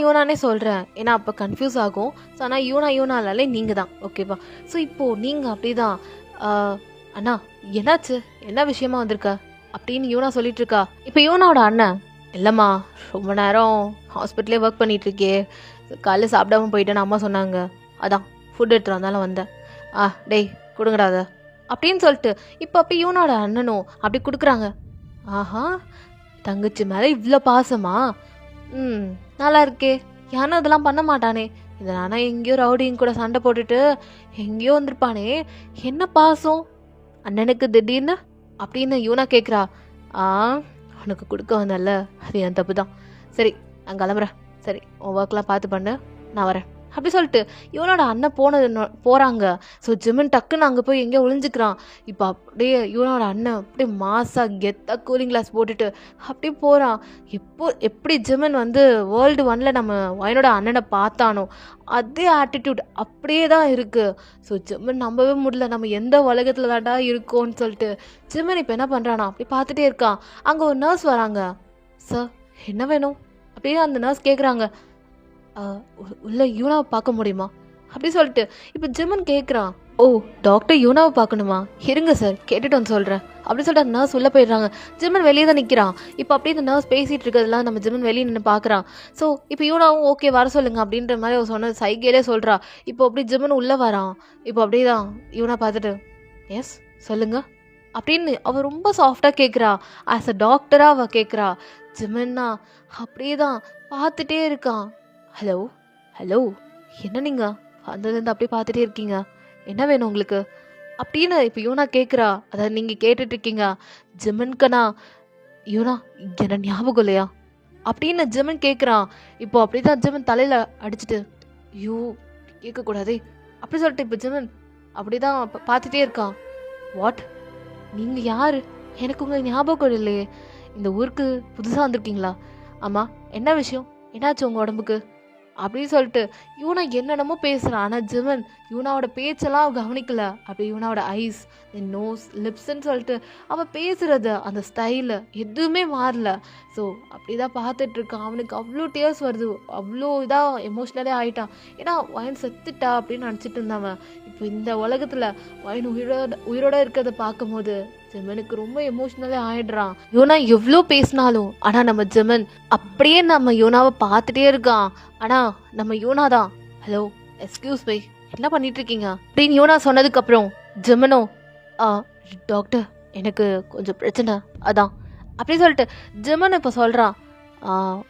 யூனானே சொல்கிறேன், ஏன்னா அப்போ கன்ஃபியூஸ் ஆகும். ஸோ ஆனால் யூனாலே நீங்கள் தான், ஓகேவா? ஸோ இப்போது நீங்கள் அப்படி தான், அண்ணா என்னாச்சு, என்ன விஷயமா வந்திருக்க அப்படின்னு யூனா சொல்லிகிட்ருக்கா. இப்போ யூனாவோட அண்ணன், இல்லைம்மா ரொம்ப நேரம் ஹாஸ்பிட்டலே ஒர்க் பண்ணிகிட்ருக்கே, காலையில் சாப்பிடாம போயிட்டேன்னு அம்மா சொன்னாங்க, அதான் ஃபுட் எடுத்துகிட்டு வந்தாலும் வந்தேன். டேய் கொடுங்கடா அதை அப்படின்னு சொல்லிட்டு இப்போ அப்போ யூனாவோட அண்ணனும் அப்படி கொடுக்குறாங்க. ஆஹா, தங்கச்சி மேலே இவ்வளோ பாசமா, நல்லா இருக்கே, யாரும் இதெல்லாம் பண்ண மாட்டானே, இதை நானா எங்கேயோ ரவுடிங்க கூட சண்டை போட்டுட்டு எங்கேயோ வந்திருப்பானே, என்ன பாசம் அண்ணனுக்கு திடீர்னு அப்படின்னு யூனா கேட்குறா. உனக்கு கொடுக்க வந்தல்ல, அது என் தப்பு தான். சரி நான் கிளம்புறேன், சரி உன் ஒர்க்லாம் பார்த்து பண்ணு, நான் வரேன் அப்படி சொல்லிட்டு இவனோட அண்ணன் போகிறாங்க. ஸோ ஜிம்மன் டக்குன்னு அங்கே போய் எங்கேயோ ஒளிஞ்சிக்கிறான். இப்போ அப்படியே இவனோட அண்ணன் அப்படியே மாசாக கெத்தாக கூலிங் கிளாஸ் போட்டுட்டு அப்படியே போகிறான். எப்படி ஜிம்மன் வந்து வேர்ல்டு 1ல் நம்ம வயனோட அண்ணனை பார்த்தானோ அதே ஆட்டிடியூட் அப்படியே தான் இருக்குது. ஸோ ஜிம்மன் நம்பவே முடியல, நம்ம எந்த உலகத்தில் தாண்டா இருக்கோன்னு சொல்லிட்டு ஜிம்மன் இப்போ என்ன பண்ணுறானா அப்படி பார்த்துட்டே இருக்கான். அங்கே ஒரு நர்ஸ் வராங்க. சார் என்ன வேணும் அப்படின்னு அந்த நர்ஸ் கேட்குறாங்க. உள்ள யூனாவை பார்க்க முடியுமா அப்படி சொல்லிட்டு இப்போ ஜிம்மன் கேட்குறான். ஓ டாக்டர் யூனாவை பார்க்கணுமா, இருங்க சார் கேட்டுட்டு வந்து சொல்கிறேன் அப்படி சொல்லிட்டு அந்த நர்ஸ் உள்ளே போயிடுறாங்க. ஜிம்மன் வெளியே தான் நிற்கிறான். இப்போ அப்படியே இந்த நர்ஸ் பேசிகிட்டு இருக்கிறதுலாம் நம்ம ஜிம்மன் வெளியே நின்று பார்க்குறான். ஸோ இப்போ யூனாவும் ஓகே வர சொல்லுங்க அப்படின்ற மாதிரி அவர் சொன்ன சைகையிலே சொல்கிறா. இப்போ அப்படி ஜிம்மன் உள்ளே வரான். இப்போ அப்படியே தான் யூனா பார்த்துட்டு எஸ் சொல்லுங்க அப்படின்னு அவள் ரொம்ப சாஃப்டாக கேட்குறா. ஆஸ் அ டாக்டராக அவள் கேட்குறா. ஜிம்மன்னா அப்படியே தான் பார்த்துட்டே இருக்கான். ஹலோ ஹலோ, என்ன நீங்கள் வந்ததுலேருந்து அப்படியே பார்த்துட்டே இருக்கீங்க, என்ன வேணும் உங்களுக்கு அப்படின்னு இப்போ யூனா கேட்குறா. அதாவது நீங்கள் கேட்டுட்ருக்கீங்க ஜிம்மன்கண்ணா, யூனா என்ன ஞாபகம் இல்லையா அப்படின்னு ஜிம்மன் கேட்குறான். இப்போ அப்படி தான் ஜிம்மன் தலையில் அடிச்சுட்டு ஐயோ கேட்கக்கூடாதே அப்படி சொல்லிட்டு இப்போ ஜிம்மன் அப்படி தான் பார்த்துட்டே இருக்கான். வாட், நீங்கள் யார், எனக்கு உங்கள் ஞாபகம் இல்லையே, இந்த ஊருக்கு புதுசாக வந்திருக்கீங்களா? ஆமாம் என்ன விஷயம், என்னாச்சு உங்கள் உடம்புக்கு அப்படின்னு சொல்லிட்டு யூனா என்னென்னமோ பேசுகிறான். ஆனால் ஜிமன் யூனாவோட பேச்செல்லாம் கவனிக்கல. அப்படி யூனாவோட ஐஸ், நோஸ், லிப்ஸ்ன்னு சொல்லிட்டு அவள் பேசுகிறது அந்த ஸ்டைலு எதுவுமே மாறல. ஸோ அப்படி தான் பார்த்துட்ருக்கான். அவனுக்கு அவ்வளோ டேர்ஸ் வருது, அவ்வளோ இதாக எமோஷ்னலே ஆகிட்டான். ஏன்னா வயன் செத்துட்டா அப்படின்னு நினச்சிட்டு இருந்தாவன். இப்போ இந்த உலகத்தில் வயன் உயிரோட இருக்கிறத பார்க்கும்போது ஜெமனுக்கு ரொம்ப எமோஷ்னலே ஆயிடுறான். யோனா எவ்வளோ பேசினாலும் ஆனால் நம்ம ஜெமன் அப்படியே நம்ம யோனாவை பார்த்துட்டே இருக்கான். ஆனால் நம்ம யோனா தான் ஹலோ எக்ஸ்கியூஸ் மீ என்ன பண்ணிட்டு இருக்கீங்க அப்படின்னு யோனா சொன்னதுக்கப்புறம் ஜெமனோ டாக்டர் எனக்கு கொஞ்சம் பிரச்சனை அதான் அப்படின்னு சொல்லிட்டு ஜெமன் இப்போ சொல்கிறான்.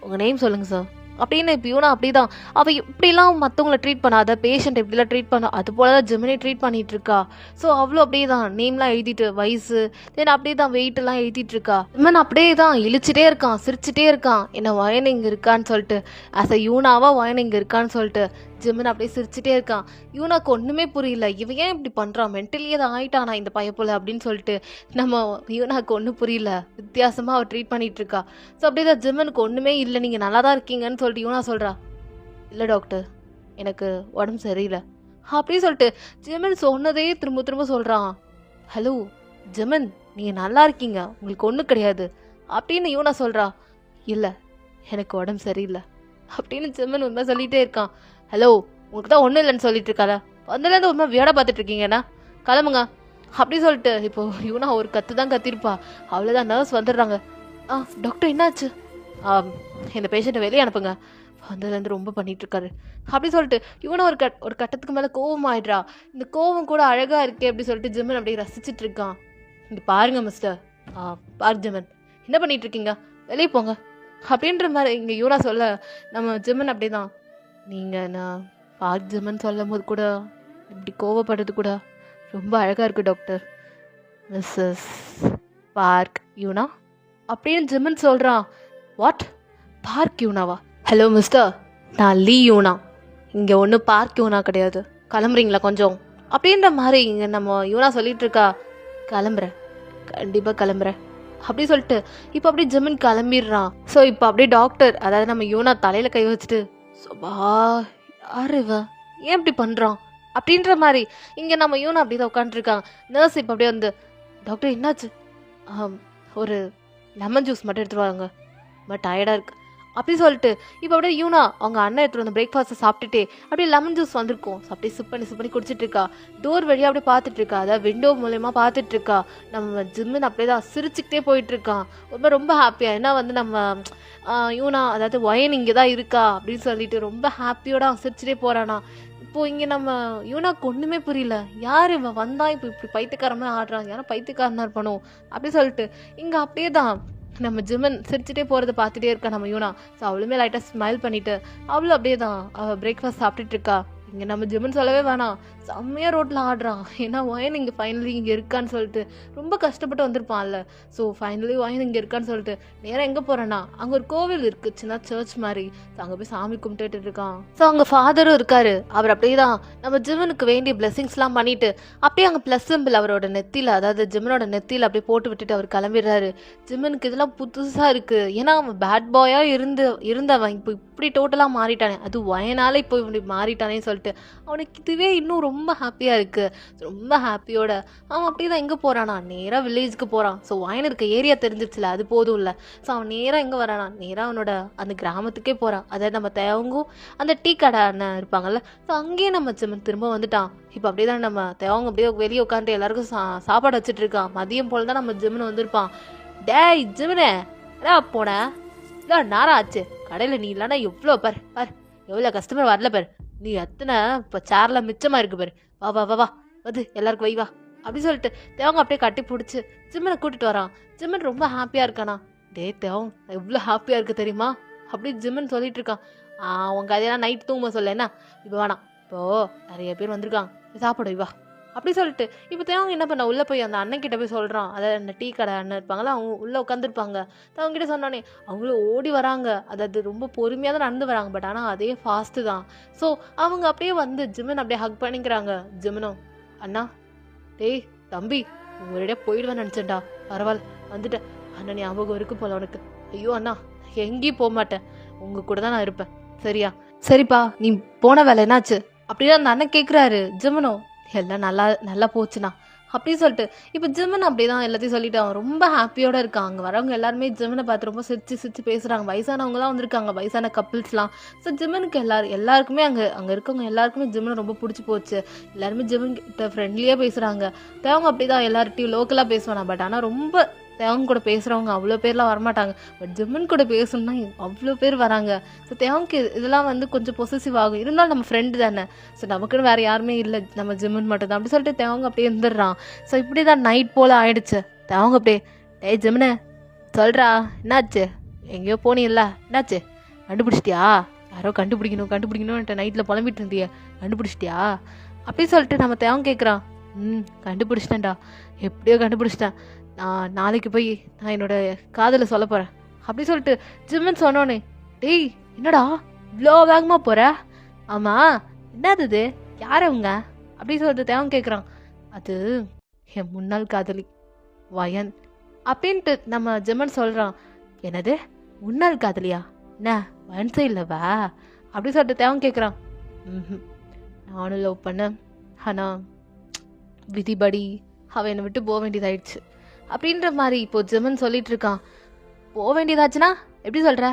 உங்கள் நேம் சொல்லுங்கள் சார் அப்படின்னு. இப்போ யூனா அப்படிதான் அவள் இப்படிலாம் மற்றவங்கள ட்ரீட் பண்ணாத, பேஷண்ட் எப்படிலாம் ட்ரீட் பண்ணா அது போல தான் ஜெமினி ட்ரீட் பண்ணிட்டு இருக்கா. ஸோ அவ்வளோ அப்படியே தான் நேம்லாம் எழுதிட்டு வயசு தென் அப்படியே தான் வெயிட்டெல்லாம் எழுதிட்டு இருக்கா. ஜெமன் அப்படியே தான் இழிச்சிட்டே இருக்கான், சிரிச்சிட்டே இருக்கான். என்ன வயன் இங்கே இருக்கான்னு சொல்லிட்டு ஆஸ் அ யூனாவா வயன் இங்கே இருக்கான்னு சொல்லிட்டு ஜெமன் அப்படியே சிரிச்சிட்டே இருக்கான். யூனாக்கு ஒன்றுமே புரியல, இவன் ஏன் இப்படி பண்ணுறான், மென்டலியே தான் ஆயிட்டானா இந்த பையப்போல அப்படின்னு சொல்லிட்டு நம்ம யூனாக்கு ஒன்றும் புரியல. வித்தியாசமாக அவள் ட்ரீட் பண்ணிட்டு இருக்கா. ஸோ அப்படியே தான் ஜெமனுக்கு ஒன்றுமே இல்லை, நீங்கள் நல்லா தான் இருக்கீங்கன்னு சொல்லிட்டு யூனா சொல்கிறா. இல்லை டாக்டர் எனக்கு உடம்பு சரியில்லை அப்படின்னு சொல்லிட்டு ஜெமன் சொன்னதே திரும்ப திரும்ப சொல்கிறான். ஹலோ ஜெமன் நீங்கள் நல்லா இருக்கீங்க, உங்களுக்கு ஒன்றும் கிடையாது அப்படின்னு யூனா சொல்கிறா. இல்லை எனக்கு உடம்பு சரியில்லை அப்படின்னு ஜெமன் உண்மை சொல்லிகிட்டே இருக்கான். ஹலோ உங்களுக்கு தான் ஒன்றும் இல்லைன்னு சொல்லிட்டு இருக்காள, வந்ததுலேருந்து உண்மை வியாட பார்த்துட்டு இருக்கீங்கண்ணா, கிளம்புங்க அப்படி சொல்லிட்டு இப்போ யூனா ஒரு கற்று தான் கத்திருப்பா. அவ்வளோதான் நர்ஸ் வந்துடுறாங்க. டாக்டர் என்னாச்சு, இந்த பேஷண்ட்டை வெளியே அனுப்புங்க, வந்ததுலேருந்து ரொம்ப பண்ணிட்டு இருக்காரு அப்படி சொல்லிட்டு யூனா ஒரு கட்டத்துக்கு மேலே கோவம் ஆயிடுறா. இந்த கோவம் கூட அழகாக இருக்கே அப்படி சொல்லிட்டு ஜெமன் அப்படியே ரசிச்சுட்டு இருக்கான். இங்கே பாருங்க மிஸ்டர், பாரு ஜெமன் என்ன பண்ணிட்டு இருக்கீங்க, வெளியே போங்க அப்படின்ற மாதிரி இங்கே யூனா சொல்ல நம்ம ஜெமன் அப்படி தான் நீங்கள் நான் பார்க் ஜெமன் சொல்லும் போது கூட இப்படி கோவப்படுறது கூட ரொம்ப அழகாக இருக்குது டாக்டர். மிஸ்ஸஸ் பார்க் யூனா அப்படின்னு ஜெமன் சொல்கிறான். வாட் பார்க் யூனாவா? ஹலோ மிஸ்டர், நான் லீ யூனா, இங்கே ஒன்றும் பார்க் யூனா கிடையாது, கிளம்புறீங்களா கொஞ்சம் அப்படின்ற மாதிரி இங்கே நம்ம யூனா சொல்லிட்டு இருக்கா. கிளம்புறேன், கண்டிப்பாக கிளம்புறேன் அப்படி சொல்லிட்டு இப்போ அப்படியே ஜெமன் கிளம்பிடுறான். ஸோ இப்போ அப்படியே டாக்டர் அதாவது நம்ம யூனா தலையில் கை வச்சுட்டு சோபா யார் இவன் ஏன் இப்படி பண்ணுறான் அப்படின்ற மாதிரி இங்கே நம்ம யூனா அப்படி தான் உட்காந்துருக்காங்க. நர்ஸ் இப்போ அப்படியே வந்து டாக்டர் என்னாச்சு, ஒரு லெமன் ஜூஸ் மட்டும் எடுத்துட்டு வாங்க, ரொம்ப டயர்டாக இருக்குது அப்படி சொல்லிட்டு இப்போ அப்படியே யூனா அவங்க அண்ணன் எடுத்துகிட்டு வந்து பிரேக்ஃபாஸ்ட்டை சாப்பிட்டுட்டே அப்படியே லெமன் ஜூஸ் வந்திருக்கும். ஸோ அப்படியே சிப் பண்ணி குடிச்சிட்டு இருக்கா. டோர் வழியாக அப்படியே பார்த்துட்டு இருக்கா, அதாவது விண்டோ மூலயமா பார்த்துட்டு இருக்கா. நம்ம ஜிம்மின் அப்படியே தான் சிரிச்சுக்கிட்டே போயிட்டு இருக்கான். ரொம்ப ஹாப்பியாக. ஏன்னா வந்து நம்ம யூனா அதாவது வயன் இங்கே தான் இருக்கா அப்படின்னு சொல்லிட்டு ரொம்ப ஹாப்பியோட சிரிச்சுட்டே போகிறானா. இப்போது இங்கே நம்ம யூனாக்கு ஒன்றுமே புரியல, யார் இவன் வந்தா இப்போ இப்படி பைத்தியக்காரமே ஆடுறான், யாரும் பைத்தியக்காரனா இருப்பானோ அப்படி சொல்லிட்டு இங்கே அப்படியே தான் நம்ம ஜிமன் சிரிச்சுட்டே போகிறத பார்த்துட்டே இருக்கா நம்ம யூனா. ஸோ அவளுமே லைட்டாக ஸ்மைல் பண்ணிவிட்டு அவளும் அப்படியே தான் அவள் பிரேக்ஃபாஸ்ட் சாப்பிட்டுட்டு இருக்கா. இங்கே நம்ம ஜிமன் சொல்லவே வேணாம், செம்மையாக ரோட்டில் ஆடுறான். ஏன்னா வயன் இங்கே ஃபைனலி இங்கே இருக்கான்னு சொல்லிட்டு ரொம்ப கஷ்டப்பட்டு வந்திருப்பான்ல. ஸோ ஃபைனலி வயன் இங்கே இருக்கான்னு சொல்லிட்டு நேராக எங்கே போகிறேன்னா அங்கே ஒரு கோவில் இருக்குது, சின்ன சர்ச் மாதிரி. ஸோ அங்கே போய் சாமி கும்பிட்டுட்டு இருக்கான். ஸோ அங்கே ஃபாதரும் இருக்காரு. அவர் அப்படியே தான் நம்ம ஜிமனுக்கு வேண்டிய பிளெஸிங்ஸ்லாம் பண்ணிட்டு அப்படியே அங்கே ப்ளஸ் சிம்பிள் அவரோட நெத்தியில் அதாவது ஜிமனோட நெத்தியில் அப்படியே போட்டு விட்டுட்டு அவர் கிளம்பிடுறாரு. ஜிமனுக்கு இதெல்லாம் புதுசாக இருக்குது. ஏன்னா அவன் பேட் பாயாக இருந்தவன் இப்போ இப்படி டோட்டலாக மாறிட்டானே, அது வயனால இப்போ இப்படி மாறிட்டானே சொல்லிட்டு அவனுக்கு இதுவே இன்னும் ரொம்ப ஹாப்பியாக இருக்குது. ரொம்ப ஹாப்பியோட அவன் அப்படியே தான் எங்கே போகிறானா நேராக வில்லேஜுக்கு போகிறான். ஸோ வயன் இருக்க ஏரியா தெரிஞ்சிருச்சுல, அது போதும் இல்லை. ஸோ அவன் நேராக எங்கே வரானா நேராக அவனோட அந்த கிராமத்துக்கே போகிறான். அதாவது நம்ம தேவங்கும் அந்த டீ கடை அண்ணன் இருப்பாங்கல்ல, ஸோ அங்கேயே நம்ம திரும்ப வந்துட்டான். இப்போ அப்படியே தான் நம்ம தேவங்க அப்படியே வெளியே உட்காந்துட்டு எல்லாருக்கும் சாப்பாடு வச்சுட்டு இருக்கான். மதியம் போல் தான் நம்ம ஜிம்னு வந்திருப்பான். டேய் ஜிம்னே போனேன் இல்லை நேரம் ஆச்சு, கடையில் நீ இல்லைன்னா எவ்வளோ பார் எவ்வளோ கஸ்டமர் வரல பார், நீ எத்தனை இப்போ சேர்லாம் மிச்சமாக இருக்கு பாரு, வா வா வா வா வந்து எல்லாருக்கும் வை வா அப்படி சொல்லிட்டு தேவங்க அப்படியே கட்டி பிடிச்சி ஜிம்மனை கூட்டிட்டு வரான். ஜிம்மன் ரொம்ப ஹாப்பியாக இருக்கானா. டே தேவம் எவ்வளோ ஹாப்பியாக இருக்குது தெரியுமா அப்படி ஜிம்மன் சொல்லிட்டு இருக்கான். உன் கதையெல்லாம் நைட் தூங்க சொல்ல என்ன இப்போ வேணாம், இப்போது நிறைய பேர் வந்திருக்காங்க சாப்பிடு வா அப்படி சொல்லிட்டு இப்போ தேவங்க என்ன பண்ண உள்ளே போய் அந்த அண்ணன் கிட்ட போய் சொல்கிறான். அதாவது அந்த டீ கடை அண்ணன் இருப்பாங்களா, அவங்க உள்ளே உட்காந்துருப்பாங்க. அவங்ககிட்ட சொன்னோன்னே அவங்களும் ஓடி வராங்க. அதாவது ரொம்ப பொறுமையாக தான் நடந்து வராங்க, பட் ஆனால் அதே ஃபாஸ்ட்டு தான். ஸோ அவங்க அப்படியே வந்து ஜிம்மன் அப்படியே ஹக் பண்ணிக்கிறாங்க. ஜிம்மனும் அண்ணா டேய் தம்பி உங்களிடையே போயிடுவேன்னு நினச்சேன்டா, பரவாயில்ல வந்துட்டேன் அண்ணன் ஞாபகம் இருக்கு போல உனக்கு. ஐயோ அண்ணா எங்கேயும் போக மாட்டேன் உங்க கூட தான் நான் இருப்பேன், சரியா? சரிப்பா, நீ போன வேலை என்னாச்சு அப்படின்னு அந்த அண்ணன் கேட்குறாரு. ஜிமனோ, எல்லாம் நல்லா நல்லா போச்சுண்ணா அப்படின்னு சொல்லிட்டு இப்போ ஜிமன் அப்படி தான் எல்லாத்தையும் சொல்லிட்டு அவன் ரொம்ப ஹாப்பியோட இருக்கான். அங்கே வரவங்க எல்லாருமே ஜிமனை பார்த்து ரொம்ப சிரிச்சு சிரிச்சு பேசுகிறாங்க. வயசானவங்களாம் வந்திருக்காங்க, வயசான கப்பிள்ஸ்லாம். ஸோ ஜிமனுக்கு எல்லாருக்குமே அங்கே இருக்கவங்க எல்லாருக்குமே ஜிமனை ரொம்ப பிடிச்சி போச்சு. எல்லாருமே ஜிமன் கிட்ட ஃப்ரெண்ட்லியாக பேசுகிறாங்க. தேவங்க அப்படி தான் எல்லார்ட்டையும் லோக்கலாக பேசுவானா, பட் ஆனால் ரொம்ப தேவங்க கூட பேசுகிறவங்க அவ்வளோ பேர்லாம் வரமாட்டாங்க. பட் ஜிம்மன் கூட பேசணும்னா அவ்வளோ பேர் வராங்க. ஸோ தேவங்க இதெல்லாம் வந்து கொஞ்சம் பொசசிவ் ஆகும். இருந்தாலும் நம்ம ஃப்ரெண்டு தானே, ஸோ நமக்குன்னு வேறு யாருமே இல்லை, நம்ம ஜிம்மன் மட்டும் தான் அப்படி சொல்லிட்டு தேவங்க அப்படியே இருந்துடுறான். ஸோ இப்படி தான் நைட் போல் ஆயிடுச்சு. தேவங்க அப்படியே, டேய் ஜிம்மனே சொல்கிறா, என்னாச்சு? எங்கேயோ போனில்ல, என்னாச்சு? கண்டுபிடிச்சிட்டியா? யாரோ கண்டுபிடிக்கணும்ன்ட்டு நைட்டில் புலம்பிட்டு இருந்தியே, கண்டுபிடிச்சிட்டியா அப்படி சொல்லிட்டு நம்ம தேவங்க கேட்குறான். கண்டுபிடிச்சிட்டேன்டா, எப்படியோ கண்டுபிடிச்சிட்டேன். நான் நாளைக்கு போய் நான் என்னோட காதலை சொல்ல போகிறேன் அப்படி சொல்லிட்டு ஜிம்மன் சொன்னோன்னே, டேய் என்னடா இவ்வளோ வேகமாக போகிற? ஆமாம், என்னது இது, யார் அவங்க அப்படி சொல்லிட்டு தேவன் கேட்குறான். அது என் முன்னாள் காதலி வயன் அப்படின்ட்டு நம்ம ஜிம்மன் சொல்கிறான். என்னது முன்னாள் காதலியா? என்ன வயன் இல்லைவா அப்படி சொல்லிட்டு தேவன் கேட்குறான். நானும் லவ் பண்ணேன், ஆனால் விதிபடி அவன் என்னை விட்டு போக வேண்டியதாயிடுச்சு அப்படின்ற மாதிரி இப்போ ஜிம்மன் சொல்லிட்டு இருக்கான். போக வேண்டியதாச்சுன்னா எப்படி சொல்கிற?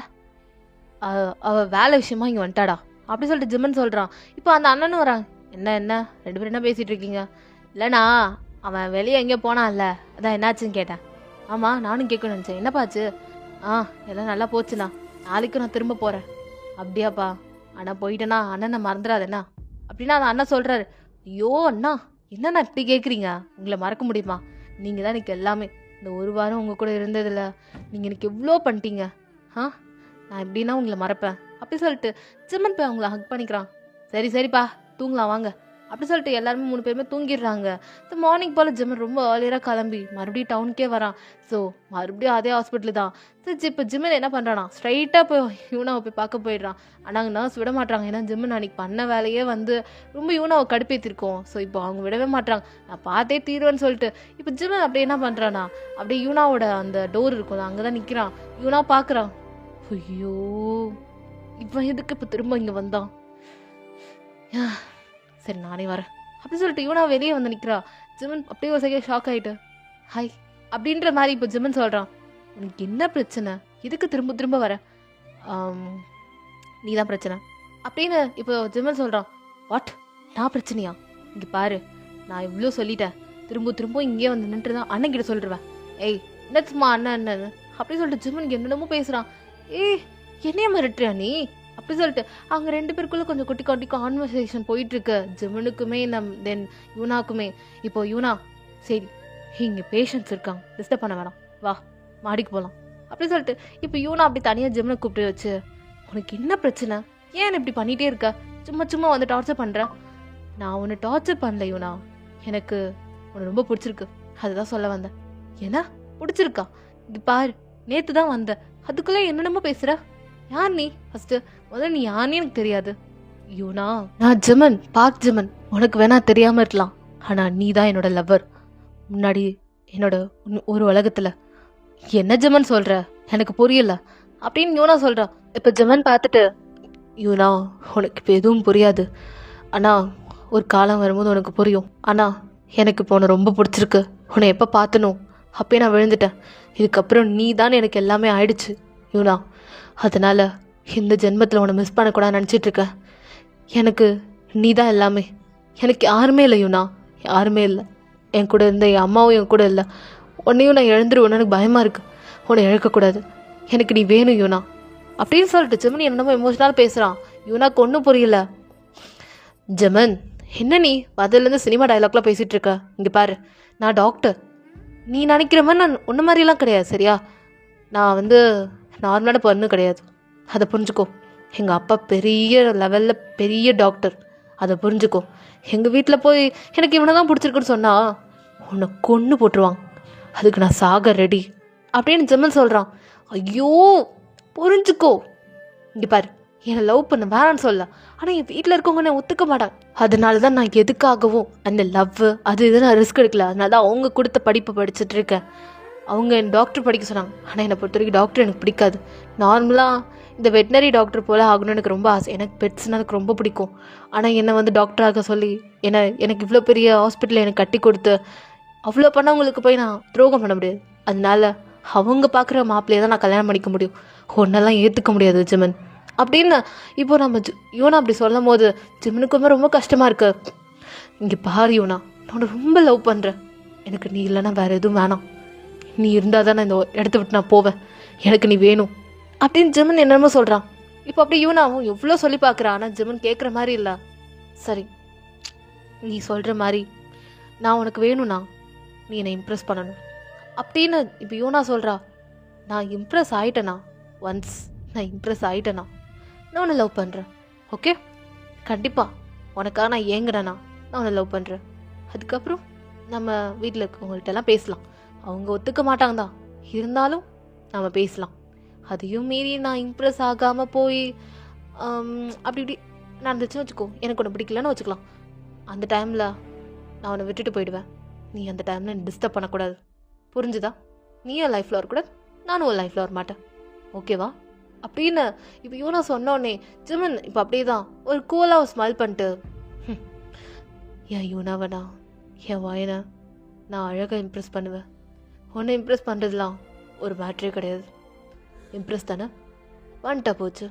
அவள் வேலை விஷயமா இங்கே வந்துட்டாடா அப்படி சொல்லிட்டு ஜிம்மன் சொல்கிறான். இப்போ அந்த அண்ணனும் வராங்க. என்ன ரெண்டு பேரும் என்ன பேசிகிட்டு இருக்கீங்க? இல்லைண்ணா, அவன் வெளியே எங்கேயோ போனான்ல, அதான் என்னாச்சுன்னு கேட்டேன். ஆமாம், நானும் கேட்கணும்னு நினச்சேன், என்னப்பாச்சு? எல்லாம் நல்லா போச்சுண்ணா, நாளைக்கும் நான் திரும்ப போகிறேன். அப்படியாப்பா, ஆனால் போயிட்டேண்ணா, அண்ணனை மறந்துடாதேண்ணா அப்படின்னா அந்த அண்ணன் சொல்கிறாரு. ஐயோ அண்ணா, என்னண்ணா இப்படி கேட்குறீங்க? உங்களை மறக்க முடியுமா? நீங்கள் தான் எனக்கு எல்லாமே. இந்த ஒரு வாரம் உங்கள் கூட இருந்ததில்ல, நீங்கள் எனக்கு எவ்வளோ பண்ணிட்டீங்க. நான் எப்படின்னா உங்களை மறப்பேன் அப்படி சொல்லிட்டு ஜிம்மன் போய் அவங்கள ஹக் பண்ணிக்கிறான். சரிப்பா தூங்கலாம் வாங்க அப்படி சொல்லிட்டு எல்லாருமே 3 பேருமே தூங்கிடுறாங்க. ஸோ மார்னிங் போல் ஜிம்மன் ரொம்ப ஏர்லியராக கிளம்பி மறுபடியும் டவுனுக்கே வரான். ஸோ மறுபடியும் அதே ஹாஸ்பிட்டல் தான். ஸோ இப்போ ஜிம்மன் என்ன பண்ணுறானா, ஸ்ட்ரைட்டாக போய் யூனாவை போய் பார்க்க போயிடுறான். ஆனால் அங்கே நர்ஸ் விட மாட்டாங்க. ஏன்னா ஜிம்மன் அன்றைக்கி பண்ண வேலையே வந்து ரொம்ப யூனாவை கடுப்பேற்றிருக்கோம். ஸோ இப்போ அவங்க விடவே மாட்டாங்க. நான் பார்த்தே தீருவேன்னு சொல்லிட்டு இப்போ ஜிம்மன் அப்படியே என்ன பண்ணுறானா, அப்படியே யூனாவோட அந்த டோர் இருக்கும்ல, அங்கே தான் நிற்கிறான். யூனா பார்க்குறான். ஐயோ, இவன் எதுக்கு இப்போ திரும்ப இங்கே வந்தான்? சரி நானே வரேன் அப்படி சொல்லிட்டு யூனா வெளியே வந்து நிற்கிறா. ஜிம்மன் அப்படியே ஒரு செகண்ட் ஷாக் ஆகிட்டு, ஹாய் அப்படின்ற மாதிரி இப்போ ஜிம்மன் சொல்கிறான். உனக்கு என்ன பிரச்சனை? எதுக்கு திரும்ப திரும்ப வர? நீ தான் பிரச்சனை அப்படின்னு இப்போ ஜிம்மன் சொல்கிறான். வாட், நான் பிரச்சனையா? இங்கே பாரு, நான் இவ்வளோ சொல்லிட்டேன், திரும்ப இங்கே வந்து நின்று தான் அண்ணன் கிட்ட சொல்லிடுவேன். ஏய் என்னச்சுமா அண்ணன் அப்படி சொல்லிட்டு ஜிம்மன் என்னென்னமோ பேசுகிறான். என்னைய மிரட்டுறியா நீ அப்படி சொல்லிட்டு அவங்க 2 பேருக்குள்ள கொஞ்சம் குட்டி கான்வர்சேஷன் போயிட்டுருக்கு. ஜிம்மனுக்குமே தென் யூனாக்குமே. இப்போ யூனா, சரி இங்கே பேஷண்ட்ஸ் இருக்காங்க, டிஸ்டர்ப் பண்ண வேணாம், வா மாடிக்கு போகலாம் அப்படி சொல்லிட்டு இப்போ யூனா அப்படி தனியாக ஜிம்மனை கூப்பிட்டு வச்சு, உனக்கு என்ன பிரச்சனை? ஏன் இப்படி பண்ணிகிட்டே இருக்க? சும்மா வந்து டார்ச்சர் பண்ணுற? நான் உன்னை டார்ச்சர் பண்ணல யூனா, எனக்கு உன்னை ரொம்ப பிடிச்சிருக்கு, அதுதான் சொல்ல வந்தேன். என்ன பிடிச்சிருக்கா? இது பாரு, நேற்று தான் வந்த, அதுக்குள்ளே என்னென்னமோ பேசுகிற. யார் நீ? ஃபஸ்ட்டு முதல்ல நீ யாருன்னு எனக்கு தெரியாது. யூனா, நான் ஜிம்மன், பார்க் ஜிம்மன். உனக்கு வேணா தெரியாமல் இருக்கலாம், ஆனால் நீ தான் என்னோட லவ்வர். முன்னாடி என்னோட ஒரு உலகத்தில். என்ன ஜிம்மன் சொல்கிற? எனக்கு புரியல அப்படின்னு யூனா சொல்கிறா. இப்போ ஜிம்மன் பார்த்துட்டு, யூனா உனக்கு இப்போ எதுவும் புரியாது, ஆனால் ஒரு காலம் வரும்போது உனக்கு புரியும். ஆனால் எனக்கு இப்போ உன்னை ரொம்ப பிடிச்சிருக்கு. உன்னை எப்போ பார்த்தனும் அப்பயே நான் விழுந்துட்டேன். இதுக்கப்புறம் நீ தான் எனக்கு எல்லாமே ஆயிடுச்சு யூனா. அதனால் இந்த ஜென்மத்தில் உன்னை மிஸ் பண்ணக்கூடாது நினச்சிட்ருக்கேன். எனக்கு நீ தான் எல்லாமே. எனக்கு யாருமே இல்லை யூனா, யாருமே இல்லை. என் கூட இருந்த என் அம்மாவும் என் கூட இல்லை. உன்னையும் நான் இழந்துருவேன்னு எனக்கு பயமாக இருக்குது. உன்னை இழக்கக்கூடாது, எனக்கு நீ வேணும் யூனா அப்படின்னு சொல்லிட்டு ஜெமன் என்னமோ எமோஷனலாக பேசுகிறான். யூனாக்கு ஒன்றும் புரியல. ஜெமன், என்ன நீ பதிலேருந்து சினிமா டைலாக்லாம் பேசிகிட்டு இருக்க? இங்கே பாரு, நான் டாக்டர். நீ நினைக்கிற மாதிரி நான் ஒன்று மாதிரிலாம் கிடையாது, சரியா? நான் வந்து நார்மலான பொண்ணு கிடையாது, அதை புரிஞ்சுக்கோ. எங்கள் அப்பா பெரிய லெவலில் பெரிய டாக்டர், அதை புரிஞ்சுக்கோ. எங்கள் வீட்டில் போய் எனக்கு இவனை தான் பிடிச்சிருக்குன்னு சொன்னால் உன்னை கொன்று போட்டுருவாங்க. அதுக்கு நான் சாக ரெடி அப்படின்னு ஜெமல் சொல்கிறான். ஐயோ புரிஞ்சுக்கோ, இங்கே பாரு, என்னை லவ் பண்ண வேணான்னு சொல்ல, ஆனால் என் வீட்டில் இருக்கவங்க நான் ஒத்துக்க மாட்டாங்க. அதனால தான் நான் எதுக்காகவும் அந்த லவ் அது இது நான் ரிஸ்க் எடுக்கல. அதனால தான் அவங்க கொடுத்த படிப்பை படிச்சுட்டு இருக்கேன். அவங்க டாக்டர் படிக்க சொன்னாங்க. ஆனால் என்னை பொறுத்த வரைக்கும் டாக்டர் எனக்கு பிடிக்காது. நார்மலாக இந்த வெட்டினரி டாக்டர் போல் ஆகணும்னு எனக்கு ரொம்ப ஆசை. எனக்கு பெட்ஸ்னால் எனக்கு ரொம்ப பிடிக்கும். ஆனால் என்னை வந்து டாக்டராக சொல்லி எனக்கு இவ்வளோ பெரிய ஹாஸ்பிட்டலில் எனக்கு கட்டி கொடுத்து அவ்வளோ பண்ணவங்களுக்கு போய் நான் துரோகம் பண்ண முடியாது. அதனால அவங்க பார்க்குற மாப்பிள்ளையை தான் நான் கல்யாணம் பண்ணிக்க முடியும். ஒன்றெல்லாம் ஏற்றுக்க முடியாது ஜிமன் அப்படின்னு இப்போ நம்ம யோனா அப்படி சொல்லும் போது ஜிமனுக்குமே ரொம்ப கஷ்டமாக இருக்கு. இங்கே பாரு யோனா, நான் ரொம்ப லவ் பண்ணுறேன். எனக்கு நீ இல்லைன்னா வேறு எதுவும் வேணாம். நீ இருந்தால் தான் நான் இந்த இடத்த விட்டு நான் போவேன். எனக்கு நீ வேணும் அப்படின்னு ஜிமன் என்னமோ சொல்கிறான். இப்போ அப்படி யூனாவும் எவ்வளோ சொல்லி பார்க்குறான். ஆனால் ஜிமன் கேட்குற மாதிரி இல்லை. சரி, நீ சொல்கிற மாதிரி நான் உனக்கு வேணும்னா நீ என்னை இம்ப்ரெஸ் பண்ணணும் அப்படின்னு இப்போ யூனா சொல்கிறா. நான் இம்ப்ரெஸ் ஆகிட்டேனா, ஒன்ஸ் நான் இம்ப்ரெஸ் ஆகிட்டேனா நான் உன்னை லவ் பண்ணுறேன். ஓகே, கண்டிப்பாக உனக்காக நான் ஏங்குறேனா நான் உன்னை லவ் பண்ணுறேன். அதுக்கப்புறம் நம்ம வீட்டில் இருக்கவங்கள்ட்டெல்லாம் பேசலாம். அவங்க ஒத்துக்க மாட்டாங்க தான், இருந்தாலும் நம்ம பேசலாம். அதையும் மீறி நான் இம்ப்ரெஸ் ஆகாமல் போய் அப்படி இப்படி நடந்துச்சுன்னு வச்சுக்கோ, எனக்கு ஒன்று பிடிக்கலன்னு வச்சுக்கலாம். அந்த டைமில் நான் உன்னை விட்டுட்டு போயிடுவேன். நீ அந்த டைமில் டிஸ்டர்ப் பண்ணக்கூடாது. புரிஞ்சுதா? நீ என் லைஃப்பில் வரக்கூடாது, நானும் உன் லைஃப்பில் வர மாட்டேன். ஓகேவா அப்படின்னு இப்போ யூனா சொன்னோடனே ஜிமன் இப்போ அப்படியே தான் ஒரு கூலாக ஸ்மைல் பண்ணிட்டு, என் யூனாவனா என் வாயனை நான் அழகாக இம்ப்ரெஸ் பண்ணுவேன். உன்னை இம்ப்ரெஸ் பண்ணுறதுலாம் ஒரு மேட்ரே கிடையாது. இம்ப்ரெஸ் தானே, வந்துட்டா போச்சு.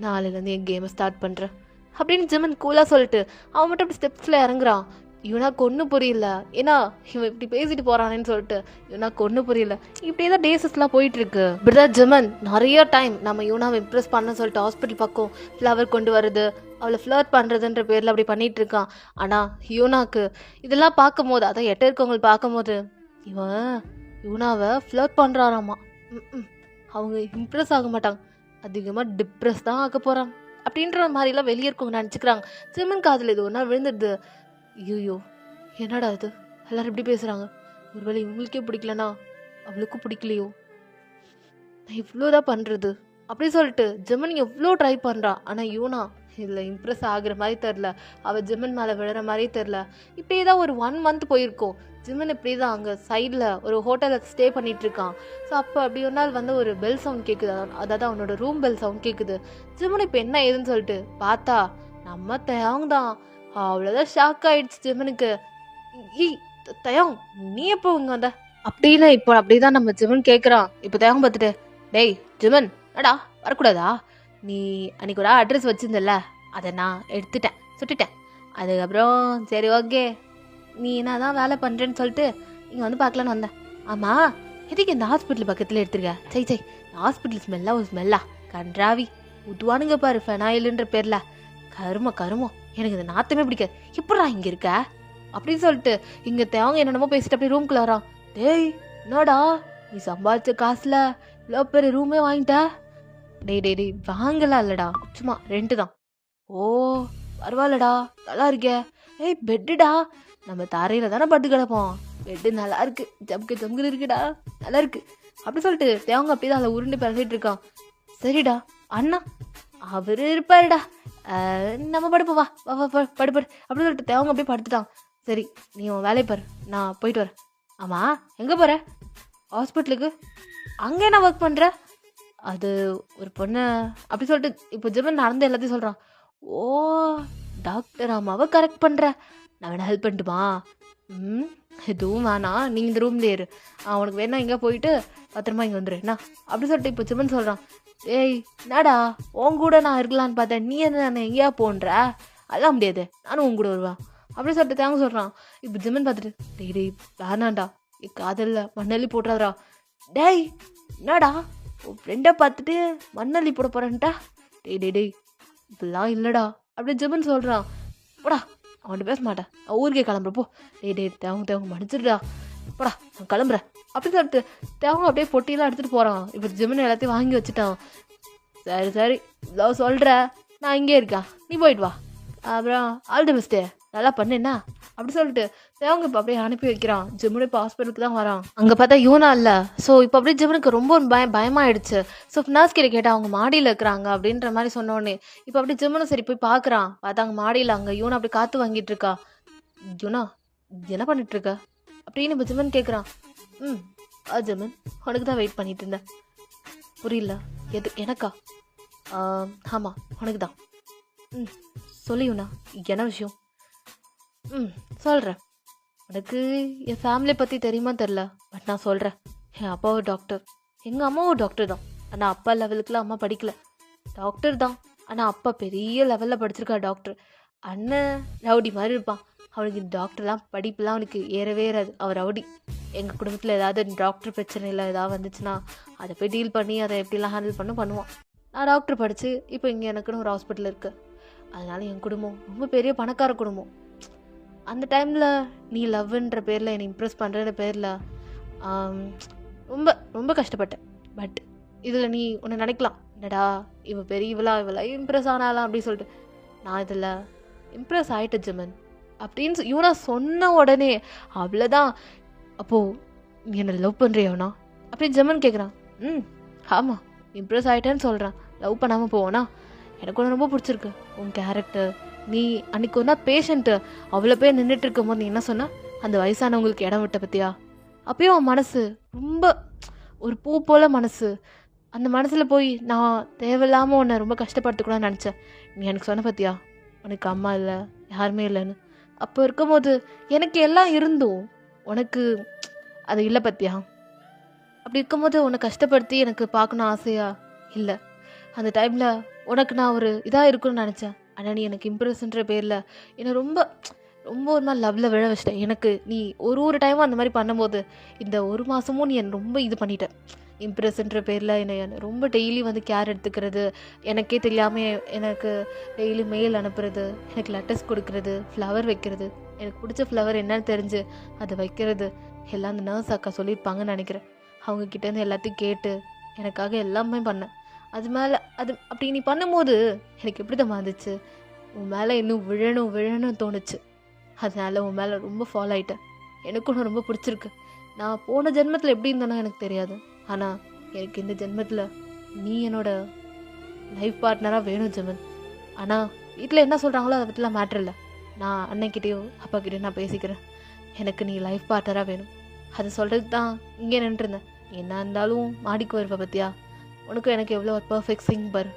நாளையிலேருந்து என் கேமை ஸ்டார்ட் பண்ணுறேன் அப்படின்னு ஜிமன் கூலாக சொல்லிட்டு அவன் மட்டும் அப்படி ஸ்டெப்ஸில் இறங்குறான். இவனாக்கு ஒன்றும் புரியல, ஏன்னா இவன் இப்படி பேசிட்டு போகிறானேன்னு சொல்லிட்டு இவனாக்கு ஒன்றும் புரியல. இப்படியே தான் டேஸஸ்லாம் போயிட்டுருக்கு. இப்படிதான் ஜிமன் நிறைய டைம் நம்ம யூனாவை இம்ப்ரெஸ் பண்ண சொல்லிட்டு ஹாஸ்பிட்டல் பக்கம் ஃப்ளவர் கொண்டு வருது, அவளை ஃப்ளர்ட் பண்ணுறதுன்ற பேரில் அப்படி பண்ணிகிட்டு இருக்கான். ஆனால் யூனாக்கு இதெல்லாம் பார்க்கும் போது, அதான் எட்ட இருக்கவங்க பார்க்கும் போது இவன் யூனாவை ஃப்ளர்ட் பண்ணுறாராமா. அவங்க இம்ப்ரெஸ் ஆக மாட்டாங்க, அதிகமாக டிப்ரெஸ் தான் ஆக போகிறாங்க அப்படின்ற மாதிரிலாம் வெளியே இருக்கவங்க நினச்சிக்கிறாங்க. ஜிமன் காதில் இது ஒரு நாள் விழுந்துடுது. ஐயோ என்னடா இது, எல்லாரும் எப்படி பேசுகிறாங்க, ஒருவேளை இவங்களுக்கே பிடிக்கலனா அவளுக்கும் பிடிக்கலையோ, நான் இவ்வளோதான் பண்ணுறது அப்படின்னு சொல்லிட்டு ஜிமன் எவ்வளோ ட்ரை பண்ணுறான். ஆனால் யூனா இதில் இம்ப்ரெஸ் ஆகுற மாதிரி தெரில, அவள் ஜிமன் மேலே விழுற மாதிரியே தெரில. இப்படியே தான் ஒரு 1 month போயிருக்கோம். ஜிமன் இப்படி தான் அங்கே சைடில் ஒரு ஹோட்டலில் ஸ்டே பண்ணிகிட்ருக்கான். ஸோ அப்போ அப்படி ஒரு நாள் வந்து ஒரு பெல் சவுண்ட் கேட்குது, அதாவது அவனோட ரூம் பெல் சவுண்ட் கேட்குது. ஜிமன் இப்போ என்ன ஏதுன்னு சொல்லிட்டு பார்த்தா நம்ம தயாங் தான். அவ்வளோதான் ஷாக் ஆகிடுச்சு ஜிமனுக்கு. தயாங் நீ எப்போ இங்கே வந்த அப்படின்னு இப்போ அப்படிதான் நம்ம ஜிமன் கேட்குறான். இப்போ தயாங் பார்த்துட்டு, டேய் ஜிமன் அடா வரக்கூடாதா, நீ அன்றைக்கி ஒரு அட்ரஸ் வச்சுருந்தல, அதை நான் எடுத்துட்டேன், சுட்டுட்டேன். அதுக்கப்புறம் சரி ஓகே நீ என்ன தான் வேலை பண்ணுறேன்னு சொல்லிட்டு இங்கே வந்து பார்க்கலான்னு வந்தேன். ஆமாம், எதுக்கு இந்த ஹாஸ்பிட்டல் பக்கத்தில் எடுத்துருக்க? சை சை, ஹாஸ்பிட்டல் ஸ்மெல்லா ஒரு ஸ்மெல்லா கன்றாவி ஊற்றுவானுங்க பாரு ஃபெனாயிலுன்ற பேரில். கருமம் எனக்கு இந்த நாத்தமே பிடிக்காது, எப்படா இங்கே இருக்க அப்படின்னு சொல்லிட்டு இங்கே தேவங்க என்னென்னமோ பேசிட்டு அப்படியே ரூம்குள்ள வரான். டேய் என்னடா நீ சம்பாதிச்ச காசில் இவ்வளோ பெரிய ரூமே வாங்கிட்ட? டேய் வாங்கலாம் இல்லைடா, சும்மா ரெண்ட்டு தான். ஓ பரவாயில்லடா, நல்லா இருக்கே. ஏய் பெட்டுடா, நம்ம தரையில் தானே பட்டு கிடப்போம், பெட்டு நல்லா இருக்கு, ஜம்கு இருக்குடா, நல்லா இருக்கு அப்படி சொல்லிட்டு தேவங்க அப்படியே தான் அதில் உருண்டு பேசிட்டு இருக்கான். சரிடா அண்ணா அவர் இருப்பாருடா, நம்ம படுப்போம், வா வா வா படு அப்படின்னு சொல்லிட்டு தேவங்க அப்படியே படுத்துட்டான். சரி நீ உன் வேலையை பாரு, நான் போயிட்டு வரேன். ஆமாம் எங்கே போகிற? ஹாஸ்பிட்டலுக்கு. அங்கே என்ன ஒர்க் பண்ணுற? அது ஒரு பொண்ணு அப்படி சொல்லிட்டு இப்போ ஜிமன் நடந்து எல்லாத்தையும் சொல்கிறான். ஓ டாக்டர் அம்மாவை கரெக்ட் பண்ணுற, நான் வேணா ஹெல்ப் பண்ணட்டுமா? எதுவும் வேணாம், நீங்கள் இந்த ரூம்லேயே இரு, உனக்கு வேணா இங்கே போயிட்டு பத்திரமா இங்கே வந்துடு என்ன அப்படி சொல்லிட்டு இப்போ ஜிமன் சொல்கிறான். ஏய் என்னடா உன் கூட நான் இருக்கலான்னு பார்த்தேன், நீ என்ன நான் எங்கேயா போன்ற? அதெல்லாம் முடியாது, நானும் உன் கூட வருவேன் அப்படி சொல்லிட்டு தேங்க சொல்கிறான். இப்போ ஜிமன் பார்த்துட்டு, டேய் வேணாண்டா, காதலில் மண்ணள்ளி போட்டுறாதரா. டேய் என்னடா உன் ஃப்ரெண்டை பார்த்துட்டு மண்ணள்ளி போட போகிறேன்ட்டா? டேய் இப்படிலாம் இல்லைடா அப்படி ஜிமன் சொல்கிறான். போடா அவன்கிட்ட பேச மாட்டேன், ஊருக்கே கிளம்புறப்போ. டேய் தேவங்க மன்னிச்சிடுடா, போடா நான் கிளம்புறேன் அப்படின்னு சொல்லிட்டு தேவங்க அப்படியே பொட்டியெல்லாம் எடுத்துகிட்டு போகிறான். இப்போ ஜிமன் எல்லாத்தையும் வாங்கி வச்சுட்டான். சரி இவ்வளோ சொல்கிற, நான் இங்கே இருக்கேன், நீ போயிட்டு வா, அப்புறம் ஆல் தி பெஸ்ட்டு, நல்லா பண்ணுன்னா அப்படி சொல்லிட்டு தேவங்க இப்போ அப்படியே அனுப்பி வைக்கிறான். ஜிம்முன்னு இப்போ ஹாஸ்பிட்டலுக்கு தான் வரான். அங்கே பார்த்தா யூனா இல்லை. ஸோ இப்போ அப்படியே ஜிம்முனுக்கு ரொம்ப பயமாயிடுச்சு. ஸோ நர்ஸ் கிட்ட கேட்டால் அவங்க மாடியில் இருக்கிறாங்க அப்படின்ற மாதிரி சொன்னோடனே இப்போ அப்படியே ஜிம்முன்னு சரி போய் பார்க்குறான். பார்த்தா அங்கே மாடியில் அங்கே யூனா அப்படி காற்று வாங்கிட்டு இருக்கா. யூனா என்ன பண்ணிட்டு இருக்க அப்படின்னு இப்போ ஜிம்மன் கேட்குறான். ஜெமன், உனக்கு தான் வெயிட் பண்ணிட்டு இருந்தேன். புரியல. எது எனக்கா? ஆமாம், உனக்கு தான். ம், சொல்லியுண்ணா. என்ன விஷயம்? சொல்கிறேன். உனக்கு என் ஃபேமிலியை பற்றி தெரியுமா தெரில, பட் நான் சொல்கிறேன். என் அப்பாவும் டாக்டர், எங்கள் அம்மாவும் டாக்டர் தான். ஆனால் அப்பா லெவலுக்குலாம் அம்மா படிக்கல. டாக்டர் தான், ஆனால் அப்பா பெரிய லெவலில் படிச்சிருக்கா டாக்டர். அண்ணன் ரவுடி மாதிரி இருப்பான். அவனுக்கு டாக்டர்லாம் படிப்புலாம் அவனுக்கு ஏறவே ஏறாது. அவர் ரவுடி. எங்கள் குடும்பத்தில் ஏதாவது டாக்டர் பிரச்சனையில் ஏதாவது வந்துச்சுன்னா அதை போய் டீல் பண்ணி அதை எப்படிலாம் ஹேண்டில் பண்ணுவான். நான் டாக்டர் படித்து இப்போ இங்கே எனக்குன்னு ஒரு ஹாஸ்பிட்டல் இருக்குது. அதனால என் குடும்பம் ரொம்ப பெரிய பணக்கார குடும்பம். அந்த டைமில் நீ லவ்ன்ற பேரில் என்னை இம்ப்ரெஸ் பண்ணுறன்ற பேரில் ரொம்ப ரொம்ப கஷ்டப்பட்டேன். பட் இதில் நீ ஒன்று நினைக்கலாம், என்னடா இவ பெரிய இவளா இம்ப்ரெஸ் ஆனாலாம் அப்படின்னு சொல்லிட்டு. நான் இதில் இம்ப்ரெஸ் ஆகிட்டேன் ஜெமன் அப்படின்னு இவனா சொன்ன உடனே அவ்வளோதான். அப்போது நீ என்னை லவ் பண்ணுறியவனா அப்படின்னு ஜெமன் கேட்குறான். ஆமாம், இம்ப்ரெஸ் ஆகிட்டேன்னு சொல்கிறேன். லவ் பண்ணாமல் போவோனா? எனக்கு ஒன்று ரொம்ப பிடிச்சிருக்கு உன் கேரக்டர். நீ அன்றைக்கி ஒன்றா பேஷண்ட்டு அவ்வளோ பேர் நின்றுட்டு இருக்கும் போது நீ என்ன சொன்ன, அந்த வயசானவங்களுக்கு இடம் விட்ட பற்றியா? அப்பயும் அவன் மனசு ரொம்ப ஒரு பூ போல் மனசு. அந்த மனசில் போய் நான் தேவையில்லாமல் உன்னை ரொம்ப கஷ்டப்படுத்தக்கூடாதுன்னு நினச்சேன். நீ எனக்கு சொன்ன பற்றியா, உனக்கு அம்மா இல்லை, யாருமே இல்லைன்னு. அப்போ இருக்கும்போது எனக்கு எல்லாம் இருந்தும் உனக்கு அது இல்லை பற்றியா? அப்படி இருக்கும்போது உன்னை கஷ்டப்படுத்தி எனக்கு பார்க்கணும் ஆசையா? இல்லை. அந்த டைமில் உனக்கு நான் ஒரு இதாக இருக்குன்னு நினச்சேன். ஆனால் நீ எனக்கு இம்ப்ரெஸ்ன்ற பேரில் என்னை ரொம்ப ரொம்ப ஒரு மாதிரி லவ்வில் விழ வச்சிட்டேன். எனக்கு நீ ஒரு டைமும் அந்த மாதிரி பண்ணும்போது இந்த ஒரு மாதமும் நீ என்னை ரொம்ப இது பண்ணிட்ட. இம்ப்ரெஸ்ன்ற பேரில் என்னை ரொம்ப டெய்லி வந்து கேர் எடுத்துக்கிறது, எனக்கே தெரியாமல் எனக்கு டெய்லி மெயில் அனுப்புறது, எனக்கு லெட்டர்ஸ் கொடுக்கறது, ஃப்ளவர் வைக்கிறது, எனக்கு பிடிச்ச ஃப்ளவர் என்னன்னு தெரிஞ்சு அதை வைக்கிறது எல்லாம் அந்த நர்ஸ் அக்கா சொல்லியிருப்பாங்கன்னு நினைக்கிறேன். அவங்கக்கிட்டேருந்து எல்லாத்தையும் கேட்டு எனக்காக எல்லாமே பண்ணேன். அது மேலே அது அப்படி நீ பண்ணும்போது எனக்கு எப்படி தான் இருந்துச்சு, உன் மேலே இன்னும் விழணும்னு தோணுச்சு. அதனால உன் மேலே ரொம்ப ஃபாலோ ஆகிட்டேன். எனக்கு ஒன்று ரொம்ப பிடிச்சிருக்கு. நான் போன ஜென்மத்தில் எப்படி இருந்தேனோ எனக்கு தெரியாது. ஆனால் எனக்கு இந்த ஜென்மத்தில் நீ என்னோட லைஃப் பார்ட்னராக வேணும் ஜெமன். ஆனால் வீட்டில் என்ன சொல்கிறாங்களோ அதை பற்றிலாம் மேட்ரு இல்லை. நான் அண்ணன்கிட்டேயோ அப்பாக்கிட்டேயோ நான் பேசிக்கிறேன். எனக்கு நீ லைஃப் பார்ட்னராக வேணும். அது சொல்கிறதுக்கு தான் இங்கே நின்றுருந்தேன். என்ன இருந்தாலும் மாடிக்கு வருவ பற்றியா? உனக்கும் எனக்கு எவ்வளோ ஒரு பர்ஃபெக்ட் சிங் பார்.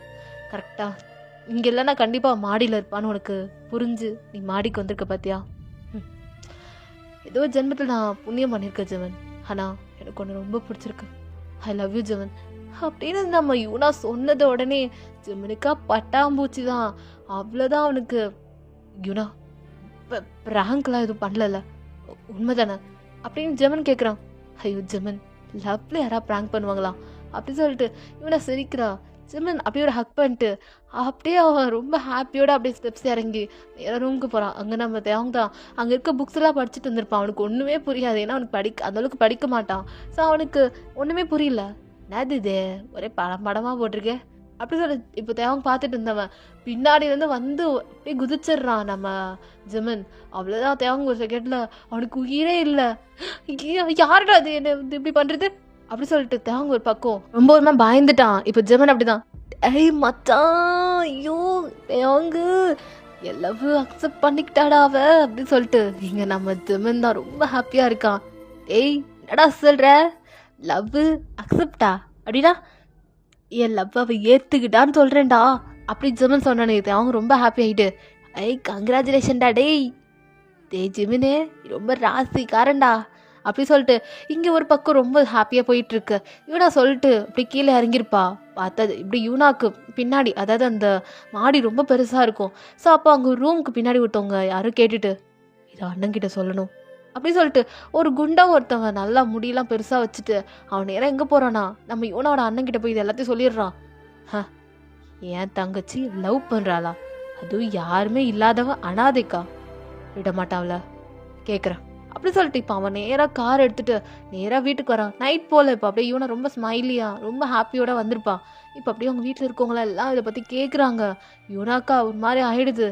கரெக்டாக இங்கே இல்லைன்னா கண்டிப்பாக மாடியில் இருப்பான்னு உனக்கு புரிஞ்சு நீ மாடிக்கு வந்திருக்க பார்த்தியா? ஏதோ ஜென்மத்தில் நான் புண்ணியம் பண்ணியிருக்கேன் ஜெமன். ஆனால் எனக்கு ஒன்று ரொம்ப பிடிச்சிருக்கு. ஐ லவ் யூ ஜெமன் அப்படின்னு நம்ம யூனா சொன்னது உடனே ஜெமனுக்கா பட்டாம்பூச்சி தான். அவ்வளோதான் அவனுக்கு. யூனா ப்ராங்க்லாம் எதுவும் பண்ணல, உண்மைதானே அப்படின்னு ஜெமன் கேட்குறான். ஐயோ ஜெமன், லவ்ல யாராவது ப்ராங்க் பண்ணுவாங்களா அப்படி சொல்லிட்டு இவனை சிரிக்கிறா. ஜெமன் அப்படியே ஒரு ஹக் பண்ணிட்டு அப்படியே அவன் ரொம்ப ஹாப்பியோட அப்படியே ஸ்டெப்ஸ் இறங்கி நேராக ரூமுக்கு போகிறான். அங்கே நம்ம தேவங்க தான் அங்கே இருக்க புக்ஸ் எல்லாம் படிச்சுட்டு வந்திருப்பான். அவனுக்கு ஒன்றுமே புரியாது, ஏன்னா அவனுக்கு அந்தளவுக்கு படிக்க மாட்டான். ஸோ அவனுக்கு ஒன்றுமே புரியல. என்னது இது ஒரே படமாக போட்டிருக்கேன் அப்படி சொல்லி இப்போ தேவங்க பார்த்துட்டு இருந்தவன் பின்னாடி வந்து அப்படியே குதிச்சிடுறான் நம்ம ஜெமன். அவ்வளோதான், தேவங்க ஒரு செகண்டில் அவனுக்கு உயிரே இல்லை. யாருடா அது என்ன இப்படி பண்ணுறது அப்படி சொல்லிட்டு தேவங்க ஒரு பக்கம் ரொம்ப ஒரு பயந்துட்டான். இப்போ ஜெமன் அப்படிதான், ஏய் மச்சான், ஐயோ தேவங்க எல்லாவு அக்செப்ட் பண்ணிக்கிட்டாடா அவ அப்படின்னு சொல்லிட்டு இங்கே நம்ம ஜெமன் தான் ரொம்ப ஹாப்பியாக இருக்கான். ஏய் என்னடா சொல்கிற, லவ் அக்செப்டா அப்படின்னா என் லவ் அவ ஏற்றுக்கிட்டான்னு சொல்கிறேன்டா அப்படி ஜெமன் சொன்னானே. அவங்க ரொம்ப ஹாப்பி ஆகிட்டு, ஐய் கங்க்ராச்சுலேஷன்டா டேய் ஜெமினே ரொம்ப ராசிக்காரன்டா அப்படி சொல்லிட்டு இங்கே ஒரு பக்கம் ரொம்ப ஹாப்பியாக போயிட்டுருக்கு. யூனா சொல்லிட்டு அப்படி கீழே இறங்கியிருப்பா. பார்த்தது இப்படி யூனாக்கு பின்னாடி, அதாவது அந்த மாடி ரொம்ப பெருசாக இருக்கும். ஸோ அப்போ அங்கே ரூமுக்கு பின்னாடி ஒருத்தவங்க யாரும் கேட்டுட்டு இதை அண்ணங்கிட்ட சொல்லணும் அப்படி சொல்லிட்டு ஒரு குண்டா ஒருத்தவன் நல்லா முடியெல்லாம் பெருசாக வச்சுட்டு அவன் நேரம் எங்கே போகிறானா நம்ம யூனாவோட அண்ணங்கிட்ட போய் இது எல்லாத்தையும் சொல்லிடுறான். என் தங்கச்சி லவ் பண்ணுறாளா, அதுவும் யாருமே இல்லாதவன் அனாதைக்கா, விட மாட்டான்ல கேட்குறேன் அப்படி சொல்லிட்டு இப்போ அவன் நேராக கார் எடுத்துகிட்டு நேராக வீட்டுக்கு வரான். நைட் போல் இப்போ அப்படியே யூனா ரொம்ப ஸ்மைலியாக ரொம்ப ஹாப்பியோட வந்திருப்பான். இப்போ அப்படியே அவங்க வீட்டில் இருக்கவங்களாம் எல்லாம் இதை பற்றி கேட்குறாங்க. யூனாக்கா ஒரு மாதிரி ஆகிடுது.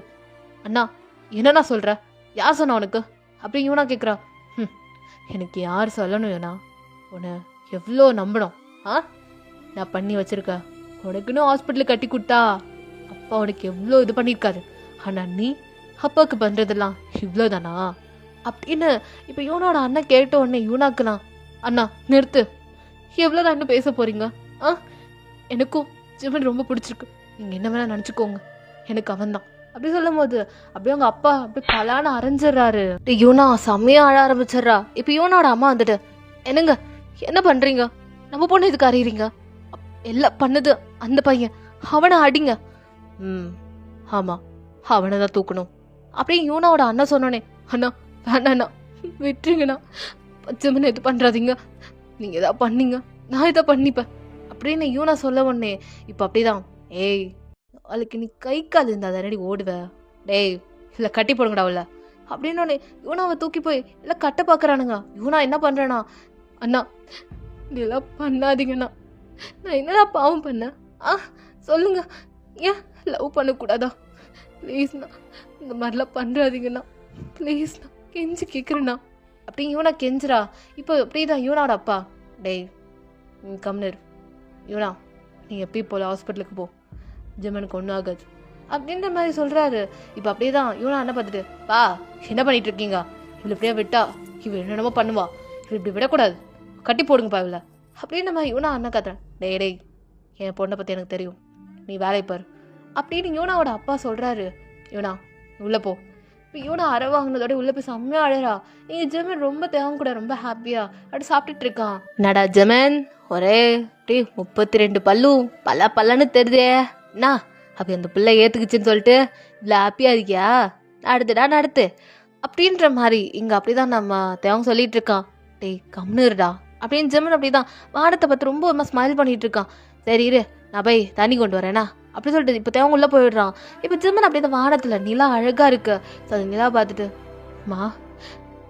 அண்ணா என்னண்ணா சொல்கிற, யார் சொன்னா உனக்கு அப்படி யூனா கேட்குறா. எனக்கு யார் சொல்லணும் யூனா, உன்னை எவ்வளோ நம்பணும் நான் பண்ணி வச்சுருக்கேன். உனக்குன்னு ஹாஸ்பிட்டலுக்கு கட்டி கொடுத்தா அப்பா உனக்கு எவ்வளோ இது பண்ணியிருக்காரு. ஆனால் நீ அப்பாவுக்கு பண்ணுறதெல்லாம் இவ்வளோ தானா அப்படின்னு இப்போ யூனாவோட அண்ணன் கேட்ட உடனே யூனாக்குலாம் அண்ணா நிறுத்து. எவ்வளோ தான் இன்னும் பேச போறீங்க? ஆ எனக்கும் ஜிமன் ரொம்ப பிடிச்சிருக்கு. நீங்கள் என்ன வேணா நினச்சிக்கோங்க, எனக்கு அவன் தான். அப்படி சொல்லும் போது அப்படியே அவங்க அப்பா அப்படியே பலான அரைஞ்சிடுறாரு. யூனா செம்மையா அழ ஆரம்பிச்சிடுறா. இப்போ யூனாவோட அம்மா வந்துட்டு, என்னங்க என்ன பண்றீங்க? நம்ம பொண்ணு இதுக்கு அறியறீங்க? எல்லாம் பண்ணது அந்த பையன், அவனை அடிங்க. ஆமா, அவனை தான் தூக்கணும். அப்படியே யூனாவோட அண்ணன் சொன்னோன்னே, அண்ணா வேணாண்ணா விட்டுருங்கண்ணா, ஜிமன் இது பண்றாதீங்க, நீங்க எதா பண்ணீங்க நான் இதை பண்ணிப்பேன் அப்படின்னு யூனா சொல்ல உடனே இப்போ அப்படிதான், ஏய் அவளுக்கு நீ கை கால் இருந்தா தானடி ஓடுவ, டேய் இல்லை கட்டி போடுங்கடா அவள அப்படின்னு யூனாவை தூக்கி போய் எல்லாம் கட்ட பார்க்குறானுங்க. யூனா என்ன பண்றேனா, அண்ணா இதெல்லாம் பண்ணாதீங்கண்ணா, நான் என்னடா பாவம் பண்ணேன்? சொல்லுங்க, ஏன் லவ் பண்ணக்கூடாதா? ப்ளீஸ்ண்ணா இந்த மாதிரிலாம் பண்ணுறாதீங்கண்ணா, ப்ளீஸ்ண்ணா கெஞ்சி கேட்குறேண்ணா அப்படின்னு யூனா கெஞ்சுறா. இப்போ அப்படிதான் யூனாவோட அப்பா, டேய் கம்னர் யூனா, நீ எப்பயும் போல ஹாஸ்பிட்டலுக்கு போ, ஜிமனுக்கு ஒன்றும் ஆகாது அப்படின்ற மாதிரி சொல்கிறாரு. இப்போ அப்படியே தான் யூனா என்ன பார்த்துட்டு, பா என்ன பண்ணிட்டு இருக்கீங்க, இவளை இப்படியே விட்டா இவள் என்னென்னமோ பண்ணுவா, இவள் இப்படி விடக்கூடாது, கட்டி போடுங்கப்பா இவளை அப்படின்ற மாதிரி யூனா அண்ணன் கத்துறேன். டேய் என் பொண்ணை பற்றி எனக்கு தெரியும், நீ வேலை பாரு அப்படின்னு யூனாவோட அப்பா சொல்கிறாரு. யூனா உள்ளே போ. இப்போ யூனா அரை வாங்கினதோட உள்ளே போய் செம்மையாக அழறா. இங்கே ஜெமன் ரொம்ப தேவன் கூட ரொம்ப ஹாப்பியாக அப்படி சாப்பிட்டுட்டு இருக்கான். நடா ஜெமன் ஒரே டே 32 பல்லும் பல்லன்னு தெரிதே, என்ன அப்படி அந்த பிள்ளை ஏற்றுக்குச்சின்னு சொல்லிட்டு இவ்வளோ ஹாப்பியாக இருக்கியா? நடத்து அப்படின்ற மாதிரி இங்கே அப்படிதான் நம்ம தேவன் சொல்லிட்டு இருக்கான். டேய் கம்னுடா அப்படின்னு ஜெமன் அப்படிதான் வானத்தை பார்த்து ரொம்ப ஸ்மைல் பண்ணிட்டு இருக்கான். சரி இரு நான் போய் தண்ணி கொண்டு வரேனா அப்படி சொல்லிட்டு இப்போ தேவன் உள்ளே போயிடுறான். இப்போ ஜிம்மன் அப்படி தான் வானத்தில் நிலா அழகாக இருக்கு. ஸோ அந்த நிலா பார்த்துட்டு, மா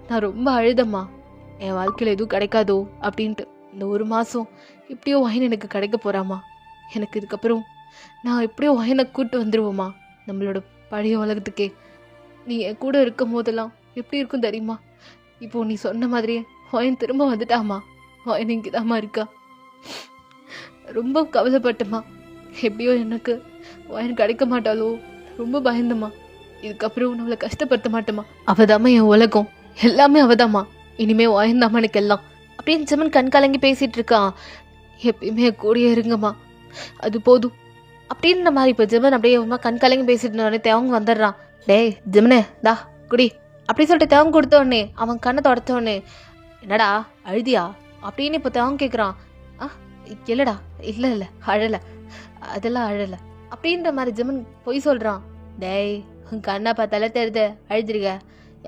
நான் ரொம்ப அழுதம்மா, என் வாழ்க்கையில் எதுவும் கிடைக்காதோ அப்படின்ட்டு. இந்த 1 மாதம் எப்படியோ ஒயின் எனக்கு கிடைக்க போகிறாம்மா, எனக்கு இதுக்கப்புறம் நான் எப்படியோ ஒயினை கூப்பிட்டு வந்துடுவோம்மா நம்மளோட பழைய உலகத்துக்கே. நீ என் கூட இருக்கும் போதெல்லாம் எப்படி இருக்கும் தெரியுமா? இப்போது நீ சொன்ன மாதிரியே ஒயின் திரும்ப வந்துட்டாமா, ஒயின் இங்கே தாம்மா இருக்கா. ரொம்ப கவலைப்பட்டம்மா, எப்படியோ எனக்கு ஒயின் கிடைக்க மாட்டாளோ ரொம்ப பயந்தம்மா, இதுக்கப்புறம் நம்மளை கஷ்டப்படுத்த மாட்டேம்மா, அவதாம்மா என் உலகம், எல்லாமே அவதாம்மா, இனிமே ஒயின் தாம்மா எனக்கு எல்லாம் அப்படின்னு ஜெமன் கண் கலங்கி பேசிட்டு இருக்கான். எப்பயுமே கூடயே இருங்கம்மா, அது போதும் அப்படின்ற மாதிரி. இப்போ ஜெமன் அப்படியே கண் கலங்கி பேசிட்டு இருந்தோடனே தேவங்க வந்துடுறான். டேய் ஜெமனே தா குடி அப்படி சொல்லிட்டு தேவங்க கொடுத்த உடனே அவன் கண்ணை தொடச்ச உடனே, என்னடா அழுதியா அப்படின்னு இப்போ தேவங்க கேட்குறான். இல்லடா இல்லை அழலை, அதெல்லாம் அழலை அப்படின்ற மாதிரி ஜெமன் பொய் சொல்கிறான். டேய் உன் கண்ணை பார்த்தாலே தெரியுது அழுதுருக்க,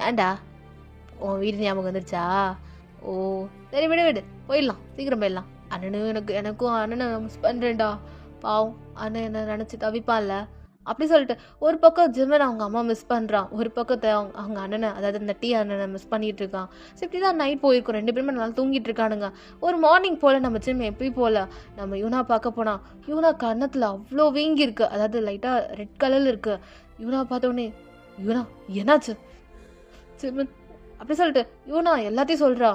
ஏன்டா உன் வீடு ஞாபகம் வந்துருச்சா? ஓ சரி விடு போயிடலாம், சீக்கிரம் போயிடலாம். எனக்கும் அண்ணனை மிஸ் பண்ணுறேன்டா, பாவம் அண்ணன் என்ன நினச்சி தவிப்பான்ல அப்படி சொல்லிட்டு ஒரு பக்கம் ஜெமன் அவங்க அம்மா மிஸ் பண்ணுறான், ஒரு பக்கத்தை அவங்க அண்ணனை அதாவது இந்த டீ அண்ணனை மிஸ் பண்ணிகிட்டு இருக்கான். ஸோ இப்படி தான் நைட் போயிருக்கோம், 2 பேருமே நல்லா தூங்கிட்டு இருக்கானுங்க. ஒரு மார்னிங் போல் நம்ம ஜிம் எப்பயும் போல் நம்ம யூனா பார்க்க போனால் யூனா கன்னத்தில் அவ்வளோ வீங்கி இருக்குது, அதாவது லைட்டாக ரெட் கலரில் இருக்குது. யூனா பார்த்தோன்னே, யூனா என்னாச்சு ஜிமன் அப்படி சொல்லிட்டு யூனா எல்லாத்தையும் சொல்கிறா.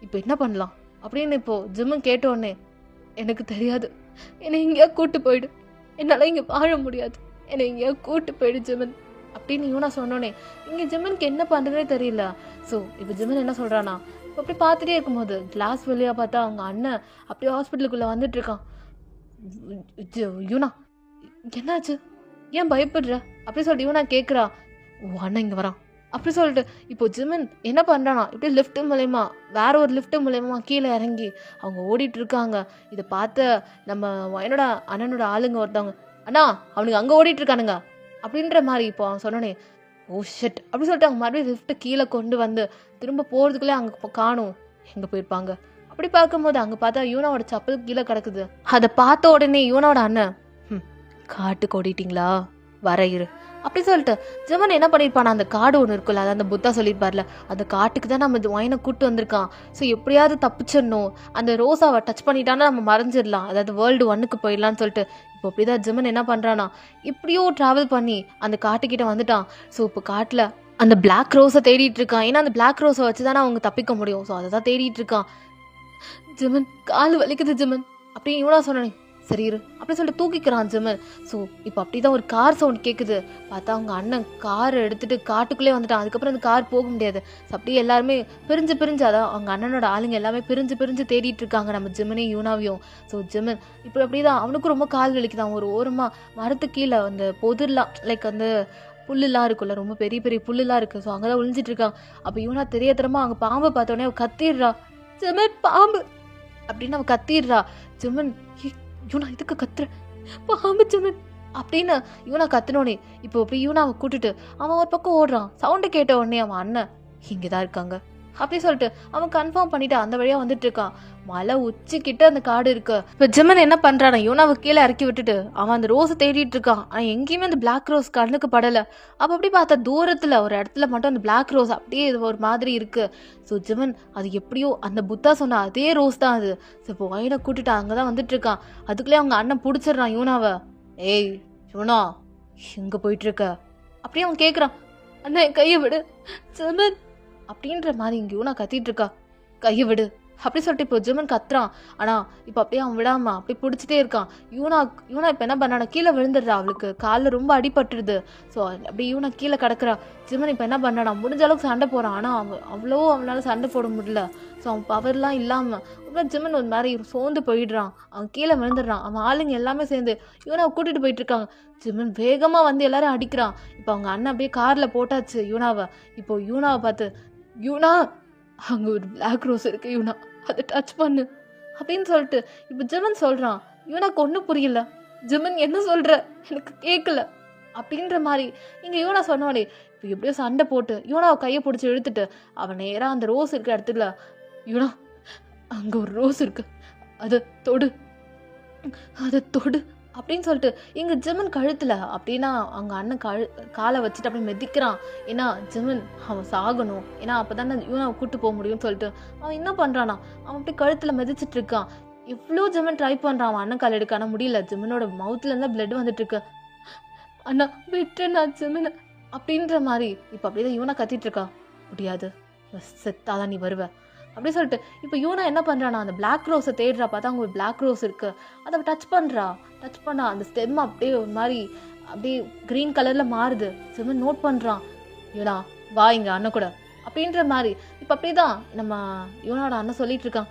இப்போ என்ன பண்ணலாம் அப்படின்னு இப்போது ஜிம்மன் கேட்டோடனே, எனக்கு தெரியாது, என்னை எங்கேயா கூட்டு போயிடு, என்னால் இங்கே வாழ முடியாது, என்னை எங்கேயா கூட்டு போயிடு ஜிமன் அப்படின்னு யூனா சொன்னோன்னே இங்கே ஜிம்மனுக்கு என்ன பண்ணுறதே தெரியல. ஸோ இப்போ ஜிம்மன் என்ன சொல்கிறானா, இப்போ அப்படி பார்த்துட்டே இருக்கும்போது கிளாஸ் வெளியாக பார்த்தா அவங்க அண்ணன் அப்படியே ஹாஸ்பிட்டலுக்குள்ளே வந்துட்டு இருக்கான். யூனா என்னாச்சு, ஏன் பயப்படுற அப்படி சொல்லிட்டு யூனா கேட்குறா. ஓ அண்ணன் இங்கே வரான் அப்படி சொல்லிட்டு இப்போ ஜிமன் என்ன பண்ணுறானா, இப்படி லிஃப்ட் மூலயமா வேற ஒரு லிஃப்ட் மூலயமா கீழே இறங்கி அவங்க ஓடிட்டு இருக்காங்க. இதை பார்த்த நம்ம என்னோட அண்ணனோட ஆளுங்க ஒருத்தவங்க, அண்ணா அவனுக்கு அங்கே ஓடிட்டு இருக்கானுங்க அப்படின்ற மாதிரி இப்போ அவன் சொன்னோன்னே, ஓ ஷெட் அப்படி சொல்லிட்டு அவங்க மறுபடியும் லிஃப்ட்டை கீழே கொண்டு வந்து திரும்ப போகிறதுக்குள்ளே அங்கே காணும் எங்கே போயிருப்பாங்க. அப்படி பார்க்கும்போது அங்கே பார்த்தா யூனாவோட சப்பல் கீழே கிடக்குது. அதை பார்த்த உடனே யூனாவோட அண்ணன், காட்டுக்கு ஓடிட்டிங்களா, வர இரு அப்படி சொல்லிட்டு ஜெமன் என்ன பண்ணியிருப்பானா, அந்த காடு ஒன்று இருக்குல்ல, அதாவது அந்த புத்தா சொல்லியிருப்பார்ல, அந்த காட்டுக்கு தான் நம்ம ஒயினை கூப்பிட்டு வந்திருக்கான். ஸோ எப்படியாவது தப்பிச்சிடணும், அந்த ரோஸாவை டச் பண்ணிட்டானா நம்ம மறைஞ்சிடலாம், அதாவது வேர்ல்டு 1க்கு போயிடலான்னு சொல்லிட்டு இப்போ அப்படிதான் ஜெமன் என்ன பண்ணுறானா, இப்படியோ ட்ராவல் பண்ணி அந்த காட்டுக்கிட்ட வந்துட்டான். ஸோ இப்போ காட்டில் அந்த பிளாக் ரோஸை தேடிட்டு இருக்கான், ஏன்னா அந்த பிளாக் ரோஸை வச்சு தானே அவங்க தப்பிக்க முடியும். ஸோ அதை தான் தேடிட்டு இருக்கான். ஜெமன் கால் வலிக்குது ஜெமன் அப்படின்னு இவனா சொன்னேன். சரி இரு அப்படி சொல்லிட்டு தூக்கிக்கிறான் ஜிமன். ஸோ இப்போ அப்படிதான் ஒரு கார் சவுண்ட் கேட்குது. பார்த்தா அவங்க அண்ணன் காரை எடுத்துட்டு காட்டுக்குள்ளே வந்துட்டான். அதுக்கப்புறம் அந்த கார் போக முடியாது. ஸோ அப்படியே எல்லாருமே பிரிஞ்சு அதான் அவங்க அண்ணனோட ஆளுங்க எல்லாமே பிரிஞ்சு தேடிட்டு இருக்காங்க நம்ம ஜிமனையும் யூனாவையும். ஸோ ஜிமன் இப்போ அப்படிதான் அவனுக்கும் ரொம்ப கால் வலிக்குதான். ஒரு ஓரமாக மரத்து கீழே அந்த பொதுலாம் லைக் அந்த புல்லுலாம் இருக்குல்ல, ரொம்ப பெரிய பெரிய புல்லுலாம் இருக்குது. ஸோ அங்கே தான் ஒளிஞ்சிட்டு இருக்கான். அப்போ யூனா தெரியாதரமா அங்கே பாம்பை பார்த்தோன்னே அவள் கத்திடுறா, ஜிமன் பாம்பு அப்படின்னு அவன் கத்திடுறா. ஜிமன் யூனா இதுக்கு கத்துற, பாம்பு ஜிமன் அப்படின்னு யூனா கத்துனோடனே இப்போ அப்படி யூனாவை கூட்டிட்டு அவன் ஒரு பக்கம் ஓடுறான். சவுண்டு கேட்ட உடனே அவன் அண்ணன் இங்கே தான் இருக்காங்க அப்படி சொல்லிட்டு அவன் கன்ஃபார்ம் பண்ணிட்டு அந்த வழியா வந்துட்டு இருக்கான். மலை உச்சிக்கிட்ட அந்த காடு இருக்கு. இப்போ ஜிமன் என்ன பண்றான், யூனாவை கீழே இறக்கி விட்டுட்டு அவன் அந்த ரோஸை தேடிட்டு இருக்கான். ஆனால் எங்கேயுமே அந்த பிளாக் ரோஸ் கண்ணுக்கு படலை. அப்போ அப்படி பார்த்தா தூரத்தில் ஒரு இடத்துல மட்டும் அந்த பிளாக் ரோஸ் அப்படியே இது ஒரு மாதிரி இருக்கு. ஸோ ஜிமன் அது எப்படியோ அந்த புத்தா சொன்ன அதே ரோஸ் தான் அது. ஸோ இப்போ வயனை கூட்டிட்டு அங்கே தான் வந்துட்டு இருக்கான். அதுக்குள்ளே அவங்க அண்ணன் பிடிச்சிடுறான் யூனாவை. ஏய் யூனா எங்கே போயிட்டு இருக்க அப்படியே அவன் கேட்குறான். அண்ணா என் கையை விடு ஜிமன் அப்படின்ற மாதிரி இங்கே யூனா கத்திட்டு இருக்கா. கையை விடு அப்படி சொல்லிட்டு இப்போ ஜிமன் கத்துறான். ஆனால் இப்போ அப்படியே அவன் விடாம அப்படி பிடிச்சிட்டே இருக்கான். யூனா இப்போ என்ன பண்ணானா கீழே விழுந்துடுறா. அவளுக்கு காலில் ரொம்ப அடிபட்டுருது. ஸோ அப்படி யூனா கீழே கிடக்குறா. ஜிமன் இப்போ என்ன பண்ணானா முடிஞ்ச அளவுக்கு சண்டை போகிறான். ஆனால் அவனால சண்டை போட முடியல. ஸோ அவன் பவர்லாம் இல்லாமல் ரொம்ப ஜிமன் ஒரு மாதிரி சோர்ந்து போயிடுறான். அவன் கீழே விழுந்துடுறான். அவன் ஆளுங்க எல்லாமே சேர்ந்து யூனாவை கூட்டிகிட்டு போயிட்டு இருக்காங்க. ஜிமன் வேகமாக வந்து எல்லாரும் அடிக்கிறான். இப்போ அவங்க அண்ணன் அப்படியே காரில் போட்டாச்சு யூனாவை. இப்போ யூனாவை பார்த்து யூனா அங்கே ஒரு பிளாக் ரோஸ் இருக்கு யூனா அதை டச் பண்ணு அப்படின்னு சொல்லிட்டு இப்போ ஜிமன் சொல்கிறான். யூனாக்கு ஒன்றும் புரியல. ஜிமன் என்ன சொல்கிற எனக்கு கேட்கல அப்படின்ற மாதிரி இங்கே யூனா சொன்னோடே இப்போ எப்படியோ சண்டை போட்டு யூனாவை கையை பிடிச்சி இழுத்துட்டு அவன் நேராக அந்த ரோஸ் இருக்கிற இடத்துல யூனா அங்கே ஒரு ரோஸ் இருக்கு அதை தொடு அப்படின்னு சொல்லிட்டு இங்கே ஜிமன் கழுத்தில் அப்படின்னா அவங்க அண்ணன் காலை வச்சுட்டு அப்படியே மெதிக்கிறான். ஏன்னா ஜிமன் அவன் சாகணும், ஏன்னா அப்போ தானே யூனாவை கூட்டு போக முடியும்னு சொல்லிட்டு அவன் என்ன பண்ணுறானா அவன் அப்படியே கழுத்தில் மெதிச்சிட்டு இருக்கான். எவ்வளோ ஜிமன் ட்ரை பண்ணுறான் அவன் அண்ணன் கால் எடுக்க, ஆனால் முடியல. ஜிமனோட மவுத்துலேருந்து பிளட் வந்துட்டு இருக்கு. அண்ணா விட்டுண்ணா ஜிமன் அப்படின்ற மாதிரி இப்போ அப்படியே தான் யூனா கத்திட்டு இருக்கா. முடியாது, செத்தாதான் நீ வருவ அப்படி சொல்லிட்டு இப்போ யூனா என்ன பண்ணுறானா அந்த பிளாக் ரோஸை தேடுறா. பார்த்தா அங்கே ஒரு பிளாக் ரோஸ் இருக்குது. அதை டச் பண்ணா அந்த ஸ்டெம் அப்படியே ஒரு மாதிரி அப்படியே க்ரீன் கலரில் மாறுது. ஜிமன் நோட் பண்ணுறான். யூனா வா இங்கே அண்ணன் கூட அப்படின்ற மாதிரி இப்போ அப்படியே தான் நம்ம யூனாவோட அண்ணன் சொல்லிட்டு இருக்கான்.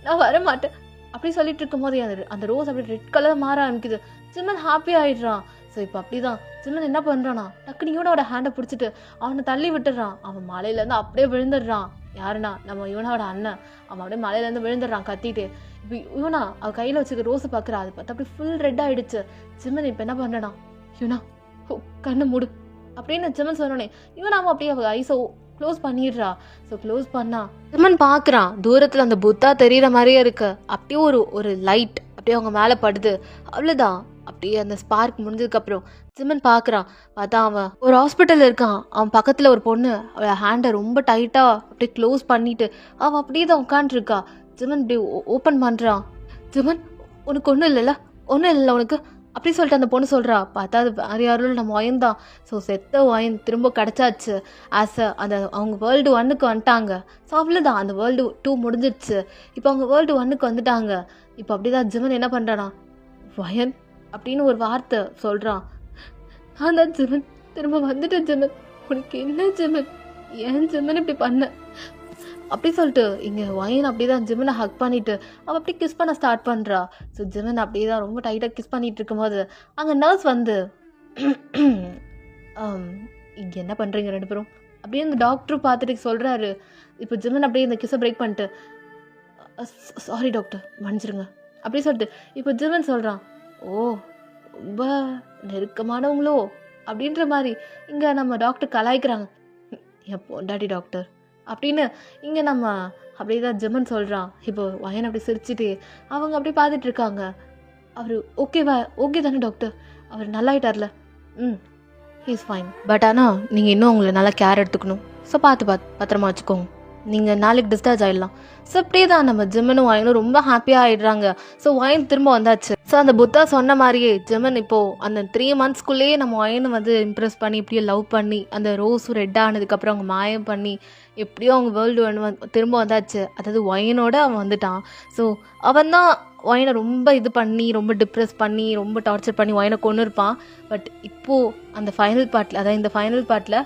நான் வரமாட்டேன் அப்படி சொல்லிட்டு இருக்கும் போதே அந்த ரோஸ் அப்படியே ரெட் கலர் மாற ஆரம்பிக்குது. ஜிமன் ஹாப்பி ஆயிடுறான். ஸோ இப்போ அப்படி தான் ஜிமன் என்ன பண்ணுறானா டக்குனு யூனாவோட ஹேண்டை பிடிச்சிட்டு அவனை தள்ளி விட்டுடுறான். அவன் மலையிலேருந்து அப்படியே விழுந்துடுறான். யாருன்னா நம்ம யூனாவோட அண்ணன். அவன் அப்படியே மலையிலேருந்து விழுந்துடுறான் கத்திட்டு. இப்போ யூனா அவள் கையில் வச்சுக்க ரோஸை பார்க்குறா. அது பார்த்தா அப்படி ஃபுல் ரெட் ஆகிடுச்சு. ஜிமன் இப்போ என்ன பண்ணுறானா யூனா கண்ணை மூடு அப்படின்னு ஜிமன் சொன்னோடனே யூனாவும் அப்படியே அவள் ஐஸை க்ளோஸ் பண்ணிடுறா. ஸோ க்ளோஸ் பண்ணா ஜிமன் பார்க்குறான் தூரத்தில் அந்த புத்தா தெரிகிற மாதிரியே இருக்கு. அப்படியே ஒரு லைட் அப்படியே அவங்க மேலே படுது. அவ்வளோதான். அப்படியே அந்த ஸ்பார்க் முடிஞ்சதுக்கப்புறம் ஜிமன் பார்க்குறான். பார்த்தா அவன் ஒரு ஹாஸ்பிட்டல் இருக்கான். அவன் பக்கத்தில் ஒரு பொண்ணு அவளை ஹேண்டை ரொம்ப டைட்டாக அப்படியே க்ளோஸ் பண்ணிட்டு அவள் அப்படியே தான் உட்காண்ட்ருக்கா. ஜிமன் இப்படி ஓப்பன் பண்ணுறான். ஜிமன் உனக்கு ஒன்றும் இல்லை உனக்கு அப்படி சொல்லிட்டு அந்த பொண்ணு சொல்கிறா. பார்த்தா அது வேறு யாரும் நம்ம ஒயன்தான். ஸோ செத்த ஒயன் திரும்ப கிடச்சாச்சு. அந்த அவங்க வேர்ல்டு 1க்கு வந்துட்டாங்க. ஸோ அவ்வளோதான், அந்த வேர்ல்டு 2 முடிஞ்சிடுச்சு. இப்போ அவங்க வேர்ல்டு 1க்கு வந்துட்டாங்க. இப்போ அப்படிதான் ஜிமன் என்ன பண்ணுறானா ஒயன் அப்படின்னு ஒரு வார்த்தை சொல்கிறான். அதான் ஜிமன் திரும்ப வந்துட்டேன். ஜிமன் உனக்கு என்ன ஜிமன், ஏன் ஜிமன் இப்படி பண்ண அப்படி சொல்லிட்டு இங்கே ஒயன் அப்படி தான் ஜிமனை ஹக் பண்ணிட்டு அவள் அப்படி கிஸ் பண்ண ஸ்டார்ட் பண்ணுறா. ஸோ ஜிமன் அப்படியே தான் ரொம்ப டைட்டாக கிஸ் பண்ணிட்டு இருக்கும்போது அங்கே நர்ஸ் வந்து இங்கே என்ன பண்ணுறீங்க 2 பேரும் அப்படியே இந்த டாக்டரும் பார்த்துட்டு சொல்கிறாரு. இப்போ ஜிமன் அப்படியே இந்த கிஸ்ஸை பிரேக் பண்ணிட்டு சாரி டாக்டர் மன்னிச்சிருங்க அப்படி சொல்லிட்டு இப்போ ஜிமன் சொல்கிறான். ஓ ரொம்ப நெருக்கமானவங்களோ அப்படின்ற மாதிரி இங்கே நம்ம டாக்டர் கலாய்க்கிறாங்க. என் பொண்டாட்டி டாக்டர் அப்படின்னு இங்கே நம்ம அப்படியே தான் ஜிமன் சொல்கிறான். இப்போ வயன் அப்படி சிரிச்சுட்டு அவங்க அப்படி பார்த்துட்டு இருக்காங்க. அவர் ஓகே தானே டாக்டர், அவர் நல்லாயிட்டார்ல? He's fine. பட் ஆனால் நீங்கள் இன்னும் உங்களை நல்லா கேர் எடுத்துக்கணும். ஸோ பத்திரமா வச்சுக்கோங்க நீங்கள் நாளைக்கு டிஸ்சார்ஜ் ஆகிடலாம். ஸோ அப்படியே தான் நம்ம ஜிம்மனும் வாயனும் ரொம்ப ஹாப்பியாக ஆகிடுறாங்க. ஸோ வாயன் திரும்ப வந்தாச்சு. ஸோ அந்த புத்தா சொன்ன மாதிரியே ஜிம்மன் இப்போது அந்த 3 monthsக்குள்ளேயே நம்ம வாயனை வந்து இம்ப்ரெஸ் பண்ணி இப்படியே லவ் பண்ணி அந்த ரோஸும் ரெட் ஆனதுக்கப்புறம் அவங்க மாயம் பண்ணி எப்படியோ அவங்க வேர்ல்டு திரும்ப வந்தாச்சு. அதாவது ஒயனோட அவன் வந்துட்டான். ஸோ அவன் தான் ஒயனை ரொம்ப இது பண்ணி ரொம்ப டிப்ரெஸ் பண்ணி ரொம்ப டார்ச்சர் பண்ணி ஒயனை கொண்டு இருப்பான். பட் இப்போது அந்த ஃபைனல் பார்ட்டில், அதாவது இந்த ஃபைனல் பார்ட்டில்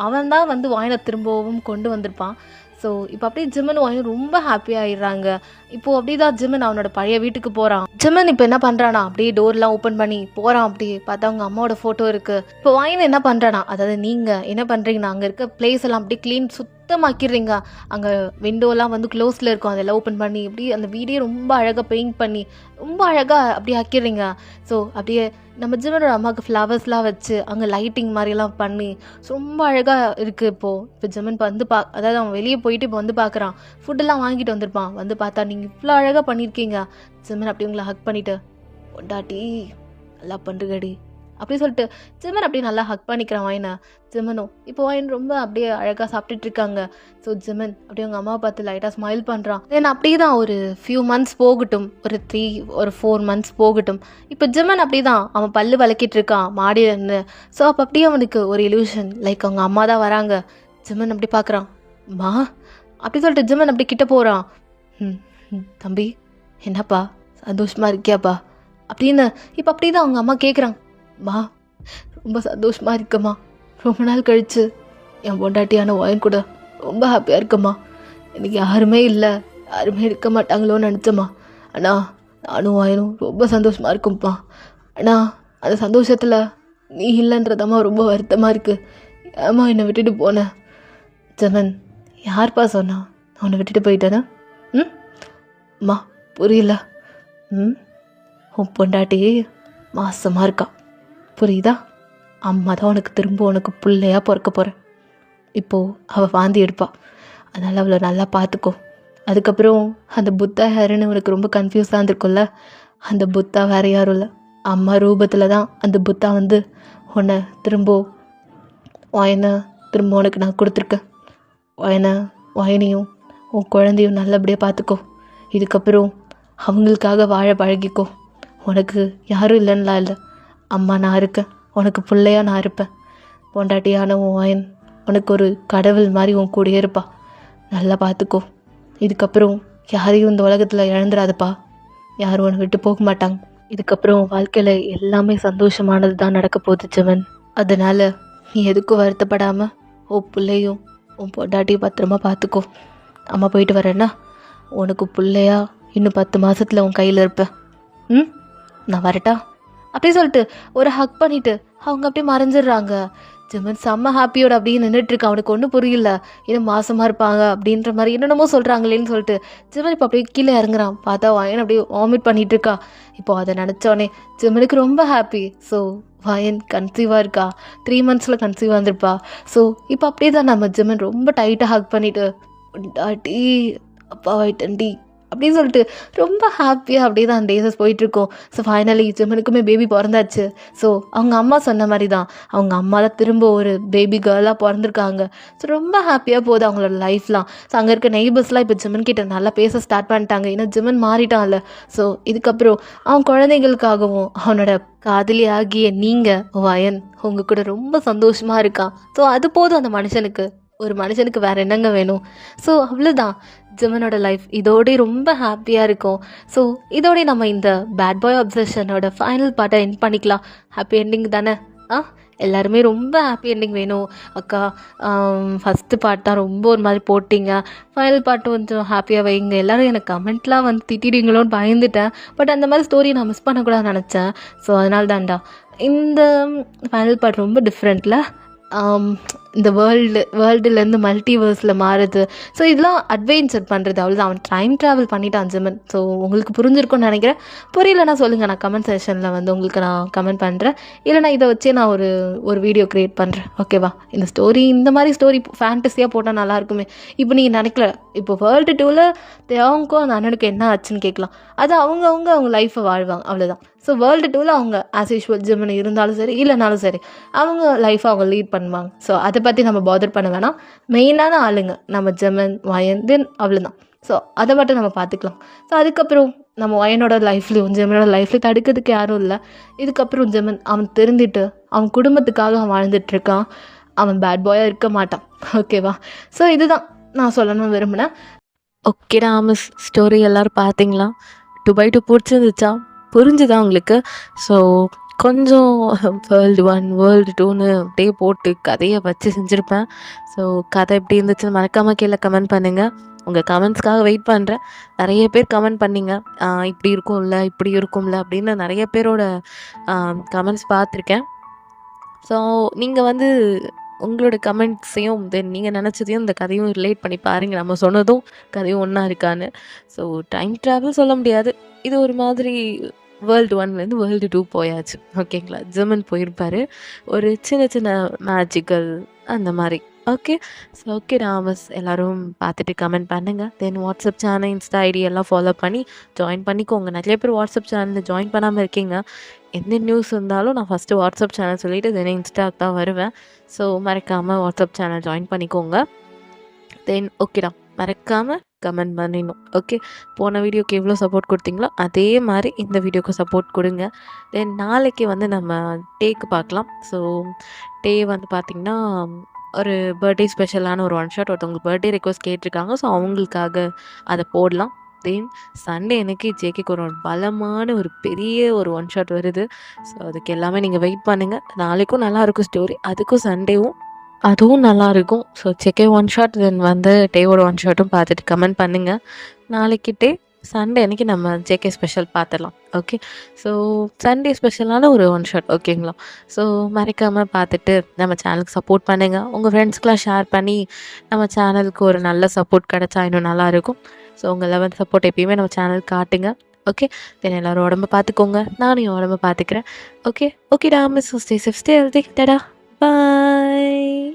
அவன் தான் வந்து ஒயனை திரும்பவும் கொண்டு வந்திருப்பான். ஸோ இப்போ அப்படியே ஜிம்மன் ஒயனும் ரொம்ப ஹாப்பியாகிடுறாங்க. இப்போது அப்படி தான் ஜிம்மன் அவனோட பழைய வீட்டுக்கு போகிறான். ஜிம்மன் இப்போ என்ன பண்ணுறானா, அப்படியே டோர்லாம் ஓப்பன் பண்ணி போகிறான். அப்படியே பார்த்தா அவங்க அம்மாவோட ஃபோட்டோ இருக்குது. இப்போ ஒயன் என்ன பண்ணுறானா, அதாவது நீங்கள் என்ன பண்ணுறீங்கன்னா அங்கே இருக்க பிளேஸ் எல்லாம் அப்படியே க்ளீன் சுத்தமாக்கிடுறீங்க. அங்கே விண்டோலாம் வந்து க்ளோஸில் இருக்கும், அதெல்லாம் ஓப்பன் பண்ணி இப்படி அந்த வீடியோ ரொம்ப அழகாக பெயிண்ட் பண்ணி ரொம்ப அழகாக அப்படியே ஆக்கிடுறீங்க. ஸோ அப்படியே நம்ம ஜிம்மனோட அம்மாவுக்கு ஃப்ளவர்ஸ்லாம் வச்சு அங்கே லைட்டிங் மாதிரிலாம் பண்ணி ரொம்ப அழகாக இருக்குது. இப்போ ஜிம்மன் வந்து அதாவது அவன் வெளியே போயிட்டு இப்போ வந்து பார்க்குறான். ஃபுட்டெல்லாம் வாங்கிட்டு வந்திருப்பான். வந்து பார்த்தா நீங்கள் இவ்வளோ அழகாக பண்ணியிருக்கீங்க. ஜிம்மன் அப்படி உங்களை ஹக் பண்ணிவிட்டு பொண்டாட்டி நல்லா பண்ணுறடி அப்படி சொல்லிட்டு ஜிம்மன் அப்படியே நல்லா ஹக் பண்ணிக்கிறான் வாயினை. ஜிம்மனும் இப்போ வாயின் ரொம்ப அப்படியே அழகாக சாப்பிட்டுட்டு இருக்காங்க. ஸோ ஜிம்மன் அப்படியே அவங்க அம்மாவை பார்த்து லைட்டாக ஸ்மைல் பண்ணுறான். தென் அப்படியே தான் ஒரு ஃபியூ மந்த்ஸ் போகட்டும், ஒரு 4 months போகட்டும். இப்போ ஜிம்மன் அப்படி தான் அவன் பல்லு விளக்கிட்டு இருக்கான் மாடியிலேருந்து. ஸோ அப்போ அப்படியே அவனுக்கு ஒரு இல்யூஷன், லைக் அவங்க அம்மா தான் வராங்க. ஜிம்மன் அப்படி பார்க்குறான். மா அப்படி சொல்லிட்டு ஜிம்மன் அப்படி கிட்ட போகிறான். தம்பி என்னப்பா சந்தோஷமாக இருக்கியாப்பா அப்படின்னு இப்போ அப்படி தான் அவங்க அம்மா கேட்குறாங்க. மா ரொம்ப சந்தோஷமாக இருக்கம்மா, ரொம்ப நாள் கழிச்சு என் பொண்டாட்டியான ஒயன் கூட ரொம்ப ஹாப்பியாக இருக்கம்மா. எனக்கு யாருமே இருக்க மாட்டாங்களோன்னு நினச்சம்மா. ஆனால் நானும் ஒயனும் ரொம்ப சந்தோஷமாக இருக்கும்ப்பா. ஆனால் அந்த சந்தோஷத்தில் நீ இல்லைன்றதம்மா ரொம்ப வருத்தமாக இருக்குது. ஏம்மா என்னை விட்டுட்டு போனேன்? ஜமன் யார்ப்பா சொன்னா நான் உன்னை விட்டுட்டு போயிட்டேன்னா? அம்மா புரியல. உன் பொண்டாட்டி மாசமாக இருக்கா புரியுதா? அம்மா தான் உனக்கு பிள்ளையாக பிறக்க போகிறேன். இப்போது அவள் வாந்தி எடுப்பாள், அதனால் அவளை நல்லா பார்த்துக்கோ. அதுக்கப்புறம் அந்த புத்தா யாருன்னு உனக்கு ரொம்ப கன்ஃபியூஸாக இருந்திருக்கும்ல, அந்த புத்தா வேறு யாரும் இல்லை, அம்மா ரூபத்தில் தான் அந்த புத்தா வந்து உன்னை திரும்ப உனக்கு நான் கொடுத்துருக்கேன். வயனையும் உன் குழந்தையும் நல்லபடியாக பார்த்துக்கோ. இதுக்கப்புறம் அவங்களுக்காக வாழ பழகிக்கோ. உனக்கு யாரும் இல்லைன்னுலாம் இல்லை, அம்மா நான் இருக்கேன், உனக்கு பிள்ளையாக நான் இருப்பேன். பொண்டாட்டியான உன் உனக்கு ஒரு கடவுள் மாதிரி உன் கூடயே இருப்பா. நல்லா பார்த்துக்கோ. இதுக்கப்புறம் யாரையும் இந்த உலகத்தில் இழந்துடாதப்பா. யாரும் உன்னை விட்டு போக மாட்டாங்க. இதுக்கப்புறம் வாழ்க்கையில் எல்லாமே சந்தோஷமானது தான் நடக்க போகுது ஜமன். அதனால் நீ எதுக்கும் வருத்தப்படாமல் உன் பிள்ளையும் உன் பொண்டாட்டியும் பத்திரமா பார்த்துக்கோ. அம்மா போயிட்டு வரேன்னா உனக்கு பிள்ளையா இன்னும் 10 மாதத்தில் உன் கையில் இருப்பேன். நான் வரட்டா அப்படி சொல்லிட்டு ஒரு ஹக் பண்ணிவிட்டு அவங்க அப்படியே மறைஞ்சிடுறாங்க. ஜிம்மன் செம்ம ஹாப்பியோட அப்படியே நின்றுட்டுருக்கான். அவனுக்கு ஒன்றும் புரியல, இன்னும் மாசமாக இருப்பாங்க அப்படின்ற மாதிரி என்னென்னமோ சொல்கிறாங்களேன்னு சொல்லிட்டு ஜிம்மன் இப்போ அப்படியே கீழே இறங்குறான். பார்த்தா வயன் அப்படியே வாமிட் பண்ணிகிட்டு இருக்கா. இப்போ அதை நினச்சோடனே ஜிம்மனுக்கு ரொம்ப ஹாப்பி. ஸோ வயன் கன்சீவாக இருக்கா, 3 monthsல கன்சீவ் வந்திருப்பா. ஸோ இப்போ அப்படியே தான் நம்ம ஜிம்மன் ரொம்ப டைட்டாக ஹக் பண்ணிவிட்டு டாட்டி அப்பா வாயிட்டண்டி அப்படின்னு சொல்லிட்டு ரொம்ப ஹாப்பியாக அப்படியே தான் டேஸஸ் போயிட்டுருக்கோம். ஸோ ஃபைனலி ஜிம்மனுக்குமே பேபி பிறந்தாச்சு. ஸோ அவங்க அம்மா சொன்ன மாதிரி தான் அவங்க அம்மா தான் திரும்ப ஒரு பேபி கேர்ளாக பிறந்திருக்காங்க. ஸோ ரொம்ப ஹாப்பியாக போகுது அவங்களோட லைஃப்லாம். ஸோ அங்கே இருக்க நெய்பர்ஸ்லாம் இப்போ ஜிம்மன் கிட்ட நல்லா பேச ஸ்டார்ட் பண்ணிட்டாங்க. ஏன்னா ஜிம்மன் மாறிட்டான்ல. ஸோ இதுக்கப்புறம் அவன் குழந்தைங்களுக்காகவும் அவனோட காதலி ஆகிய நீங்கள் வயன் உங்கள் கூட ரொம்ப சந்தோஷமாக இருக்கான். ஸோ அது போதும் அந்த மனுஷனுக்கு. ஒரு மனுஷனுக்கு வேறு என்னங்க வேணும்? ஸோ அவ்வளோதான் ஜிம்மனோட லைஃப் இதோடய ரொம்ப ஹாப்பியாக இருக்கும். ஸோ இதோடய நம்ம இந்த பேட் பாய் அப்சஷனோட ஃபைனல் பார்ட்டை எண்ட் பண்ணிக்கலாம். ஹாப்பி எண்டிங் தானே? எல்லாருமே ரொம்ப ஹாப்பி எண்டிங் வேணும் அக்கா. ஃபஸ்ட்டு பார்ட் தான் ரொம்ப ஒரு மாதிரி போட்டிங்க, ஃபைனல் பார்ட்டு கொஞ்சம் ஹாப்பியாக வைங்க. எல்லோரும் எனக்கு கமெண்ட்லாம் வந்து திட்டிடுங்களோன்னு பயந்துட்டேன். பட் அந்த மாதிரி ஸ்டோரியை நான் மிஸ் பண்ணக்கூடாதுன்னு நினச்சேன். ஸோ அதனால தான்டா இந்த ஃபைனல் பார்ட் ரொம்ப டிஃப்ரெண்ட்டில் இந்த வேர்ல்டுலேருந்து மல்டிவர்ஸில் மாறுது. ஸோ இதெல்லாம் அட்வென்ச்சர் பண்ணுறது அவ்வளோதான். அவன் டைம் ட்ராவல் பண்ணிட்டான் ஜிம்மன். ஸோ உங்களுக்கு புரிஞ்சிருக்கும்னு நினைக்கிறேன். புரியலன்னா சொல்லுங்கள், நான் கமெண்ட் செஷனில் வந்து உங்களுக்கு நான் கமெண்ட் பண்ணுறேன். இல்லைனா இதை வச்சே நான் ஒரு வீடியோ க்ரியேட் பண்ணுறேன். ஓகேவா? இந்த ஸ்டோரி இந்த மாதிரி ஸ்டோரி ஃபேண்டஸியாக போட்டால் நல்லாயிருக்குமே. இப்போ நீங்கள் நினைக்கல, இப்போ வேர்ல்டு 2ல் தேவனுக்கும் அந்த அண்ணனுக்கு என்ன ஆச்சுன்னு கேட்கலாம். அது அவங்க லைஃப்பை வாழ்வாங்க, அவ்வளோதான். ஸோ வேர்ல்டு 2ல் அவங்க ஆஸ் யூஷுவல் ஜிம்மன் இருந்தாலும் சரி இல்லைனாலும் சரி அவங்க லைஃப்பை அவங்க லீட் பண்ணுவாங்க. ஸோ அதை அதை பற்றி நம்ம பாதர் பண்ண வேணாம். மெயினான ஆளுங்க நம்ம ஜெமன், வயன், தென் அவ்வளோதான். ஸோ அதை மட்டும் நம்ம பார்த்துக்கலாம். ஸோ அதுக்கப்புறம் நம்ம வயனோட லைஃப்லையும் ஜெமனோட லைஃப்லையும் தடுக்கிறதுக்கு யாரும் இல்லை. இதுக்கப்புறம் ஜெமன் அவன் திருந்திட்டு அவன் குடும்பத்துக்காக அவன் வாழ்ந்துட்டுருக்கான். அவன் பேட் பாயாக இருக்க மாட்டான். ஓகேவா? ஸோ இதுதான் நான் சொல்லணும்னு விரும்பினேன். ஓகேடா மிஸ், ஸ்டோரி எல்லோரும் பார்த்தீங்களா? 2/2 பிடிச்சிருந்துச்சா? புரிஞ்சுதா உங்களுக்கு? ஸோ கொஞ்சம் வேர்ல்டு 1 வேர்ல்டு 2ன்னு அப்படியே போட்டு கதையை வச்சு செஞ்சுருப்பேன். ஸோ கதை எப்படி இருந்துச்சுன்னு மறக்காமல் கீழே கமெண்ட் பண்ணுங்கள். உங்கள் கமெண்ட்ஸ்க்காக வெயிட் பண்ணுறேன். நிறைய பேர் கமெண்ட் பண்ணிங்க, இப்படி இருக்கும்ல இப்படி இருக்கும்ல அப்படின்னு நிறைய பேரோட கமெண்ட்ஸ் பார்த்துருக்கேன். ஸோ நீங்கள் வந்து உங்களோட கமெண்ட்ஸையும் தென் நீங்கள் நினச்சதையும் இந்த கதையும் ரிலேட் பண்ணி பாருங்கள், நம்ம சொன்னதும் கதையும் ஒன்றா இருக்கான்னு. ஸோ டைம் ட்ராவல் சொல்ல முடியாது, இது ஒரு மாதிரி வேர்ல்டு 1லேருந்து வேர்ல்டு 2 போயாச்சு. ஓகேங்களா? ஜெர்மன் போயிருப்பார், ஒரு சின்ன சின்ன மேஜிக்கல் அந்த மாதிரி. ஓகே. ஸோ ஓகே ராமஸ், எல்லோரும் பார்த்துட்டு கமெண்ட் பண்ணுங்கள். Then WhatsApp channel, insta ID எல்லாம் ஃபாலோ பண்ணி ஜாயின் பண்ணிக்கோங்க. நிறைய பேர் வாட்ஸ்அப் சேனலில் ஜாயின் பண்ணாமல் இருக்கீங்க. எந்த நியூஸ் இருந்தாலும் நான் ஃபஸ்ட்டு வாட்ஸ்அப் சேனல் சொல்லிவிட்டு தென் இன்ஸ்டாக்கு தான் வருவேன். ஸோ மறக்காமல் வாட்ஸ்அப் சேனல் ஜாயின் பண்ணிக்கோங்க. தென் ஓகேடா, மறக்காமல் கமெண்ட் பண்ணிடணும். ஓகே, போன வீடியோக்கு எவ்வளோ சப்போர்ட் கொடுத்தீங்களோ அதே மாதிரி இந்த வீடியோக்கு சப்போர்ட் கொடுங்க. தென் நாளைக்கு வந்து நம்ம டேக்கு பார்க்கலாம். ஸோ டே வந்து பார்த்திங்கன்னா ஒரு பர்த்டே ஸ்பெஷலான ஒரு ஒன் ஷாட் ஒருத்தவங்க பர்த்டே ரெக்வஸ்ட் கேட்டிருக்காங்க. ஸோ அவங்களுக்காக அதை போடலாம். தென் சண்டே எனக்கு ஜேகேக்கு ஒரு பலமான ஒரு பெரிய ஒரு ஒன் ஷாட் வருது. ஸோ அதுக்கு எல்லாமே நீங்கள் வெயிட் பண்ணுங்கள். நாளைக்கும் நல்லாயிருக்கும் ஸ்டோரி, அதுக்கும் சண்டேவும் அதுவும் நல்லாயிருக்கும். ஸோ ஜேகே ஒன் ஷாட் தென் வந்து டேவோட ஒன் ஷாட்டும் பார்த்துட்டு கமெண்ட் பண்ணுங்கள். நாளைக்கு டே, சண்டே அன்றைக்கி நம்ம ஜேகே ஸ்பெஷல் பார்த்துடலாம். ஓகே, ஸோ சண்டே ஸ்பெஷலான ஒரு ஒன் ஷாட். ஓகேங்களா? ஸோ மறக்காமல் பார்த்துட்டு நம்ம சேனலுக்கு சப்போர்ட் பண்ணுங்கள். உங்கள் ஃப்ரெண்ட்ஸ்க்கெலாம் ஷேர் பண்ணி நம்ம சேனலுக்கு ஒரு நல்ல சப்போர்ட் கிடச்சா இன்னும் நல்லாயிருக்கும். ஸோ உங்கள் லெவன்த் சப்போர்ட் எப்பயுமே நம்ம சேனலுக்கு காட்டுங்க. ஓகே, தென் எல்லோரும் உடம்பு பார்த்துக்கோங்க, நானும் என் உடம்பு பார்த்துக்கிறேன். ஓகே ஓகேடா miss, stay safe, stay healthy, டடா, பாய்.